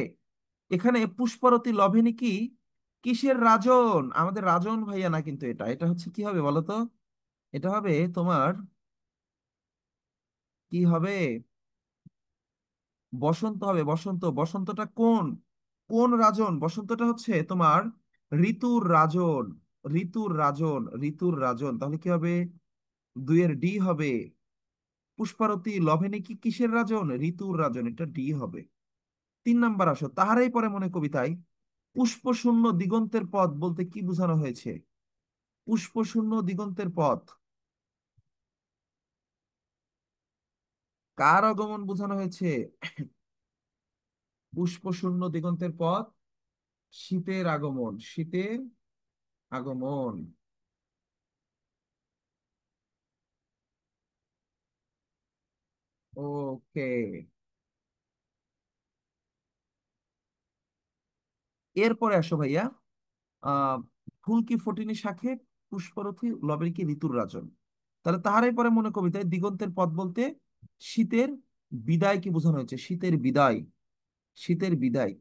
এখানে পুষ্পরতী লভেনি কি, কিসের রাজন? আমাদের রাজন ভাইয়া না, কিন্তু এটা এটা হচ্ছে কি হবে বলো তো? এটা হবে তোমার, কি হবে? বসন্ত হবে, বসন্ত। বসন্তটা কোন, কোন রাজন? বসন্তটা হচ্ছে তোমার ঋতুর রাজন, ঋতুর রাজন, ঋতুর রাজন। তাহলে কি হবে? দুইয়ের ডি হবে। পুষ্পারতী লভেনি কি কিসের রাজন? ঋতুর রাজন, এটা ডি হবে। তিন নাম্বার আসো, তাহারাই পরে মনে কবিতায় পুষ্প শূন্য দিগন্তের পথ বলতে কি বোঝানো হয়েছে? পুষ্প শূন্য দিগন্তের পথ, কার আগমন বোঝানো হয়েছে? পুষ্প শূন্য দিগন্তের পথ শীতের আগমন, শীতের আগমন। ওকে। এরপরে আসো ভাইয়া। আহ ফুল কি ফোটিনি শাখে, পুষ্পরথী লবের কি ঋতুর রাজন। তাহলে তাহারাই পরে মনে কবিতায় দিগন্তের পথ বলতে শীতের বিদায় কি বোঝানো হয়েছে? শীতের বিদায়, শীতের বিদায়।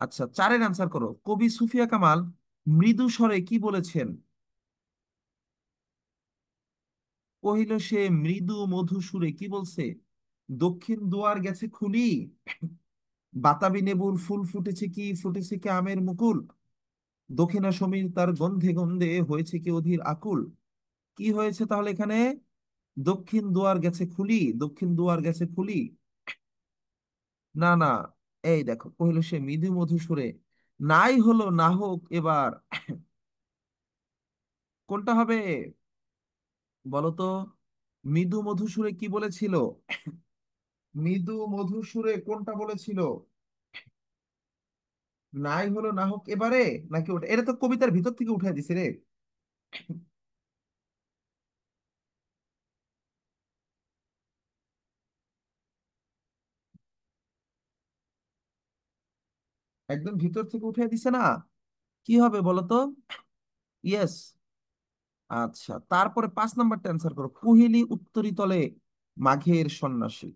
আচ্ছা, চারের অ্যান্সার করো। কবি সুফিয়া কামাল মৃদু স্বরে কি বলেছেন? কহিল সে মৃদু মধু সুরে, কি বলছে? দক্ষিণ দুয়ার গেছে খুলি, বাতাবি নেবুর ফুল ফুটেছে কি, ফুটেছে কি আমের মুকুল, দক্ষিণা সমীর তার গন্ধে গন্ধে হয়েছে কি অধীর আকুল। কি হয়েছে তাহলে এখানে? দক্ষিণ দুয়ার গেছে খুলি, দক্ষিণ দুয়ার গেছে খুলি। না না, এই দেখো, কহিল সে মৃদু মধু সুরে, নাই হলো না হোক এবার। কোনটা হবে বলো তো? মৃদু মধু সুরে কি বলেছিল? মৃদু মধু সুরে কোনটা বলেছিল? নাই হলো না হোক এবারে, নাকি ওটা? এটা তো কবিতার ভিতর থেকে উঠাই দিছে রে। একদম ভিতর থেকে উঠাই দিছে না? কি হবে বলো তো? ইয়েস। আচ্ছা, তারপরে 5 নাম্বারটা অ্যান্সার করো। কুহেলি উত্তরি তলে মাঘের সন্ন্যাসী।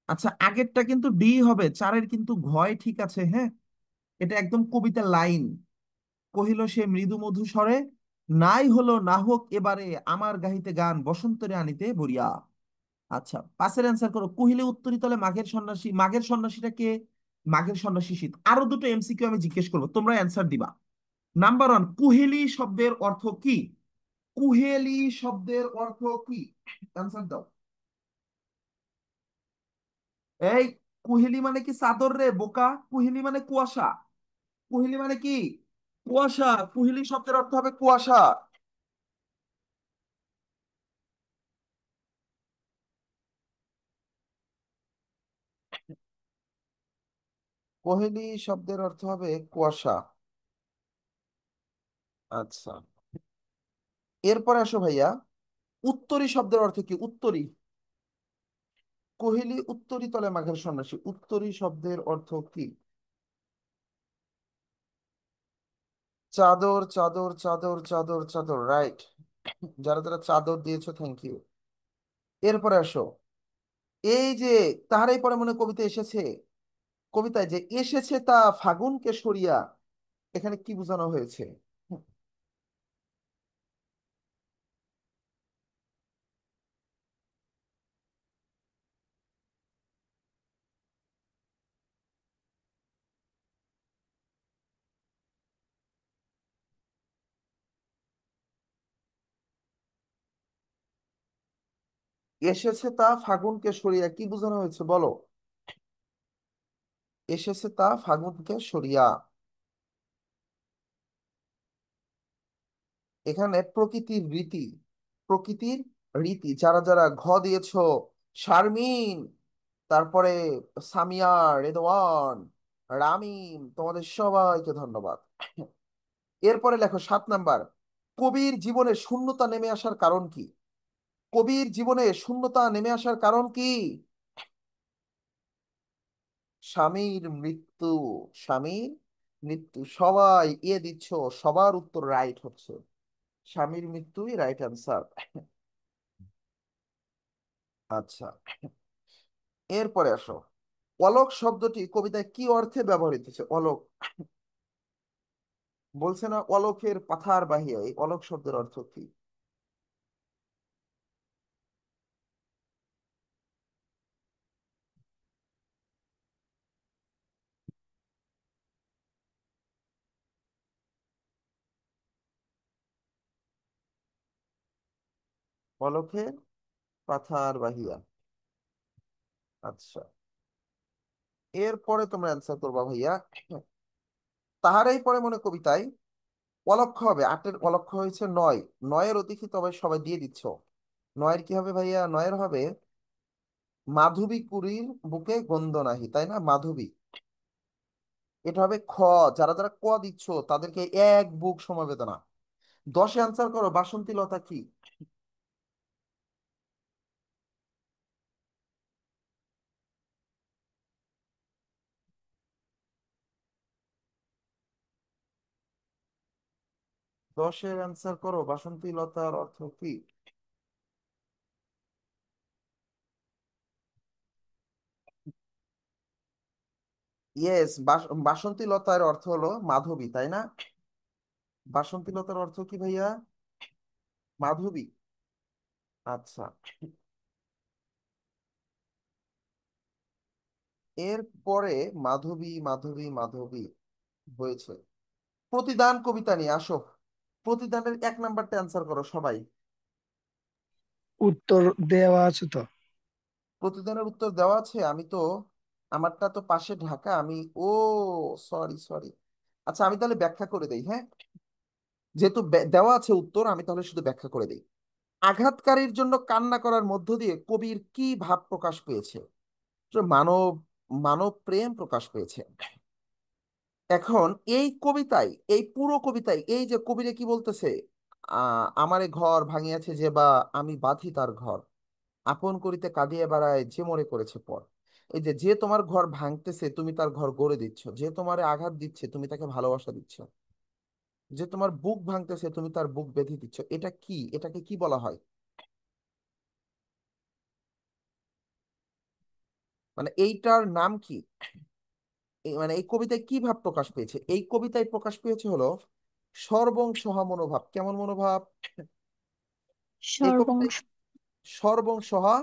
আচ্ছা, আগেরটা কিন্তু ডি হবে, চারের কিন্তু ঘয় ঠিক আছে, হ্যাঁ। এটা একদম কবিতার লাইন। কহিল সে মৃদু মধু স্বরে, নাই হলো না হোক এবারে, আমার গাহিতে গান বসন্তের আনিতে বরিয়া। আচ্ছা, পাঁচের অ্যান্সার করো। কহিলে উত্তরি তলে মাঘের সন্ন্যাসী, মাঘের সন্ন্যাসীটা কে? মাঘের সন্ন্যাসী শীত। আরো দুটো এমসিকিউ আমি জিজ্ঞেস করবো, তোমরা অ্যান্সার দিবা। নাম্বার ওয়ান, কুহেলি শব্দের অর্থ কি? কুহেলি শব্দের অর্থ কি? অ্যান্সার দাও। এই, কুহেলি মানে কি চাদর রে বোকা? কুহেলি মানে কুয়াশা। কুহেলি মানে কি? কুয়াশা। কুহেলি শব্দের অর্থ হবে কুয়াশা। কোহেলি শব্দের অর্থ হবে কুয়াশা। আচ্ছা, এরপরে আসো ভাইয়া। উত্তরি শব্দের অর্থ কি? উত্তরি। কোহেলি উত্তরি তলে মাঘের সন্ন্যাসী, উত্তরি শব্দের অর্থ কি? চাদর চাদর চাদর চাদর চাদর, রাইট। যারা যারা চাদর দিয়েছো, থ্যাংক ইউ। এরপরে আসো। এই যে তাহারাই পরে মনে কবিতা এসেছে, কবিতায় যে এসেছে তা ফাগুনকে সরিয়া, এখানে কি বোঝানো হয়েছে? এসেছে তা ফাগুনকে সরিয়া, কি বোঝানো হয়েছে বলো? এসেছে তা ফাগুনকে সরিয়া। এখানে প্রকৃতির রীতি, প্রকৃতির রীতি। যারা যারা ঘ দিয়েছো, শারমিন, তারপরে সামিয়া, রেদওয়ান, রামিম, তোমাদের সবাইকে ধন্যবাদ। এরপরে লেখো 7 নাম্বার। কবির জীবনে শূন্যতা নেমে আসার কারণ কি? কবির জীবনে শূন্যতা নেমে আসার কারণ কি? স্বামীর মৃত্যু। স্বামীর মৃত্যু। সবাই দিচ্ছ, সবার উত্তর রাইট হচ্ছে। স্বামীর মৃত্যুই রাইট অ্যান্সার। আচ্ছা, এরপরে আসো। অলোক শব্দটি কবিতায় কি অর্থে ব্যবহৃত হচ্ছে? অলোক বলছে না, অলোকের পাথার বাহিয়া, এই অলোক শব্দের অর্থ কি? অলোকের পাথার বাহিয়া। আচ্ছা, এরপরে তোমরা অ্যান্সার করবা ভাইয়া। তাহারাই পরে মনে কবিতায় অলক্ষ হবে, 8-এর অলক্ষ হয়েছে 9। 9-এর অতিথি তবে সবাই দিয়ে দিচ্ছ। 9-এর কি হবে ভাইয়া? 9-এর হবে মাধবী কুড়ির বুকে গন্ধ নাহি, তাই না? মাধবী, এটা হবে খ। যারা যারা ক দিচ্ছ তাদেরকে এক বুক সমবেদনা। 10-এ আনসার করো, বাসন্তী লতা কি? 10-এর আনসার করো, বাসন্তী লতার অর্থ কি? ইয়েস, বাসন্তী লতার অর্থ হলো মাধবী, তাই না? বাসন্তী লতার অর্থ কি ভাইয়া? মাধবী। আচ্ছা, এর পরে মাধবী মাধবী মাধবী হয়েছে। প্রতিদান কবিতা নিয়ে আসো। প্রতিদানের 1 নাম্বারটা অ্যান্সার করো সবাই। উত্তর দেওয়া আছে তো। প্রতিদানের উত্তর দেওয়া আছে? আমি তো, আমারটা তো পাশে ঢাকা, আমি, ও সরি সরি। আচ্ছা, আমি তাহলে ব্যাখ্যা করে দেই, হ্যাঁ? যেহেতু দেওয়া আছে উত্তর, আমি তাহলে শুধু ব্যাখ্যা করে দেই। আঘাতকারীর জন্য কান্না করার মধ্য দিয়ে কবির কি ভাব প্রকাশ পেয়েছে? তো মানব, মানব প্রেম প্রকাশ পেয়েছে। এখন এই কবিতায়, এই পুরো কবিতায় এই যে কবিরে কি বলতেছে, আমারে ঘর ভাঙিয়াছে যে, বা আমি বাঁধি তার ঘর, আপন করিতে কাঁদিয়া বেড়ায় যে মরে করেছে পর। এই যে যে তোমার ঘর ভাঙতেছে তুমি তার ঘর গড়ে দিচ্ছ, যে তোমারে আঘাত দিচ্ছে তুমি তাকে ভালোবাসা দিচ্ছ, যে তোমার বুক ভাঙতেছে তুমি তার বুক বেঁধে দিচ্ছ, এটা কি, এটাকে কি বলা হয়? মানে এইটার নাম কি? মানে এই কবিতায় কি ভাব প্রকাশ পেয়েছে? এই কবিতায় প্রকাশ পেয়েছে হলো সর্বংসহা মনোভাব। কেমন মনোভাব? এই কবিতায় সর্বংশ সর্বংসহা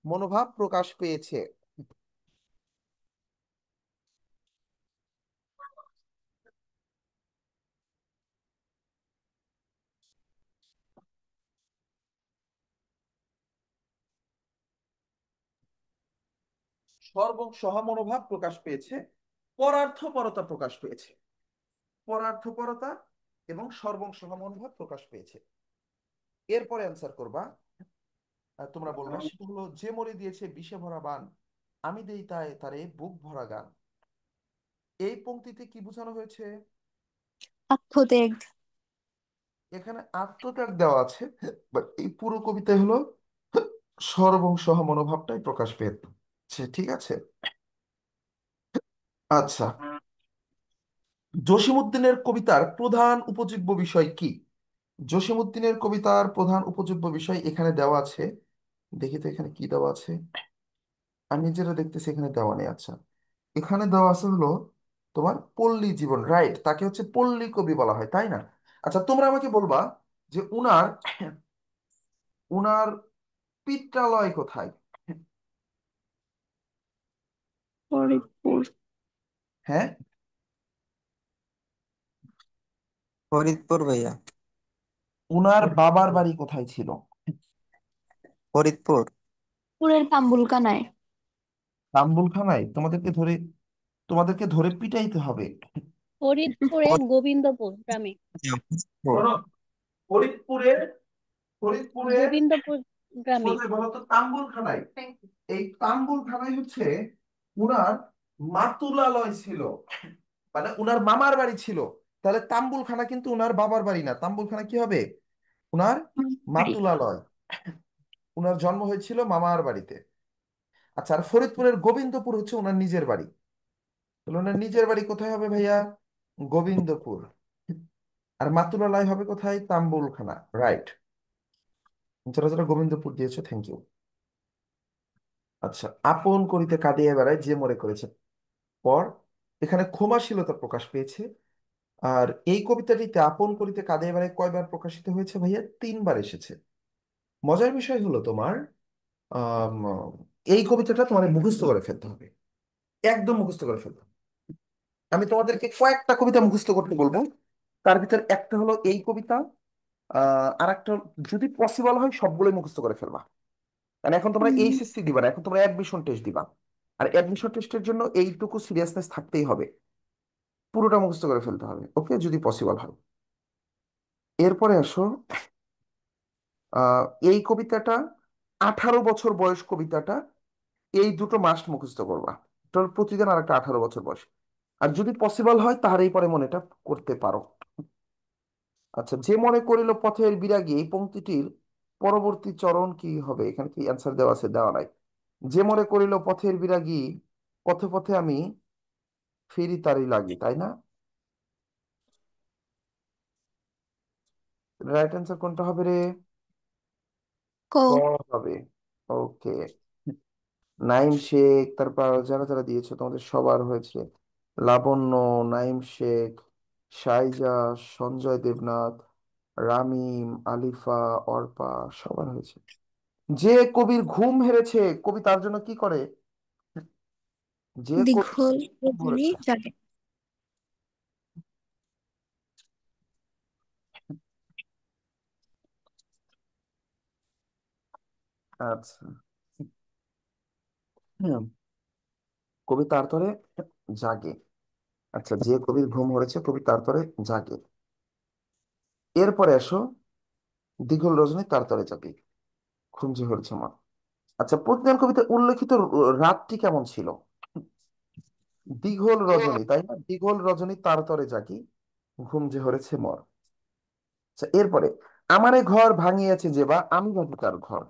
মনোভাব প্রকাশ পেয়েছে। সর্বংসহা মনোভাব প্রকাশ পেয়েছে, পরার্থপরতা প্রকাশ পেয়েছে। পরার্থপরতা এবং সর্বংসহা মনোভাব প্রকাশ পেয়েছে। এরপরে অ্যান্সার করবা, তোমরা বলবা সেটা হলো যে মরে দিয়েছে বিষে ভরা বান, আমি দেই তাই তারে বুক ভরা গান। এই পংক্তিতে কি বোঝানো হয়েছে? আত্মত্যাগ। এখানে আত্মত্যাগ দেওয়া আছে, বাট এই পুরো কবিতায় হলো সর্বংসহা মনোভাবটাই প্রকাশ পেয়েছে। ঠিক আছে। আচ্ছা, জসিমউদ্দিনের কবিতার প্রধান উপজীব্য বিষয় কি? জসিমউদ্দিনের কবিতার প্রধান উপজীব্য বিষয় এখানে দেওয়া আছে। দেখি তো এখানে কি দেওয়া আছে, আমি যেটা দেখতেছি এখানে দেওয়া নেই। আচ্ছা, এখানে দেওয়া আছে হলো তোমার পল্লী জীবন, রাইট, তাকে হচ্ছে পল্লী কবি বলা হয়, তাই না? আচ্ছা, তোমরা আমাকে বলবা যে উনার উনার পিত্রালয় কোথায়? ফরিদপুর। হ্যাঁ, ফরিদপুর ভাইয়া। উনার বাবার বাড়ি কোথায় ছিল? ফরিদপুর। পুরের তাম্বুলকানায়। তাম্বুলখানায়? তোমাদেরকে ধরে পিটাইতে হবে। ফরিদপুরের গোবিন্দপুর গ্রামে। ফরিদপুর। শোনো, ফরিদপুরের ফরিদপুরের গোবিন্দপুর গ্রামে। কোথায় বলতো? তাম্বুলখানায়। এই তাম্বুলখানায় হচ্ছে উনার মাতুলালয় ছিল, মানে উনার মামার বাড়ি ছিল। তাহলে তাম্বুলখানা কিন্তু উনার বাবার বাড়ি না, তাম্বুলখানা কি হবে? উনার বাড়ি। মাতুলালয়। উনার জন্ম হয়েছিল মামার বাড়িতে। আচ্ছা, আর ফরিদপুরের গোবিন্দপুর হচ্ছে উনার নিজের বাড়ি। তাহলে উনার নিজের বাড়ি কোথায় হবে ভাইয়া? গোবিন্দপুর। আর মাতুলালয় হবে কোথায়? তাম্বুলখানা, রাইট। যারা যারা গোবিন্দপুর দিয়েছো, থ্যাংক ইউ। আচ্ছা, আপন করিতে কাঁদিয়া বেড়ায় যে মরে করেছে পর, এখানে ক্ষমাশীলতা প্রকাশ পেয়েছে। আর এই কবিতাটিতে আপন করিতে কাঁদিয়া বেড়ায় কয়বার প্রকাশিত হয়েছে ভাইয়া? 3বার এসেছে। মজার বিষয় হলো তোমার, আম, এই কবিতাটা তোমার মুখস্থ করে ফেলতে হবে, একদম মুখস্থ করে ফেলতে হবে। আমি তোমাদেরকে কয়েকটা কবিতা মুখস্থ করতে বলবো, তার ভিতর একটা হলো এই কবিতা, আর একটা, যদি পসিবল হয় সবগুলোই মুখস্থ করে ফেলবা। মানে এখন তোমরা হুম। এইচএসসি দিবা না, এখন তোমরা অ্যাডমিশন টেস্ট দিবা। আর অ্যাডমিশন টেস্টের জন্য এইটুকু সিরিয়াসনেস থাকতেই হবে, পুরোটা মুখস্থ করে ফেলতে হবে, ওকে, যদি পসিবল হয়। এরপরে আসো, এই কবিতাটা 18 বছর বয়স কবিতাটা, এই দুটো মাস্ট মুখস্থ করবা। তোর প্রতিদিন আর একটা 18 বছর বয়স, আর যদি পসিবল হয় তাহলেই পরে মনেটা করতে পারো। আচ্ছা, যে মনে করিল পথের বিরাগী, এই পংক্তিটির পরবর্তী চরণ কি হবে? এখানে কি অ্যান্সার দেওয়া আছে? দেওয়া নাই। যে মনে করিল পথের বিরাগী, পথে পথে আমি ফিরি তারই লাগি, তাই না? রাইট অ্যান্সার কোনটা হবে রে? ক। ক হবে। ওকে। নাইম শেখ, তারপর যারা যারা দিয়েছো তোমাদের সবার হয়েছে। লাবণ্য, নাইম শেখ, সাইজা, সঞ্জয় দেবনাথ, রামিম, আলিফা, অর্পা, সবার হয়েছে। যে কবির ঘুম হেরেছে, কবি তার জন্য কি করে? যে কবির দীঘল ঘুম রজনী ধরেছে। জাগে। আচ্ছা, হুম, কবি তার তরে জাগে। আচ্ছা, যে কবির ঘুম হয়েছে কবি তার তরে জাগে। এরপরে আসো, দীঘল রজনী তার তরে জাগে, ঘুম যে হয়েছে আমার। আচ্ছা, প্রজ্ঞান কবিতায় উল্লেখিত রাতটি কেমন ছিল? দীঘল রজনী, তাই না? দীঘল রজনী তার তরে জাগি, ঘুম যে হরেছে মর। আচ্ছা, এরপরে, আমারে ঘর ভাঙিয়েছে যে বা আমি ভাবি তার ঘর,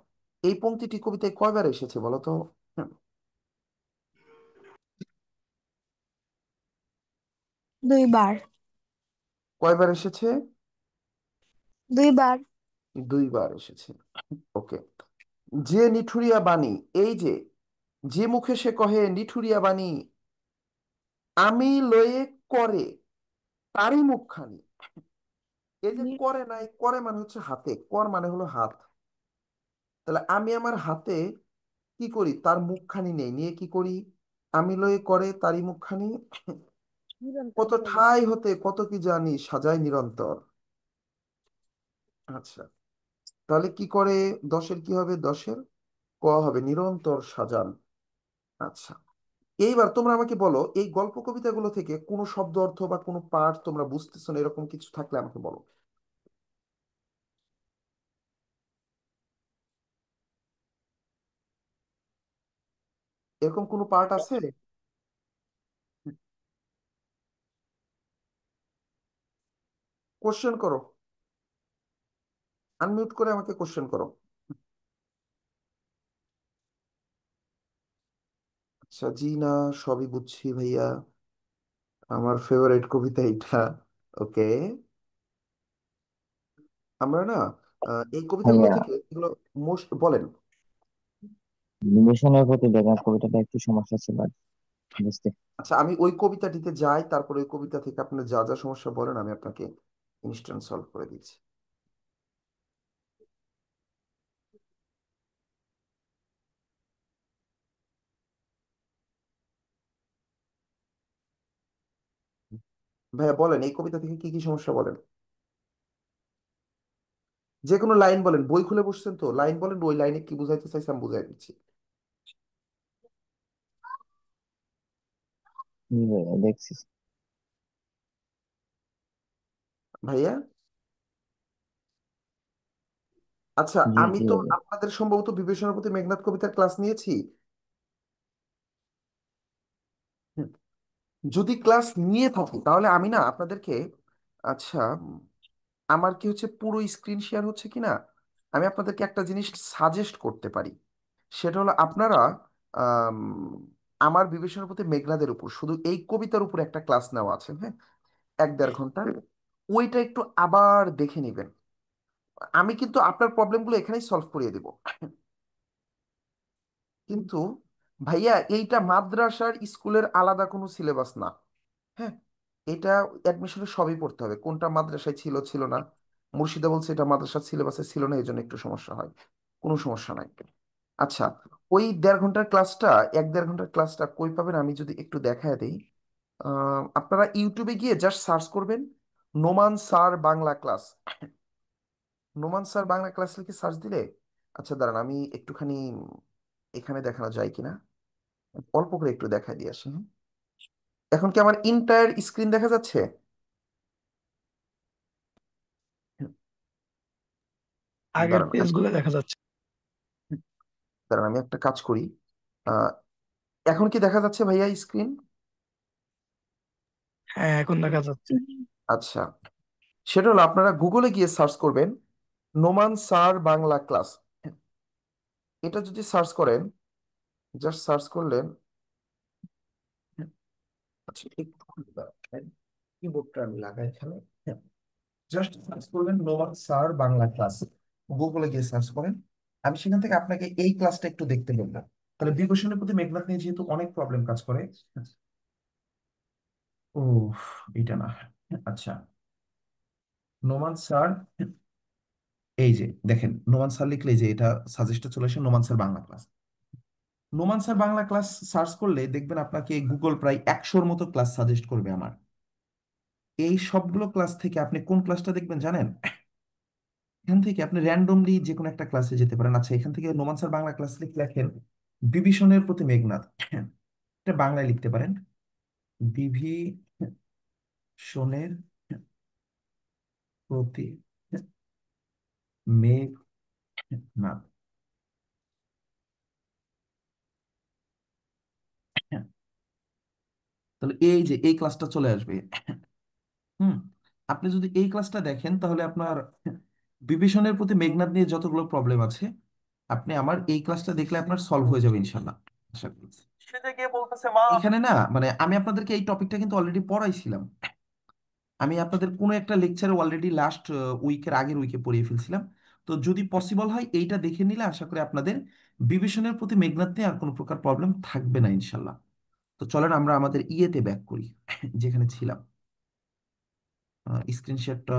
এই পংক্তিটি কবিতায় কয়বার এসেছে বলো তো? হুম, 2 বার। কয়বার এসেছে? 2 বার। 2বার এসেছে। ওকে। যে নিঠুরিয়া বাণী, এই যে, যে মুখে সে কহে নিঠুরিয়া বাণী, আমি লয়ে করে তারই মুখখানি। এই যে করে নাই, করে মানে হচ্ছে হাতে, কর মানে হলো হাত। তাহলে আমি আমার হাতে কি করি? তার মুখখানি নেই, নিয়ে কি করি? আমি লয়ে করে তারই মুখখানি, নিরন্তর কত বলে। ঠাই হতে কত কি জানি সাজাই নিরন্তর। আচ্ছা, তাহলে কি করে? দশের কি হবে? দশের ক হবে, নিরন্তর সাজান। আচ্ছা, এইবার তোমরা আমাকে বলো, এই গল্প কবিতাগুলো থেকে কোনো শব্দ অর্থ বা কোনো পাঠ তোমরা বুঝতেছো না, এরকম কিছু থাকলে আমাকে বলো। এরকম কোনো পার্ট আছে? কোশ্চেন করো, আনমিউট করে আমাকে কোশ্চেন করো। আচ্ছা, জি না, সবই বুঝছি ভাইয়া, আমার ফেভারিট কবিতা এটা। ওকে, আমরা না এই কবিতাগুলো ভাইয়া, থেকে এগুলো মোস্ট বলেন। বিবেচনার প্রতি বেগার কবিতাটা একটু সমস্যা ছিল আর কি বুঝতে। আচ্ছা, আমি ওই কবিতাটিতে যাই, তারপরে ওই কবিতা থেকে আপনার যা যা সমস্যা বলেন আমি আপনাকে ইনস্ট্যান্ট সলভ করে দিচ্ছি। ভাইয়া বলেন, এই কবিতা থেকে কি কি সমস্যা বলেন? যে কোনো লাইন বলেন, বই খুলে বসছেন তো, লাইন বলেন, ওই লাইনে কি বুঝাইতে চাইছে আমি বুঝাই দিচ্ছি। জি ভাইয়া, দেখছি। ভাইয়া, আচ্ছা, জি আমি জি তো ভাইয়া। আপনাদের সম্ভবত বিবেচনার প্রতি মেঘনাদ কবিতার ক্লাস নিয়েছি। হুম, যদি ক্লাস নিয়ে থাকি তাহলে আমি না আপনাদেরকে, আচ্ছা, আমার কি হচ্ছে, পুরো স্ক্রিন শেয়ার হচ্ছে কিনা, আমি আপনাদেরকে একটা জিনিস সাজেস্ট করতে পারি। সেটা হলো আপনারা আম, আমার বিবেচনার প্রতি মেঘনাদের উপর শুধু এই কবিতার উপর একটা ক্লাস নেওয়া আছে, হ্যাঁ, 1-1.5 ঘন্টা, ওইটা একটু আবার দেখে নেবেন। আমি কিন্তু আপনার প্রবলেমগুলো এখানেই সলভ করিয়ে দেব, কিন্তু ভাইয়া এইটা মাদ্রাসার স্কুলের আলাদা কোনো সিলেবাস না। হ্যাঁ, এটা অ্যাডমিশনে সবই পড়তে হবে, কোনটা মাদ্রাসায় ছিল ছিল না। মুর্শিদা বলছে এটা মাদ্রাসার সিলেবাসে ছিল না, এই জন্য একটু সমস্যা হয়। কোনো সমস্যা নাই। আচ্ছা, ওই 1.5 ঘন্টার ক্লাসটা, 1-1.5 ঘন্টার ক্লাসটা কই পাবেন আমি যদি একটু দেখায় দিই। আপনারা ইউটিউবে গিয়ে জাস্ট সার্চ করবেন, Noman sir Bangla class. Noman sir Bangla class লিখে সার্চ দিলে, আচ্ছা দাঁড়ান আমি একটুখানি এখানে দেখানো যায় কিনা, অল্প করে একটু দেখাই দিয়ে আসি, হ্যাঁ? এখন কি আমার ইন্টায়ার স্ক্রিন দেখা যাচ্ছে? আগের দাঁড়ান পেজগুলো দেখা যাচ্ছে। দাঁড়ান আমি একটা কাজ করি। আহ, এখন কি দেখা যাচ্ছে ভাইয়া স্ক্রিন? হ্যাঁ, এখন দেখা যাচ্ছে। আচ্ছা, সেটা হলো আপনারা গুগলে গিয়ে সার্চ করবেন নোমান স্যার বাংলা ক্লাস। এটা যদি সার্চ করেন, জাস্ট সার্চ করলেন, আচ্ছা একটু কিবোর্ডটা আমি লাগাই এখানে। জাস্ট সার্চ করবেন নোমান স্যার বাংলা ক্লাস, গুগলে গিয়ে সার্চ করেন। আমি সেখান থেকে আপনাকে এই ক্লাসটা একটু দেখতে বলবো। তাহলে বিভূষণের প্রতি মেঘনাদ নিয়ে যেহেতু অনেক প্রবলেম কাজ করে। ও, এটা না। আচ্ছা, নোমান স্যার, এই যে দেখেন নোমান স্যার লিখলে এই যে এটা সাজেস্টে চলে আসে Noman sir Bangla class. Noman sir Bangla class search করলে দেখবেন আপনাকে গুগল প্রায় 100-র মতো ক্লাস সাজেস্ট করবে আমার। এই সবগুলো ক্লাস থেকে আপনি কোন ক্লাসটা দেখবেন জানেন? এখান থেকে আপনি র্যান্ডমলি যে কোনো একটা ক্লাসে যেতে পারেন। আচ্ছা, এখান থেকে নোমান স্যার বাংলা ক্লাস লিখে লেখেন বিভীষণের প্রতি মেঘনাদ। এটা বাংলায় লিখতে পারেন, বিভীষণের প্রতি মেঘনাদ। তাহলে এই যে এই ক্লাসটা চলে আসবে। হুম, আপনি যদি এই ক্লাসটা দেখেন তাহলে আপনার বিভীষণের প্রতি মেঘনাদ নিয়ে যতগুলো প্রবলেম আছে আপনি আমার এই ক্লাসটা দেখলে আপনার সলভ হয়ে যাবে ইনশাল্লাহ, আশা করি। এখানে না মানে আমি আপনাদেরকে এই টপিকটা কিন্তু অলরেডি পড়াইছিলাম। আমি আপনাদের কোনো একটা লেকচারে অলরেডি লাস্ট উইকের আগের উইকে পড়িয়ে ফেলছিলাম। তো যদি পসিবল হয় এইটা দেখে নিলে আশা করি আপনাদের বিভীষণের প্রতি মেঘনাদ নিয়ে আর কোনো প্রকার প্রবলেম থাকবে না ইনশাল্লাহ। তো চলেন আমরা আমাদের ইয়েতে ব্যাক করি, যেখানে ছিলাম। স্ক্রিন শেয়ারটা,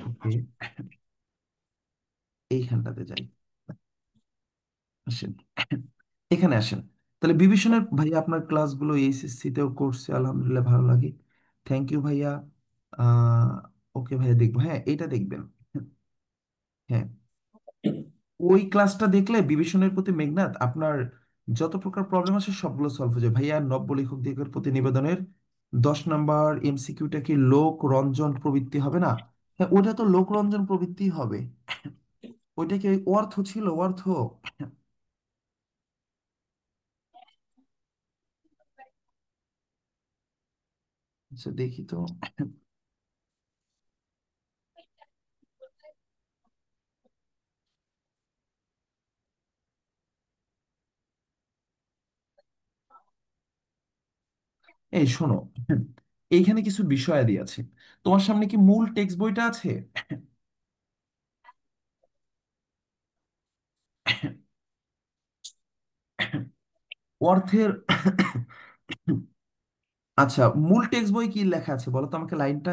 ওকে, এইখানটাতে যাই, আসেন, এখানে আসেন। তাহলে বিভীষণের ভাইয়া আপনার ক্লাসগুলো এইচএসসি তেও করছে, আলহামদুলিল্লাহ, ভালো লাগে। থ্যাংক ইউ ভাইয়া। আহ ওকে ভাইয়া, দেখবো, হ্যাঁ এটা দেখবেন। হ্যাঁ, ওই ক্লাসটা দেখলে বিভীষণের প্রতি মেঘনাদ আপনার যত প্রকার প্রবলেম আছে সবগুলো সলভ হয়ে যাবে ভাইয়া। নব্য লেখক দিগের প্রতি নিবেদনের 10 নম্বর এমসিকিউটা কি লোক রঞ্জন প্রবৃত্তি হবে না? হ্যাঁ, ওটা তো লোক রঞ্জন প্রবৃত্তি হবে। ওইটা কি অর্থ ছিল, অর্থ? আচ্ছা দেখি তো। এই শোনো, এইখানে কিছু বিষয়াদি আছে। তোমার সামনে কি মূল টেক্সট বইটা আছে? অর্থের আচ্ছা, মূল টেক্সট বই কি লেখা আছে বলো তো আমাকে লাইনটা।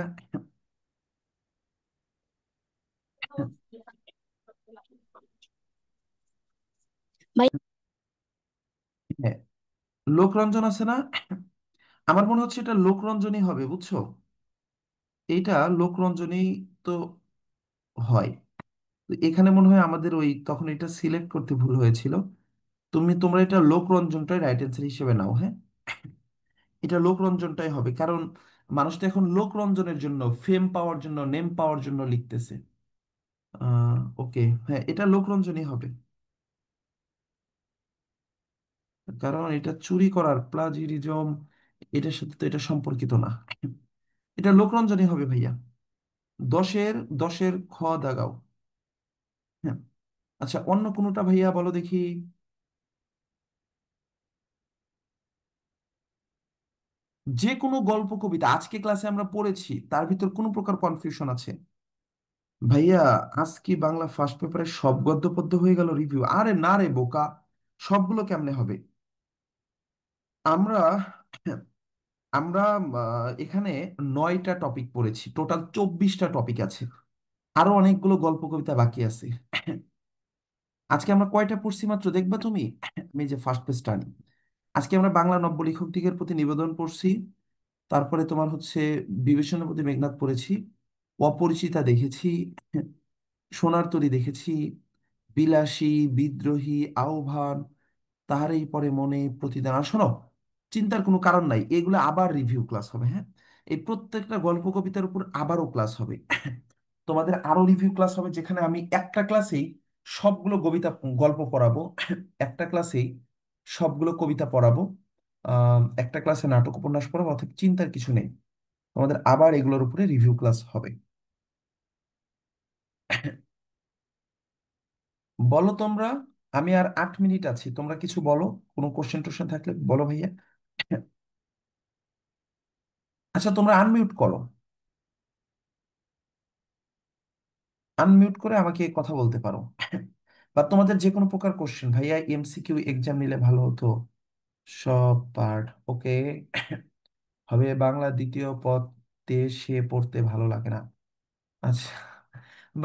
ভাই, হ্যাঁ, লোকরঞ্জন আছে না? আমার মনে হচ্ছে এটা লোকরঞ্জনই হবে, বুঝছো? এইটা লোকরঞ্জনই তো হয়। তো এখানে মনে হয় আমাদের ওই তখন এটা সিলেক্ট করতে ভুল হয়েছিল। তোমরা এটা লোকরঞ্জনটাই রাইট অ্যান্সার হিসেবে নাও, হ্যাঁ। এটা লোকরঞ্জনটাই হবে, কারণ মানুষ তো এখন লোকরঞ্জনের জন্য, ফেম পাওয়ার জন্য, নেম পাওয়ার জন্য লিখতেছে। ওকে, হ্যাঁ এটা লোকরঞ্জনই হবে, কারণ এটা চুরি করার প্লাজিয়ারিজম, এটার সাথে তো এটা সম্পর্কিত না। এটা লোকরঞ্জনই হবে ভাইয়া। 10-এর খ দাগাও। হ্যাঁ, আচ্ছা অন্য কোনোটা ভাইয়া বলো দেখি। যে কোনো গল্প কবিতা আজকে ক্লাসে আমরা পড়েছি তার ভিতর কোনো প্রকার কনফিউশন আছে? ভাইয়া, আজকে বাংলা ফার্স্ট পেপারে সব গদ্য পদ্য হয়ে গেল রিভিউ? আরে না রে বোকা, সবগুলো কেমনে হবে? আমরা আমরা এখানে 9টা টপিক পড়েছি, টোটাল 24টা টপিক আছে, আরো অনেকগুলো গল্প কবিতা বাকি আছে। আজকে আমরা কয়টা পড়ছি মাত্র দেখবা তুমি? আমি যে ফার্স্ট পেজটা আনি, আজকে আমরা বাংলা নব্য লেখক দিগের প্রতি নিবেদন পড়ছি, তারপরে তোমার হচ্ছে বিভীষণের প্রতি মেঘনাদ পড়েছি, অপরিচিতা দেখেছি, সোনার তরী দেখেছি, বিলাসী, বিদ্রোহী, আহ্বান, তাহারই পরে মনে প্রতিদান। আর শোনো, চিন্তার কোনো কারণ নাই, এগুলো আবার রিভিউ ক্লাস হবে, হ্যাঁ। এই প্রত্যেকটা গল্প কবিতার উপর আবারও ক্লাস হবে। তোমাদের আরো রিভিউ ক্লাস হবে, যেখানে আমি একটা ক্লাসেই সবগুলো কবিতা গল্প পড়াবো, একটা ক্লাসেই সবগুলো কবিতা পড়াবো, একটা ক্লাসে নাটক উপন্যাস পড়াবো, অর্থাৎ চিন্তার কিছু নেই। তোমাদের আবার এগুলোর উপরে রিভিউ ক্লাস হবে। বলো তোমরা, আমি আর 8 মিনিট আছি, তোমরা কিছু বলো, কোনো কোশ্চেন টোশ্চেন থাকলে বলো ভাইয়া। আচ্ছা, তোমরা আনমিউট করো, আনমিউট করে আমাকে কথা বলতে পারো। বা তোমাদের যে কোনো প্রকার কোশ্চেন, ভাইয়া এমসিকিউ এক্সাম নিলে ভালো হতো। সব পার্ট ওকে হবে। বাংলা দ্বিতীয় পদে সে পড়তে ভালো লাগে না। আচ্ছা,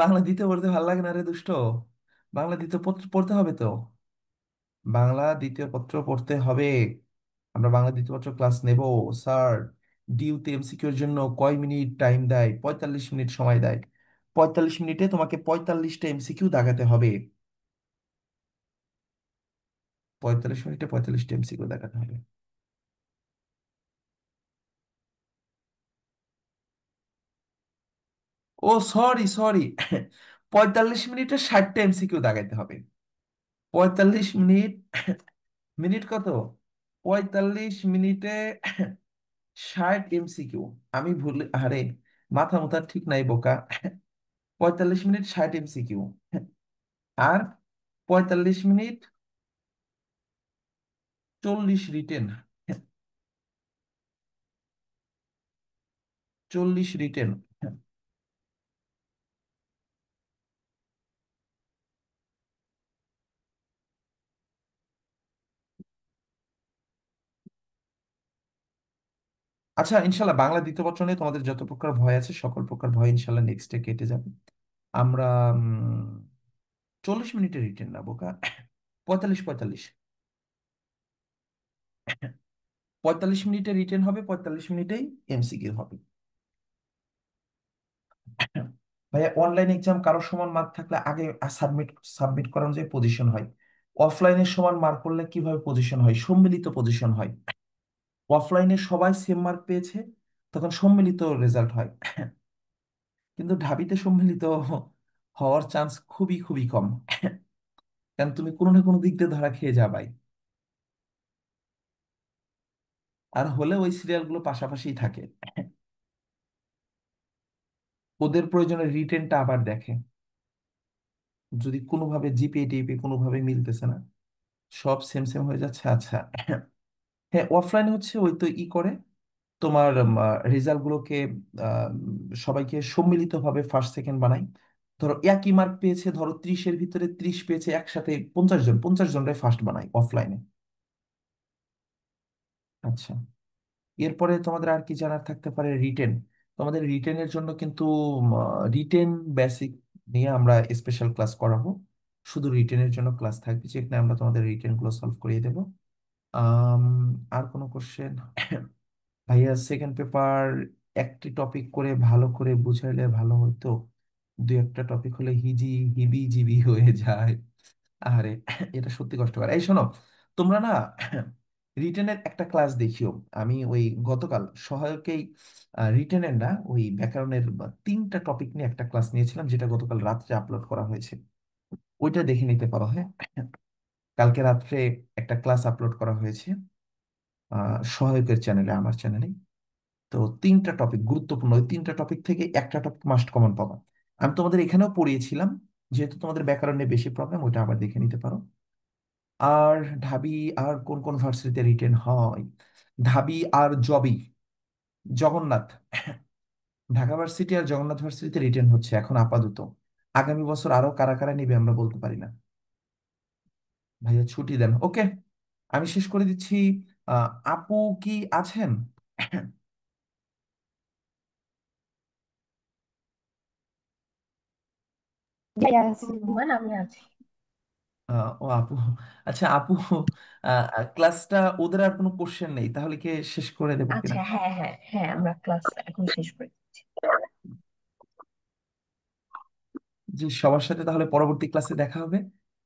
বাংলা দ্বিতীয় পড়তে ভালো লাগে না রে দুষ্ট, বাংলা দ্বিতীয় পত্র পড়তে হবে তো, বাংলা দ্বিতীয় পত্র পড়তে হবে। আমরা বাংলা দ্বিতীয় পত্র ক্লাস নেব। স্যার ডিউতে এমসিকিউর জন্য কয় মিনিট টাইম দেয়? 45 মিনিট সময় দেয়। 45 মিনিটে তোমাকে 45টা এমসিকিউ দাগাতে হবে। 45 মিনিটে 45টা এমসিকিউ দেখাতে হবে। ও সরি সরি, 45 মিনিটে 60টা এমসিকিউ দাগাইতে হবে। 45 মিনিট, মিনিট কত? 45 মিনিটে 60 এমসিকিউ। আমি ভুল, আরে মাথা মুথা ঠিক নাই বোকা। 45 মিনিট 60 এমসিকিউ, আর 45 মিনিট 40 রিটেন, 40 রিটেন। আচ্ছা, ইনশাল্লাহ বাংলা দ্বিতীয় পত্র নিয়ে তোমাদের যত প্রকার ভয় আছে সকল প্রকার ভয় ইনশাল্লাহ নেক্সটে কেটে যাবে। আমরা 40 মিনিটের রিটেন না বোকা, 45 45, 45 মিনিটে রিটেন হবে, 45 মিনিটেই এমসিকিউ হবে। ভাইয়া অনলাইন এক্সাম কারো সমান মার্ক থাকলে আগে সাবমিট সাবমিট করানো যায়, পজিশন হয়। অফলাইনে সমান মার্ক করলে কিভাবে পজিশন হয়? সম্মিলিত পজিশন হয়। অফলাইনে সবাই সেম মার্ক পেয়েছে, তখন সম্মিলিত রেজাল্ট হয়। কিন্তু ঢাবিতে সম্মিলিত হওয়ার চান্স খুবই খুবই কম, কারণ তুমি কোনো না কোনো দিক দিয়ে ধরা খেয়ে যাবাই। আর হলে ওই সিরিয়ালগুলো পাশাপাশিই থাকে। ওদের প্রয়োজনে রিটেনটা আবার দেখে, যদি কোনোভাবে জিপিএ টিপে কোনোভাবে মিলতেছে না, সব সেম সেম হয়ে যাচ্ছে। আচ্ছা, হ্যাঁ অফলাইনে হচ্ছে ওই তো ই করে তোমার রেজাল্ট গুলোকে সবাইকে সম্মিলিতভাবে ফার্স্ট সেকেন্ড বানাই। ধরো একই মার্ক পেয়েছে, ধরো 30-এর ভিতরে 30 পেয়েছে, একসাথে 50 জন, 50 জনরাই ফার্স্ট বানাই অফলাইনে। আচ্ছা, এরপরে তোমাদের আর কি জানার থাকতে পারে? রিটেন। তোমাদের রিটেনের জন্য কিন্তু রিটেন বেসিক নিয়ে আমরা স্পেশাল ক্লাস করাবো। শুধু রিটেনের জন্য ক্লাস থাকবে, যেখানে আমরা তোমাদের রিটেন গুলো সলভ করিয়ে দেবো। আম, আর কোনো কোশ্চেন? ভাইয়া সেকেন্ড পেপার একটি টপিক করে ভালো করে বুঝাইলে ভালো হতো, দুই একটা টপিক হলে হিজি হিবি জিবি হয়ে যায়। আরে এটা সত্যি কষ্টকর। এই শোনো, তোমরা না রিটেনের একটা ক্লাস দেখিও। আমি ওই গতকাল সহায়কেই রিটেনের না, ওই ব্যাকরণের 3টা টপিক নিয়ে একটা ক্লাস নিয়েছিলাম, যেটা গতকাল রাত্রে আপলোড করা হয়েছে। ওইটা দেখে নিতে পারো, হ্যাঁ। কালকে রাত্রে একটা ক্লাস আপলোড করা হয়েছে সহায়কের চ্যানেলে, আমার চ্যানেলে। তো 3টা টপিক গুরুত্বপূর্ণ, ওই 3টা টপিক থেকে একটা টপিক মাস্ট কমন পাবা। আমি তোমাদের এখানেও পড়িয়েছিলাম, যেহেতু তোমাদের ব্যাকরণে বেশি প্রবলেম, ওটা আবার দেখে নিতে পারো। আর ঢাবি আর কোন কোন ভার্সিটিতে রিটেন হয়? ঢাবি আর জগন্নাথ, ঢাকা ভার্সিটি আর জগন্নাথ ভার্সিটিতে রিটেন হচ্ছে এখন আপাতত। আগামী বছর আরো কারা কারা নিবে আমরা বলতে পারি না। ভাইয়া ছুটি দেন, ওকে। আমি শেষ করে দিচ্ছি। আপু কি আছেন? ভাইয়া আছে রুমান, আমি আছি। ও আপু, আচ্ছা আপু, ক্লাসটা ওদের আর কোনো কোশ্চেন নেই, তাহলে কি শেষ করে দেবো কিনা? আচ্ছা, হ্যাঁ হ্যাঁ হ্যাঁ, আমরা ক্লাস এখন শেষ করে দিচ্ছি। যে সবার সাথে তাহলে পরবর্তী ক্লাসে দেখা হবে।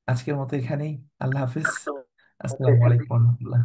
আজকের মতো এখানেই। আল্লাহ হাফিজ। আসসালামু আলাইকুম রহমতুল্লাহ।